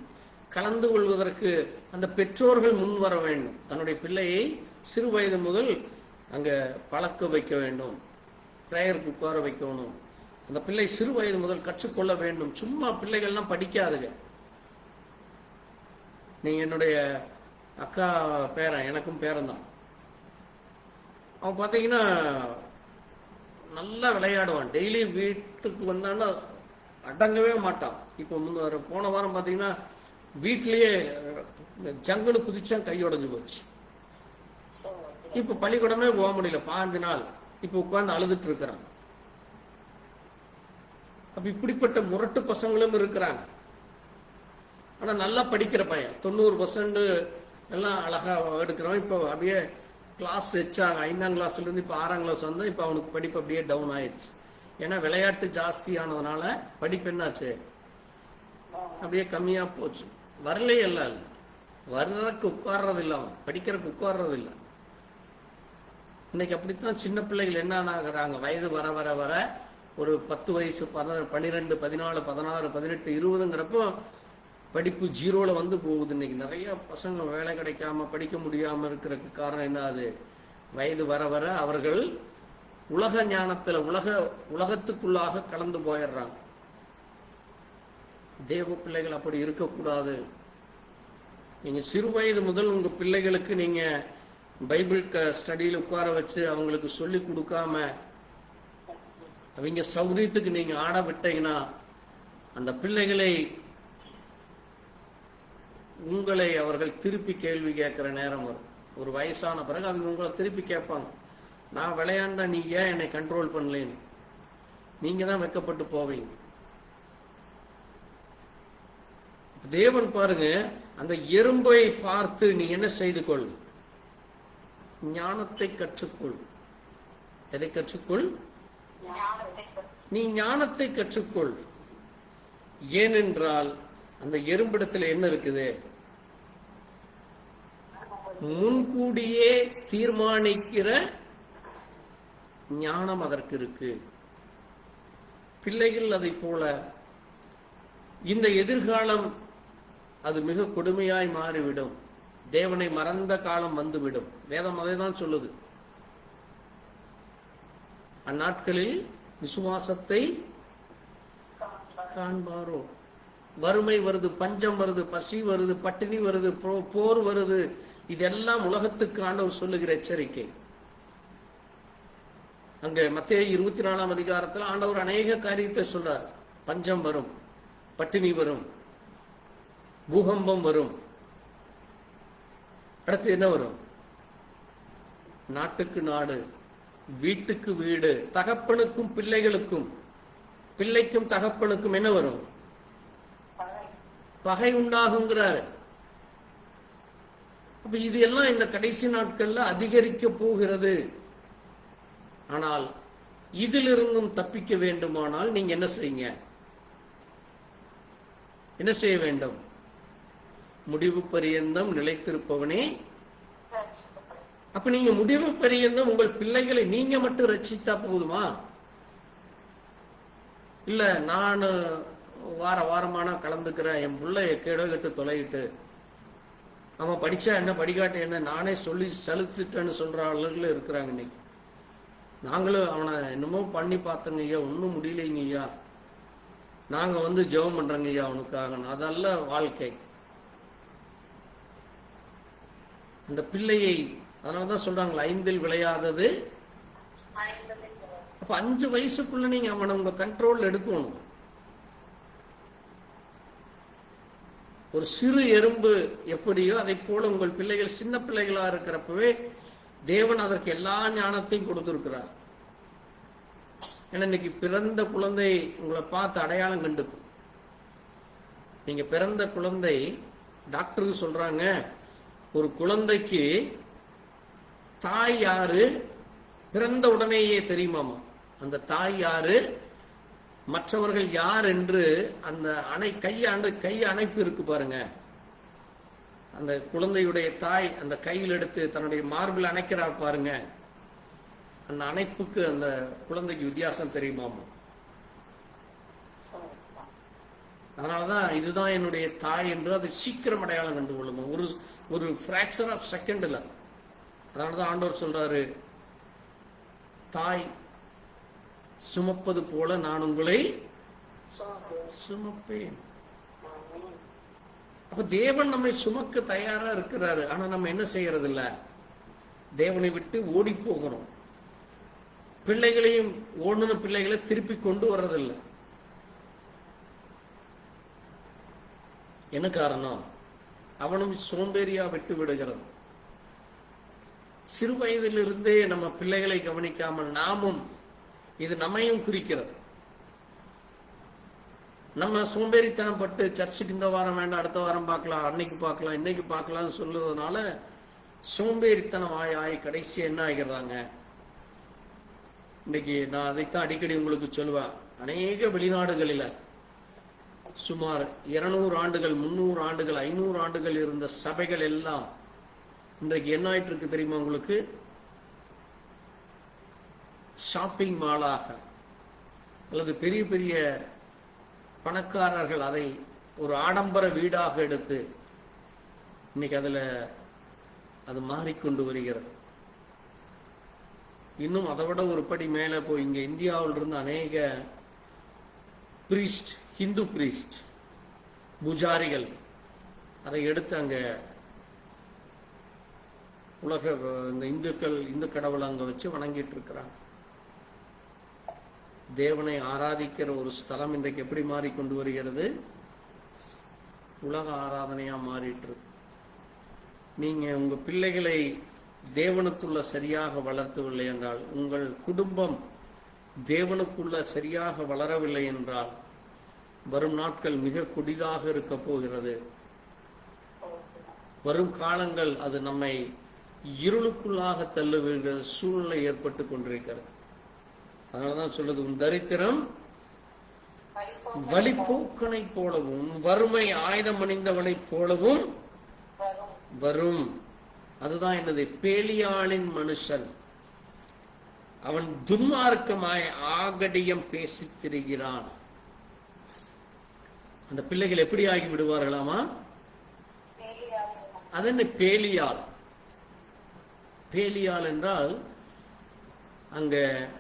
கலந்து கொள்வதற்கு அந்த பெற்றோர்கள் முன் வர வேண்டும். தன்னுடைய பிள்ளையை சிறு வயது முதல் அங்க பழக்க வைக்க வேண்டும், பிரேயருக்கு உட்கார வைக்கணும். அந்த பிள்ளை சிறு வயது முதல் கற்றுக்கொள்ள வேண்டும். சும்மா பிள்ளைகள்லாம் படிக்காதுங்க. நீங்க என்னுடைய அக்கா பேரன், எனக்கும் பேரன் தான். அவன் பாத்தீங்கன்னா நல்லா விளையாடுவான். டெய்லி வீட்டுக்கு வந்தான்னா அடங்கவே மாட்டான். இப்போ போன வாரம் பாத்தீங்கன்னா வீட்லயே ஜங்குன்னு குதிச்சான், கை உடைஞ்சு போச்சு. இப்ப பள்ளிக்கூடமே போக முடியல 5 நாள். இப்ப உட்கார்ந்து அழுதுட்டு இருக்கிறான். அப்ப இப்படிப்பட்ட முரட்டு பசங்களும் இருக்கிறாங்க. ஆனா நல்லா படிக்கிற பையன் 90% எல்லாம் அழகா எடுக்கிறவன். இப்ப அப்படியே கிளாஸ் வச்சாங்க. 5ஆம் கிளாஸ்ல இருந்து இப்ப 6ஆம் கிளாஸ் வந்தா இப்ப அவனுக்கு படிப்பு அப்படியே டவுன் ஆயிடுச்சு. ஏன்னா விளையாட்டு ஜாஸ்தி ஆனதுனால படிப்பு என்னாச்சு, அப்படியே கம்மியா போச்சு. வரலே எல்லாம் இல்லை, வர்றதுக்கு உட்கார்றது இல்லை, அவன் படிக்கிறதுக்கு உட்கார்றது இல்லை. இன்னைக்கு அப்படித்தான் சின்ன பிள்ளைகள் என்ன ஆகிறாங்க, வயது வர வர வர ஒரு 10 வயசு 12 14 16 18 20ங்கிறப்போ படிப்பு ஜீரோல வந்து போகுது. இன்னைக்கு நிறைய பசங்க வேலை கிடைக்காம படிக்க முடியாம இருக்கிறதுக்கு காரணம் என்ன? அது வயது வர வர அவர்கள் உலக ஞானத்துல உலகத்துக்குள்ளாக கலந்து போயிடுறாங்க. தேவ பிள்ளைகள் அப்படி இருக்கக்கூடாது. நீங்க சிறு வயது முதல் உங்க பிள்ளைகளுக்கு நீங்க பைபிள் ஸ்டடியில் உட்கார வச்சு அவங்களுக்கு சொல்லி கொடுக்காம அவங்க சௌரியத்துக்கு நீங்க ஆட விட்டீங்கன்னா அந்த பிள்ளைகளை உங்களை அவர்கள் திருப்பி கேள்வி கேட்கிற நேரம் வரும். ஒரு வயசான பிறகு அவங்க உங்களை திருப்பி கேட்பாங்க, நான் விளையாண்டா நீ ஏன் என்னை கண்ட்ரோல் பண்ணலேன்னு. நீங்க தான் வெட்கப்பட்டு போவீங்க. தேவன் பாருங்க, அந்த எறும்பை பார்த்து நீ என்ன செய்து கொள், ஞானத்தை கற்றுக்கொள். எதை கற்றுக்கொள்? நீ ஞானத்தை கற்றுக்கொள். ஏனென்றால் அந்த எறும்பிடத்தில் என்ன இருக்குது? முன்கூடியே தீர்மானிக்கிற ஞானம் அதற்கு இருக்கு. பிள்ளைகள் அதை போல இந்த எதிர்காலம் அது மிக கொடுமையாய் மாறிவிடும். தேவனை மறந்த காலம் வந்துவிடும். வேதம் அதை தான் சொல்லுது. அந்நாட்களில் விசுவாசத்தை காண்பாரோ. வறுமை வருது, பஞ்சம் வருது, பசி வருது, பட்டினி வருது, போர் வருது. இதெல்லாம் உலகத்துக்கு ஆண்டவர் சொல்லுகிற எச்சரிக்கை. அங்க மத்தேயு 24ஆம் அதிகாரத்தில் ஆண்டவர் அநேக காரியத்தை சொல்றார். பஞ்சம் வரும், பட்டினி வரும், பூகம்பம் வரும். அடுத்து என்ன வரும்? நாட்டுக்கு நாடு, வீட்டுக்கு வீடு, தகப்பனுக்கும் பிள்ளைகளுக்கும், பிள்ளைக்கும் தகப்பனுக்கும் என்ன வரும்? பகை உண்டாகுங்கிறாரு. அப்ப இது எல்லாம் இந்த கடைசி நாட்கள்ல அதிகரிக்க போகிறது. ஆனால் இதிலிருந்தும் தப்பிக்க வேண்டுமானால் நீங்க என்ன செய்யுங்க? என்ன செய்ய வேண்டும்? முடிவு பரியந்தம் நிலைத்திருப்பவனே. அப்ப நீங்க முடிவு பரியந்தம் உங்கள் பிள்ளைகளை நீங்க மட்டும் ரட்சித்தா போதுமா? இல்ல நான் வாரமான கலந்துக்கிறேன், என் பிள்ளைய கேடோ கட்டு தொலைகிட்டு அவன் படிச்சா என்ன படிக்காட்ட என்ன நானே சொல்லி சலிச்சுட்டேன்னு சொல்ற ஆளுகள் இருக்கிறாங்க இன்னைக்கு. நாங்களும் அவனை என்னமோ பண்ணி பார்த்தங்க ஐயா, ஒன்றும் முடியலைங்க ஐயா, நாங்க ஜெபம் பண்றோங்க ஐயா அவனுக்காக. அதல்ல வாழ்க்கை. அந்த பிள்ளையை அதனாலதான் சொல்றாங்களா, 5 விளையாதது. அப்ப 5 வயசுக்குள்ள நீங்க அவனை உங்க கண்ட்ரோல் எடுக்கணும். ஒரு சிறு எறும்பு எப்படியோ அதை போல உங்கள் பிள்ளைகள் சின்ன பிள்ளைகளா இருக்கிறப்பவே தேவன் அதற்கு எல்லா ஞானத்தையும் கொடுத்திருக்கிறார். ஏன்னா இன்னைக்கு பிறந்த குழந்தை உங்களை பார்த்து அடையாளம் கண்டுக்கும். நீங்க பிறந்த குழந்தை, டாக்டருக்கு சொல்றாங்க, ஒரு குழந்தைக்கு தாய் யாரு பிறந்த உடனேயே தெரியுமாமா. அந்த தாய் யாரு, மற்றவர்கள் யார் என்று அந்த கை அணைப்பு இருக்கு பாருங்க. அந்த குழந்தையுடைய தாய் அந்த கையில் எடுத்து தன்னுடைய மார்பில் அணைக்கிறார் பாருங்க. அந்த அணைப்புக்கு அந்த குழந்தைக்கு வித்தியாசம் தெரியுமாமா. அதனாலதான் இதுதான் என்னுடைய தாய் என்று அது சீக்கிரம் அடையாளம் கண்டு கொள்ளுமா, ஒரு பிராக்சர் ஆஃப் செகண்ட்ல. அதனாலதான் ஆண்டவர் சொல்றாரு, தாய் சுமப்பது போல நான் உங்களை சுமப்பேன். அப்ப தேவன் நம்மை சுமக்க தயாரா இருக்கிறாரு. ஆனா நம்ம என்ன செய்யறது இல்ல, தேவனை விட்டு ஓடி போகிறோம். பிள்ளைகளையும் ஓடுன பிள்ளைகளை திருப்பி கொண்டு வர்றதில்லை. என்ன காரணம்? அவனும் சோம்பேறியா விட்டு விடுகிறது. சிறு வயதிலிருந்தே நம்ம பிள்ளைகளை கவனிக்காமல் நாமும், இது நம்மையும் குறிக்கிறது. நம்ம சோம்பேறித்தனம் பட்டு சர்ச்சுக்கு இந்த வாரம் வேண்டாம், அடுத்த வாரம் பார்க்கலாம், அன்னைக்கு பார்க்கலாம், இன்னைக்கு பார்க்கலாம்னு சொல்லுறதுனால சோம்பேறித்தனம் ஆய் கடைசி என்ன ஆகிறாங்க. இன்னைக்கு நான் அதைத்தான் அடிக்கடி உங்களுக்கு சொல்லுவேன். அநேக வெளிநாடுகளில் சுமார் 200 ஆண்டுகள் 300 ஆண்டுகள் 500 ஆண்டுகள் இருந்த சபைகள் எல்லாம் இன்றைக்கு என்ன ஆயிட்டு இருக்கு தெரியுமா உங்களுக்கு? ஷாப்பிங் மாலாக, அல்லது பெரிய பெரிய பணக்காரர்கள் அதை ஒரு ஆடம்பர வீடாக எடுத்து இன்னைக்கு அது மாறிக்கொண்டு வருகிறது. இன்னும் அதை விட ஒரு படி மேல போய் இங்க இந்தியாவில் இருந்து அநேக பிரீஸ்ட், ஹிந்து பிரீஸ்ட், பூஜாரிகள் அதை எடுத்து அங்க உலக இந்த இந்து கடவுளை அங்க வச்சு வணங்கிட்டு இருக்கிறாங்க. தேவனை ஆராதிக்கிற ஒரு ஸ்தலம் இன்றைக்கு எப்படி மாறிக்கொண்டு வருகிறது? உலக ஆராதனையா மாறிட்டு இருக்கு. நீங்க உங்க பிள்ளைகளை தேவனுக்குள்ள சரியாக வளர்த்தவில்லை என்றால், உங்கள் குடும்பம் தேவனுக்குள்ள சரியாக வளரவில்லை என்றால், வரும் நாட்கள் மிக கொடிதாக இருக்க போகிறது. வரும் காலங்கள் அது நம்மை இருளுக்குள்ளாக தள்ளுகிற சூழ்நிலை ஏற்பட்டு கொண்டிருக்கிறது. அதனாலதான் சொல்லுது, உன் தரித்திரம் வழிபோக்கனை போலவும் வறுமை ஆயுதம் அணிந்தவனைப் போலவும் வரும். அதுதான் என்னது? பேலியாளின் மனுஷன். அவன் துன்மார்க்கமாய் ஆகடியம் பேசித் திரிகிறான். அந்த பிள்ளைகள் எப்படி ஆகி விடுவார்களாமா? அதென்ன பேலியாள்? பேலியாள் என்றால் அங்க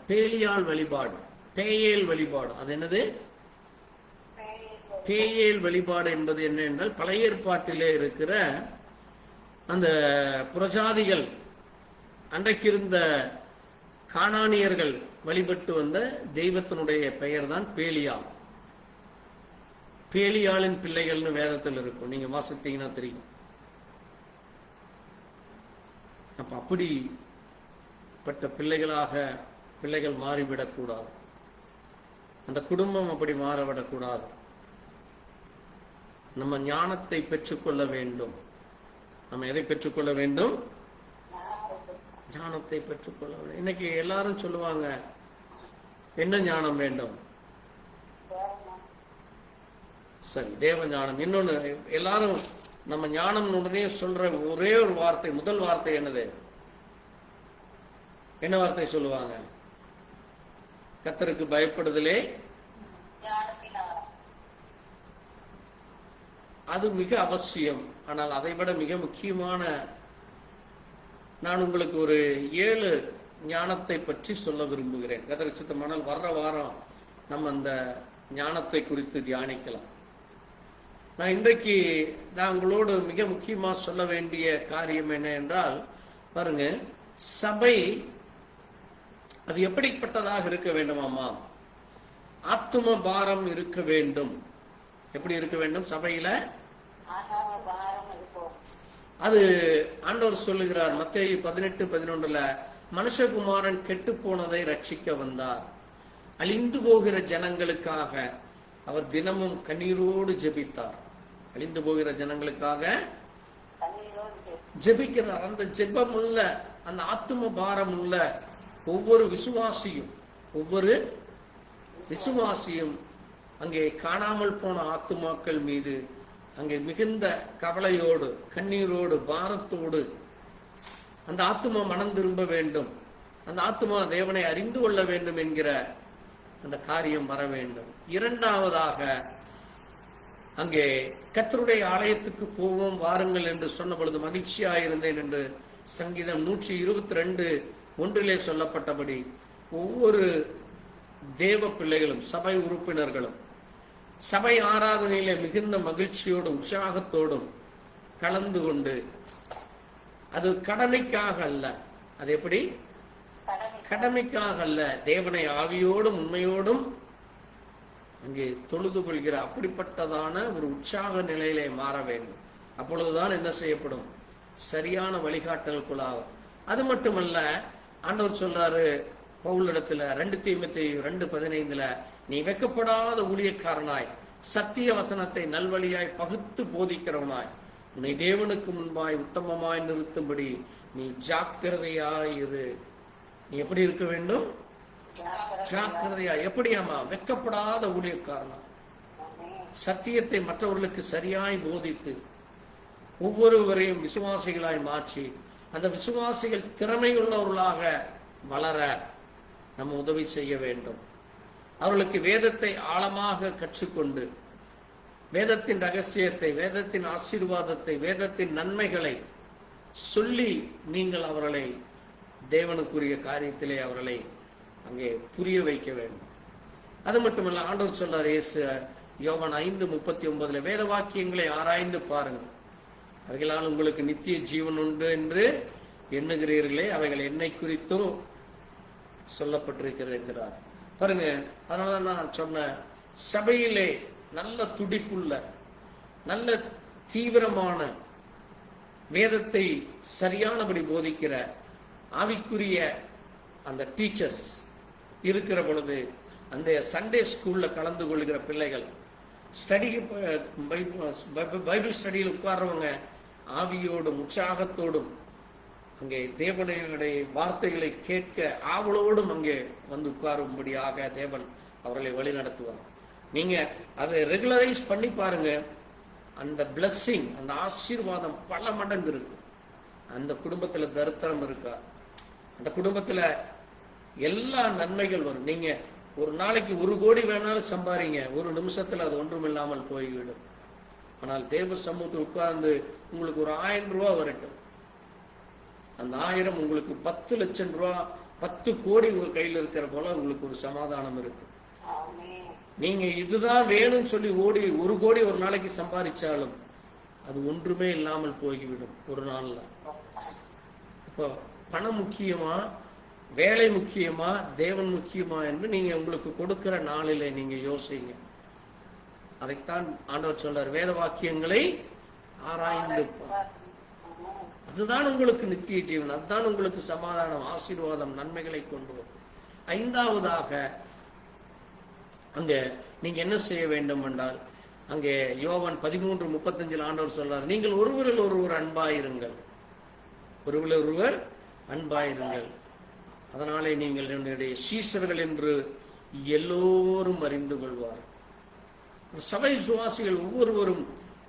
பேலியாள் வழிபாடு, பேயேல் வழிபாடு. அது என்னது? பேயேல் வழிபாடு என்பது என்ன என்றால், பழைய ஏற்பாட்டிலே இருக்கிற அந்த புரஜாதிகள், அன்றைக்கு இருந்த கானானியர்கள் வழிபட்டு வந்த தெய்வத்தினுடைய பெயர் தான் பேலியாள். பேலியாளின் பிள்ளைகள்னு வேதத்தில் இருக்கும், நீங்க வாசித்தீங்கன்னா தெரியும். அப்ப அப்படிப்பட்ட பிள்ளைகள் மாறிவிடக்கூடாது. அந்த குடும்பம் அப்படி மாறவிடக்கூடாது. நம்ம ஞானத்தை பெற்றுக்கொள்ள வேண்டும். நம்ம எதை பெற்றுக்கொள்ள வேண்டும்? ஞானத்தை பெற்றுக்கொள்ள வேண்டும். இன்னைக்கு எல்லாரும் சொல்லுவாங்க, என்ன ஞானம் வேண்டும்? சரி, தேவ ஞானம். இன்னொன்னு, எல்லாரும் நம்ம ஞானம் உடனே சொல்ற ஒரே ஒரு வார்த்தை, முதல் வார்த்தை என்னது? என்ன வார்த்தை சொல்லுவாங்க? கர்த்தருக்கு பயப்படுதலே. அது மிக அவசியம். ஆனால் அதை விட மிக முக்கியமான, நான் உங்களுக்கு ஒரு 7 ஞானத்தை பற்றி சொல்ல விரும்புகிறேன். கர்த்தருக்கு சித்தமானால் வர்ற வாரம் நம்ம அந்த ஞானத்தை குறித்து தியானிக்கலாம். நான் இன்றைக்கு உங்களோடு மிக முக்கியமா சொல்ல வேண்டிய காரியம் என்ன என்றால், பாருங்க, சபை அது எப்படிப்பட்டதாக இருக்க வேண்டுமாமா? ஆத்தும பாரம் இருக்க வேண்டும். எப்படி இருக்க வேண்டும் சபையில? அது ஆண்டவர் சொல்லுகிறார் மத்தேயு 18:11, மனுஷகுமாரன் கெட்டு போனதை ரட்சிக்க வந்தார். அழிந்து போகிற ஜனங்களுக்காக அவர் தினமும் கண்ணீரோடு ஜெபித்தார். அழிந்து போகிற ஜனங்களுக்காக ஜெபிக்கிறார். அந்த ஜெபம் உள்ள, அந்த ஆத்தும பாரம் உள்ள ஒவ்வொரு விசுவாசியும் அங்கே காணாமல் போன ஆத்துமாக்கள் மீது அங்கே மிகுந்த கவலையோடு, கண்ணீரோடு, பாரத்தோடு அந்த ஆத்துமா மனம் திரும்ப வேண்டும், அந்த ஆத்துமா தேவனை அறிந்து கொள்ள வேண்டும் என்கிற அந்த காரியம் வர வேண்டும். இரண்டாவதாக, அங்கே கர்த்தருடைய ஆலயத்துக்கு போவோம் வாருங்கள் என்று சொன்ன பொழுது மகிழ்ச்சியாயிருந்தேன் என்று சங்கீதம் 122:1 சொல்லப்பட்டபடி ஒவ்வொரு தேவ பிள்ளைகளும், சபை உறுப்பினர்களும் சபை ஆராதனையில மிகுந்த மகிழ்ச்சியோடும் உற்சாகத்தோடும் கலந்து கொண்டு, அது கடமைக்காக அல்ல, அது எப்படி? கடமைக்காக அல்ல, தேவனை ஆவியோடும் உண்மையோடும் அங்கே தொழுது கொள்கிற அப்படிப்பட்டதான ஒரு உற்சாக நிலையிலே மாற வேண்டும். அப்பொழுதுதான் என்ன செய்யப்படும்? சரியான வழிகாட்டலுக்குள்ளாகும். அது மட்டுமல்ல, ஆண்டவர் சொல்றாரு பவுலிடத்துல 2 தீமோத்தேயு 2:15, நீ வெட்கப்படாத ஊழியக்காரனாய் சத்திய வசனத்தை நல்வழியாய் பகுத்து போதிக்கிறவனாய் உன்னை தேவனுக்கு முன்பாய் உத்தமமாய் நிறுத்தும்படி நீ ஜாக்கிரதையாயிரு. நீ எப்படி இருக்க வேண்டும்? ஜாக்கிரதையா. எப்படியாமா? வெட்கப்படாத ஊழியக்காரனா, சத்தியத்தை மற்றவர்களுக்கு சரியாய் போதித்து ஒவ்வொருவரையும் விசுவாசிகளாய் மாற்றி அந்த விசுவாசிகள் திறமையுள்ளவர்களாக வளர நம்ம உதவி செய்ய வேண்டும். அவர்களுக்கு வேதத்தை ஆழமாக கற்றுக்கொண்டு வேதத்தின் ரகசியத்தை, வேதத்தின் ஆசீர்வாதத்தை, வேதத்தின் நன்மைகளை சொல்லி நீங்கள் அவர்களை தேவனுக்குரிய காரியத்திலே அவர்களை அங்கே புரிய வைக்க வேண்டும். அது மட்டுமல்ல, ஆண்டவர் சொல்றார் யோவான் 5:39, வேத வாக்கியங்களை ஆராய்ந்து பாருங்கள், அவைகளால் உங்களுக்கு நித்திய ஜீவன் உண்டு என்று எண்ணுகிறீர்களே, அவைகள் என்னை குறித்தும் சொல்லப்பட்டிருக்கிறது என்கிறார். பாருங்க, அதனால நான் சொன்ன சபையிலே நல்ல துடிப்புள்ள நல்ல தீவிரமான வேதத்தை சரியானபடி போதிக்கிற ஆவிக்குரிய அந்த டீச்சர்ஸ் இருக்கிற பொழுது அந்த சண்டே ஸ்கூல்ல கலந்து கொள்கிற பிள்ளைகள், ஸ்டடி பைபிள் ஸ்டடியில் உட்கார்றவங்க ஆவியோடும் உற்சாகத்தோடும் அங்கே தேவனுடைய வார்த்தைகளை கேட்க ஆவலோடும் அங்கே வந்து உட்காரும்படியாக தேவன் அவர்களை வழி நடத்துவார். நீங்க அதை ரெகுலரைஸ் பண்ணி பாருங்க. அந்த பிளஸ்ஸிங், அந்த ஆசீர்வாதம் பல மடங்கு இருக்கு. அந்த குடும்பத்துல தரித்திரம் இருக்கா, அந்த குடும்பத்துல எல்லா நன்மைகள் வரும். நீங்க ஒரு நாளைக்கு 1 கோடி வேணாலும் சம்பாதிங்க, ஒரு நிமிஷத்துல அது ஒன்றும் இல்லாமல் போய்விடும். ஆனால் தேவ சமூகத்தில் உட்கார்ந்து உங்களுக்கு ஒரு 1000 ரூபாய் வரட்டும், அந்த 1000 உங்களுக்கு 10 லட்சம் ரூபாய், 10 கோடி உங்க கையில் இருக்கிற போல உங்களுக்கு ஒரு சமாதானம் இருக்கு. நீங்க இதுதான் வேணும்னு சொல்லி ஓடி 1 கோடி ஒரு நாளைக்கு சம்பாதிச்சாலும் அது ஒன்றுமே இல்லாமல் போய்விடும் ஒரு நாள்ல. இப்போ பணம் முக்கியமா, வேலை முக்கியமா, தேவன் முக்கியமா என்று நீங்க உங்களுக்கு கொடுக்கிற நாளிலே நீங்க யோசிங்க. அதைத்தான் ஆண்டவர் சொல்றார், வேத வாக்கியங்களை ஆராய்ந்து பார். அதுதான் உங்களுக்கு நித்திய ஜீவன், அதுதான் உங்களுக்கு சமாதானம், ஆசீர்வாதம், நன்மைகளை கொண்டு வரும். 5வதாக அங்க நீங்க என்ன செய்ய வேண்டும் என்றால், அங்கே யோவான் 13:35 ஆண்டவர் சொல்றார், நீங்கள் ஒருவரில் ஒருவர் அன்பாயிருங்கள், ஒருவரில் ஒருவர் அன்பாயிருங்கள், அதனாலே நீங்கள் என்னுடைய சீஷர்கள் என்று எல்லோரும் அறிந்து கொள்வார். சபை விசுவாசிகள்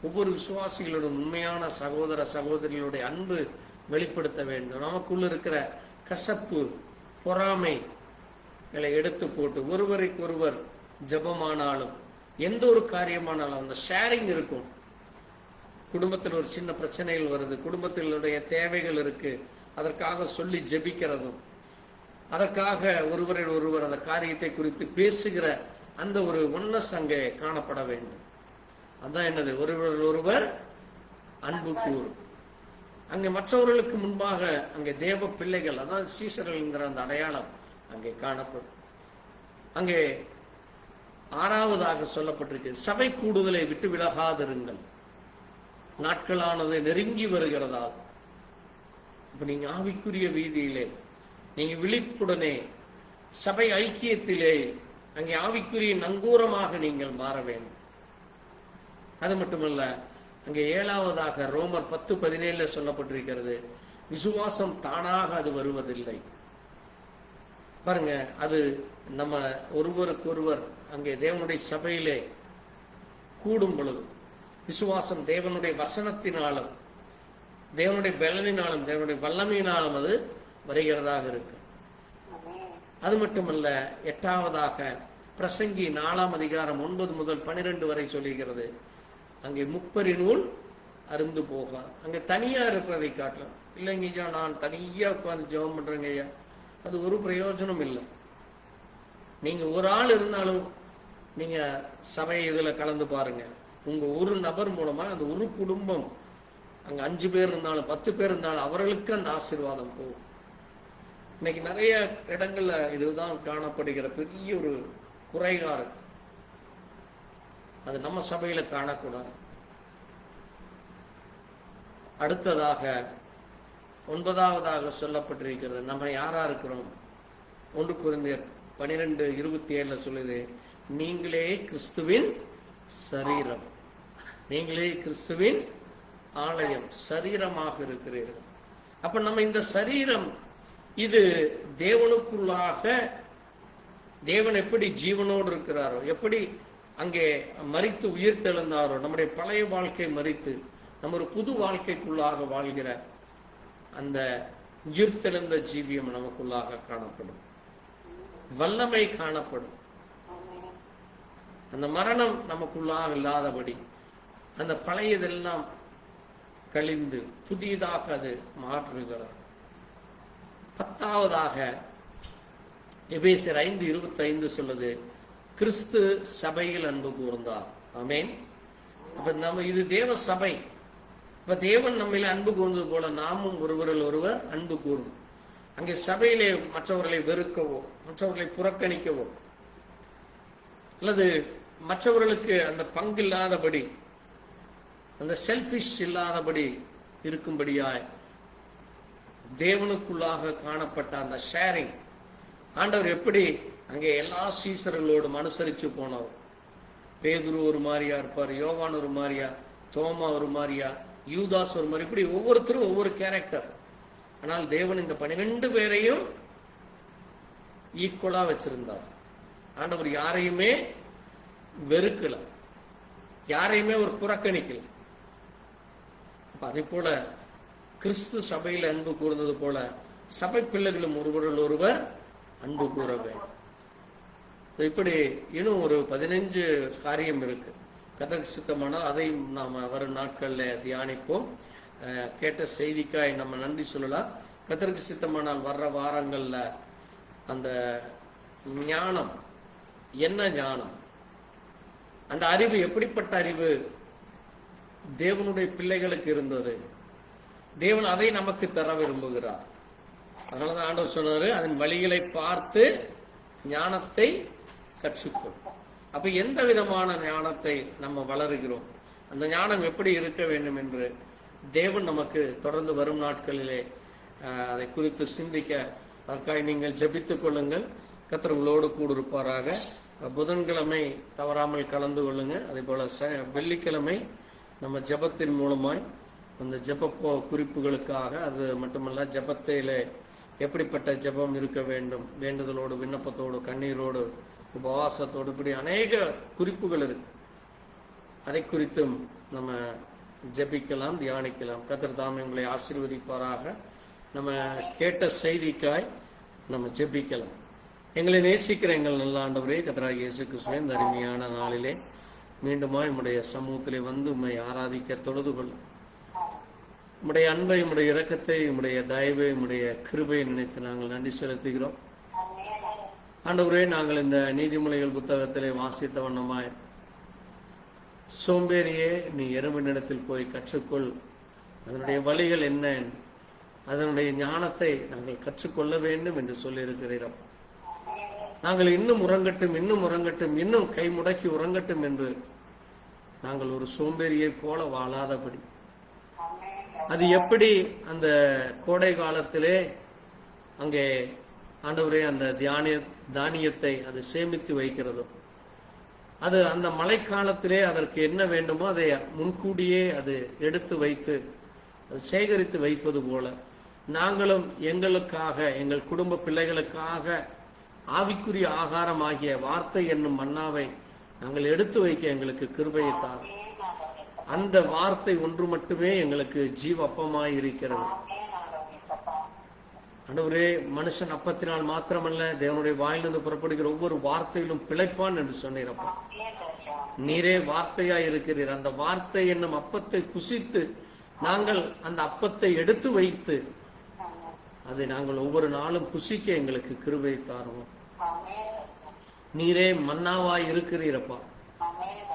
ஒவ்வொரு விசுவாசிகளுடன் உண்மையான சகோதர சகோதரிகளுடைய அன்பு வெளிப்படுத்த வேண்டும். நமக்குள்ள இருக்கிற கசப்பு, பொறாமைகளை எடுத்து போட்டு ஒருவருக்கொருவர் ஜெபமானாலும் எந்த ஒரு காரியமானாலும் அந்த ஷேரிங் இருக்கும். குடும்பத்தில் ஒரு சின்ன பிரச்சனைகள் வருது, குடும்பத்தினுடைய தேவைகள் இருக்கு, அதற்காக சொல்லி ஜெபிக்கிறதும், அதற்காக ஒருவர் அந்த காரியத்தை குறித்து பேசுகிற அந்த ஒரு ஒன்னஸ் அங்கே காணப்பட வேண்டும். அதான் என்னது, ஒருவர் அன்பு கூறும். அங்கே மற்றவர்களுக்கு முன்பாக அங்கே தேவ பிள்ளைகள், அதாவது சீஷர்கள்ங்கிற அந்த அடையாளம் அங்கே காணப்படும். அங்கே 6வதாக சொல்லப்பட்டிருக்கு, சபை கூடுதலை விட்டு விலகாதிருங்கள், நாட்களானது நெருங்கி வருகிறதால். இப்ப நீங்க ஆவிக்குரிய வீதியிலே நீங்க விழிப்புடனே சபை ஐக்கியத்திலே அங்கே ஆவிக்குரிய நங்கூரமாக நீங்கள் மாற வேண்டும். அது மட்டுமல்ல, அங்கே 7வதாக ரோமர் 10:17 சொல்லப்பட்டிருக்கிறது, விசுவாசம் தானாக அது வருவதில்லை. பாருங்க, அது நம்ம ஒருவருக்கொருவர் அங்கே தேவனுடைய சபையிலே கூடும் பொழுது விசுவாசம் தேவனுடைய வசனத்தினாலும், தேவனுடைய பலனினாலும், தேவனுடைய வல்லமையினாலும் அது வருகிறதாக இருக்கு. அது மட்டுமல்ல, 8வதாக பிரசங்கி 4ஆம் அதிகாரம் 9 முதல் 12 வரை சொல்லுகிறது, அங்கே முப்பரிநூல் அருந்து போகாது. அங்கே தனியா இருப்பதை காட்டலாம். இல்லைங்க ஐயா, நான் தனியா உட்கார்ந்து ஜெபம் பண்றேங்க ஐயா, அது ஒரு பிரயோஜனம் இல்லை. நீங்க ஒரு ஆள் இருந்தாலும் நீங்க சபை இதுல கலந்து பாருங்க. உங்க ஒரு நபர் மூலமா அந்த ஒரு குடும்பம், அங்க 5 பேர் இருந்தாலும் 10 பேர் இருந்தாலும் அவர்களுக்கு அந்த ஆசீர்வாதம் போகும். இன்னைக்கு நிறைய இடங்கள்ல இதுதான் காணப்படுகிற பெரிய ஒரு குறைகாரம். அது நம்ம சபையில காணக்கூடாது. அடுத்ததாக 9வதாக சொல்லப்பட்டிருக்கிறது, நம்ம யாரா இருக்கிறோம். 1 கொரிந்தியர் 12:27 சொல்லுது, நீங்களே கிறிஸ்துவின் சரீரம், நீங்களே கிறிஸ்துவின் ஆலயம், சரீரமாக இருக்கிறீர்கள். அப்ப நம்ம இந்த சரீரம் இது தேவனுக்குள்ளாக, தேவன் எப்படி ஜீவனோடு இருக்கிறாரோ, எப்படி அங்கே மரித்து உயிர் தெழுந்தாரோ, நம்முடைய பழைய வாழ்க்கை மரித்து நம்ம ஒரு புது வாழ்க்கைக்குள்ளாக வாழ்கிற அந்த உயிர் தெழுந்த ஜீவியம் நமக்குள்ளாக காணப்படும், வல்லமை காணப்படும். அந்த மரணம் நமக்குள்ளாக இல்லாதபடி அந்த பழையதெல்லாம் கழிந்து புதியதாக அது மாற்றுகிறது. 10வதாக எபேசியர் 5:25 சொல்லுது, கிறிஸ்து சபையில் அன்பு கூர்ந்தார். ஆமென். அப்ப நம்ம இது தேவ சபை. இப்ப தேவன் நம்மில் அன்பு கூர்ந்தது போல நாமும் ஒருவரில் ஒருவர் அன்பு கூறும். அங்கே சபையிலே மற்றவர்களை வெறுக்கவோ, மற்றவர்களை புறக்கணிக்கவோ, அல்லது மற்றவர்களுக்கு அந்த பங்கில்லாதபடி அந்த செல்ஃபிஷ் இல்லாதபடி இருக்கும்படியாய் தேவனுக்குள்ளாக காணப்பட்ட அந்த ஷேரிங், ஆண்டவர் எப்படி அங்கே எல்லா சீசர்களோடும் அனுசரித்து போனவர். பேதுரு ஒரு மாதிரியா இருப்பார், யோவான் ஒரு மாதிரியா, தோமா ஒரு மாதிரியா, யூதாஸ் ஒரு மாதிரி, இப்படி ஒவ்வொருத்தரும் ஒவ்வொரு கேரக்டர். ஆனால் தேவன் இந்த 12 பேரையும் ஈக்குவலா வச்சிருந்தார். ஆண்டவர் யாரையுமே வெறுக்கல, யாரையுமே ஒரு புறக்கணிக்கல. அதே போல கிறிஸ்து சபையில் அன்பு கூர்ந்தது போல சபை பிள்ளைகளும் ஒருவரில் ஒருவர் அன்பு கூறவே. இப்படி இன்னும் ஒரு 15 காரியம் இருக்கு. கர்த்தருக்கு சித்தமானால் அதை நாம் வரும் நாட்களில் தியானிப்போம். கேட்ட செய்திக்காய் நம்ம நன்றி சொல்லலாம். கர்த்தருக்கு சித்தமானால் வர்ற வாரங்கள்ல அந்த ஞானம், என்ன ஞானம், அந்த அறிவு எப்படிப்பட்ட அறிவு தேவனுடைய பிள்ளைகளுக்கு இருந்தது, தேவன் அதை நமக்கு தர விரும்புகிறார். அதனாலதான் ஆண்டவர் சொன்னாரு, அதன் வழிகளை பார்த்து ஞானத்தை கற்றுக்கொள். அப்ப எந்த விதமான ஞானத்தை நம்ம வளருகிறோம், அந்த ஞானம் எப்படி இருக்க வேண்டும் என்று தேவன் நமக்கு தொடர்ந்து வரும் நாட்களிலே அதை குறித்து சிந்திக்க அதற்காக நீங்கள் ஜெபித்துக் கொள்ளுங்கள். கர்த்தர் உங்களோடு கூட இருப்பாராக. புதன்கிழமை தவறாமல் கலந்து கொள்ளுங்க. அதே போல வெள்ளிக்கிழமை நம்ம ஜெபத்தின் மூலமாய் அந்த ஜெப குறிப்புகளுக்காக, அது மட்டுமல்ல ஜெபத்திலே எப்படிப்பட்ட ஜெபம் இருக்க வேண்டும், வேண்டுதலோடு, விண்ணப்பத்தோடு, கண்ணீரோடு, உபவாசத்தோடு, இப்படி அநேக குறிப்புகள் இருக்கு. அதை குறித்தும் நம்ம ஜெபிக்கலாம், தியானிக்கலாம். கர்த்தர் தாமே உங்களை ஆசீர்வதிப்பாராக. நம்ம கேட்ட செய்திக்காய் நம்ம ஜெபிக்கலாம். எங்களை நேசிக்கிற எங்கள் நல்ல ஆண்டவரே, கர்த்தராகிய இயேசு கிறிஸ்துவே, இந்த அருமையான நாளிலே மீண்டுமாய் உம்முடைய சமூகத்திலே வந்து உம்மை ஆராதிக்க தொழுது கொள்ளும். உம்முடைய அன்பை, உம்முடைய இரக்கத்தை, உம்முடைய தயவை, உம்முடைய கிருபையை நினைத்து நாங்கள் நன்றி செலுத்துகிறோம். ஆண்டவரே, நாங்கள் இந்த நீதிமொழிகள் புத்தகத்திலே வாசித்த வண்ணமாய், சோம்பேறியே நீ எறும்பினிடத்தில் போய் கற்றுக்கொள், அதனுடைய வழிகள் என்ன, அதனுடைய ஞானத்தை நாங்கள் கற்றுக்கொள்ள வேண்டும் என்று சொல்லியிருக்கிறோம். நாங்கள் இன்னும் உறங்கட்டும், இன்னும் உறங்கட்டும், இன்னும் கை முடக்கி உறங்கட்டும் என்று நாங்கள் ஒரு சோம்பேறியை போல வாழாதபடி, அது எப்படி அந்த கோடை காலத்திலே அங்கே ஆண்டவரே அந்த தானியத்தை அது சேமித்து வைக்கிறதோ, அது அந்த மழைக்காலத்திலே அதற்கு என்ன வேண்டுமோ அதை முன்கூடியே அது எடுத்து வைத்து அது சேகரித்து வைப்பது போல, நாங்களும் எங்களுக்காக, எங்கள் குடும்ப பிள்ளைகளுக்காக ஆவிக்குரிய ஆகாரமாகிய வார்த்தை என்னும் மன்னாவை நாங்கள் எடுத்து வைக்க எங்களுக்கு கிருபையை தாரும். அந்த வார்த்தை ஒன்று மட்டுமே எங்களுக்கு ஜீவ அப்பமாய் இருக்கிறது. ஆண்டவரே, மனுஷன் அப்பத்தினால் மாத்திரமல்ல, தேவனுடைய வாயிலிருந்து புறப்படுகிற ஒவ்வொரு வார்த்தையிலும் பிழைப்பான் என்று சொன்னீரப்பா. நீரே வார்த்தையாய் இருக்கிறீர். அந்த வார்த்தை என்னும் அப்பத்தை புசித்து நாங்கள் அந்த அப்பத்தை எடுத்து வைத்து அதை நாங்கள் ஒவ்வொரு நாளும் புசிக்க எங்களுக்கு கிருபை தாருவோம். நீரே மன்னாவாய் இருக்கிறீரப்பா.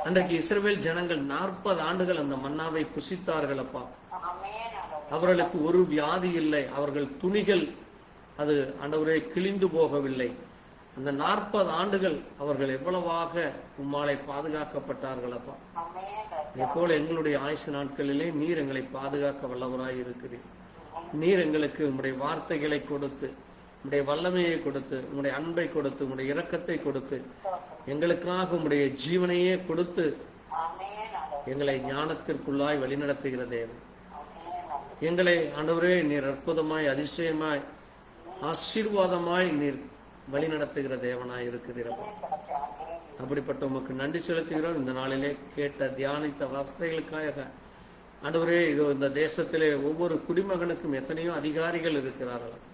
அன்றைக்கு இஸ்ரவேல் ஜனங்கள் 40 ஆண்டுகள் அந்த மன்னாவை புசித்தார்கள் அப்பா. அவர்களுக்கு ஒரு வியாதி இல்லை, அவர்கள் துணிகள் அது ஆண்டவரே கிழிந்து போகவில்லை. அந்த 40 ஆண்டுகள் அவர்கள் எவ்வளவாக உம்மாலை பாதுகாக்கப்பட்டார்கள் அப்பா. அதே போல எங்களுடைய ஆயுசு நாட்களிலே நீர் எங்களை பாதுகாக்க வல்லவராய் இருக்கிறீர். நீர் எங்களுக்கு உம்முடைய வார்த்தைகளை கொடுத்து, உம்முடைய வல்லமையை கொடுத்து, உம்முடைய அன்பை கொடுத்து, உம்முடைய இரக்கத்தை கொடுத்து, எங்களுக்காக உம்முடைய ஜீவனையே கொடுத்து எங்களை ஞானத்திற்குள்ளாய் வழிநடத்துகிற தேவன். எங்களை ஆண்டவரே நீர் அற்புதமாய், அதிசயமாய், ஆசீர்வாதமாய் நீர் வழிநடத்துகிற தேவனாய் இருக்கிறீரப்பா. அப்படிப்பட்ட உமக்கு நன்றி செலுத்துகிறோம். இந்த நாளிலே கேட்ட தியானித்த வார்த்தைகளுக்காக ஆண்டவரே, இதோ இந்த தேசத்திலே ஒவ்வொரு குடிமகனுக்கும் எத்தனையோ அதிகாரிகள் இருக்கிறார்கள்.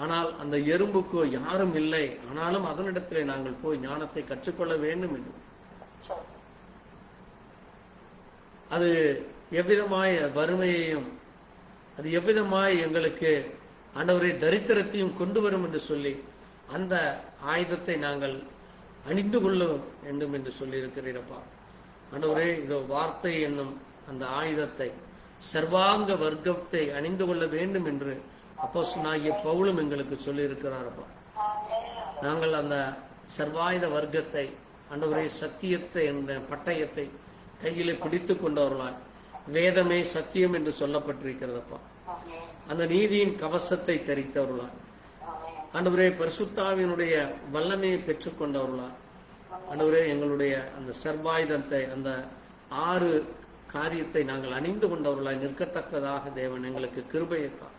ஆனால் அந்த எறும்புக்கோ யாரும் இல்லை. ஆனாலும் அதனிடத்திலே நாங்கள் போய் ஞானத்தை கற்றுக்கொள்ள வேண்டும் என்று, அது எவ்விதமாய் வறுமையையும், அது எவ்விதமாய் எங்களுக்கு ஆண்டவரே தரித்திரத்தையும் கொண்டு வரும் என்று சொல்லி அந்த ஆயுதத்தை நாங்கள் அணிந்து கொள்ள வேண்டும் என்று சொல்லி இருக்கிறீரப்பா. ஆண்டவரே, இதோ வார்த்தை என்னும் அந்த ஆயுதத்தை, சர்வாங்க வர்க்கத்தை அணிந்து கொள்ள வேண்டும் என்று அப்போஸ்தலனாகிய பவுலும் எங்களுக்கு சொல்லி இருக்கிறாரப்பா. நாங்கள் அந்த சர்வாயுத வர்க்கத்தை, ஆண்டவரே சத்தியத்தை என்ற பட்டயத்தை கையிலே பிடித்து கொண்டவர்களாய், வேதமே சத்தியம் என்று சொல்லப்பட்டிருக்கிறதப்பா, அந்த நீதியின் கவசத்தை தரித்தவர்களாய், ஆண்டவரே பரிசுத்தாவினுடைய வல்லமையை பெற்றுக்கொண்டவர்களா, ஆண்டவரே எங்களுடைய அந்த சர்வாயுதத்தை, அந்த 6 காரியத்தை நாங்கள் அணிந்து கொண்டவர்களாய் நிற்கத்தக்கதாக தேவன் எங்களுக்கு கிருபையை தான்.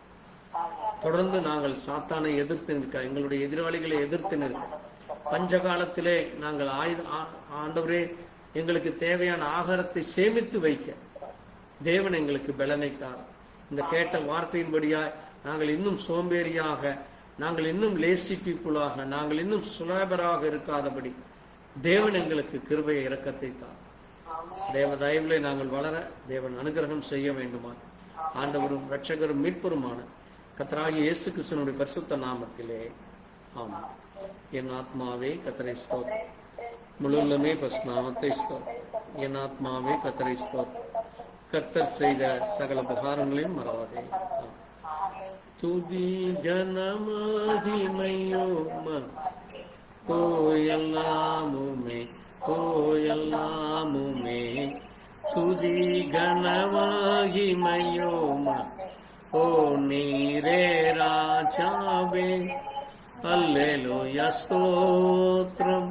தொடர்ந்து நாங்கள் சாத்தானை எதிர்த்து நிற்க, எங்களுடைய எதிராளிகளை எதிர்த்து நிற்க, பஞ்ச காலத்திலே நாங்கள் ஆண்டவரே எங்களுக்கு தேவையான ஆகாரத்தை சேமித்து வைக்க தேவன் எங்களுக்கு பலனைத்தார். இந்த கேட்ட வார்த்தையின்படியாய் நாங்கள் இன்னும் சோம்பேறியாக, நாங்கள் இன்னும் லேசி பீப்புளாக, நாங்கள் இன்னும் சுலபராக இருக்காதபடி தேவன் எங்களுக்கு கிருபையை இரக்கத்தை தார். தேவ தயவிலே நாங்கள் வளர தேவன் அனுகிரகம் செய்ய வேண்டுமா. ஆண்டவரும் இரட்சகரும் மீட்பருமான கர்த்தராகிய இயேசு கிறிஸ்துவினுடைய பரிசுத்த நாமத்திலே ஆமென். என் ஆத்மாவே கர்த்தரை ஸ்தோத்திரம், முழுவதுமே பரிசுநாமத்தை ஸ்தோத்திரம். என் ஆத்மாவே கர்த்தரை ஸ்தோத்திரம், கர்த்தர் செய்த சகல உபகாரங்களையும் மறவாதே. துதி கனமகிமையோம எல்லாமுமே எல்லாமுமே, துதி கனமகிமையோம ஓ நீரே ராஜாவே. அல்லேலூயா ஸ்தோத்ரம்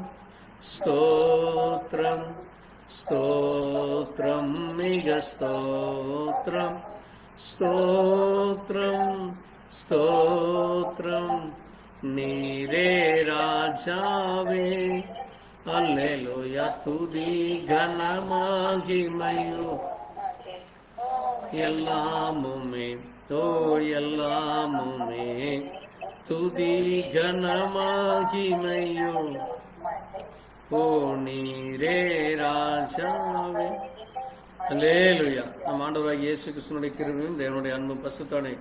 ஸ்தோத்ரம் ஸ்தோத்ரம் மிக ஸ்தோத்ரம் ஸ்தோத்ரம் ஸ்தோத்ரம் நீரே ராஜாவே. அல்லேலூயா துதி கனமகிமையோ எல்லாமுமே ஓ எல்லாமுமே, துதி கனமகிமையோ ஓ நீரே ராஜாவே. அல்லேலூயா. நம் ஆண்டவராகிய இயேசு கிறிஸ்துவினுடைய கிருபையும் தேவனுடைய அன்பும் பரிசுத்தனை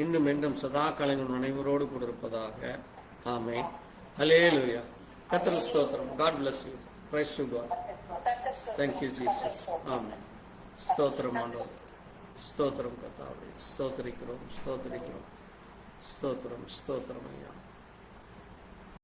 இன்னும் என்றும் சதா காலங்கள் அனைவரோடு கூட இருப்பதாக. ஆமென். அல்லேலூயா. கர்த்தர் ஸ்தோத்திரம். God bless you. Praise to God. Thank you Jesus. ஆமென். ஸ்தோத்திரம் ஆண்டவரே, ஸ்தோத்திரம் கர்த்தாவே, ஸ்தோத்திரிக்கிறோம் ஸ்தோத்திரிக்கிறோம் ஸ்தோத்திரம் ஸ்தோத்திரம் ஐயா.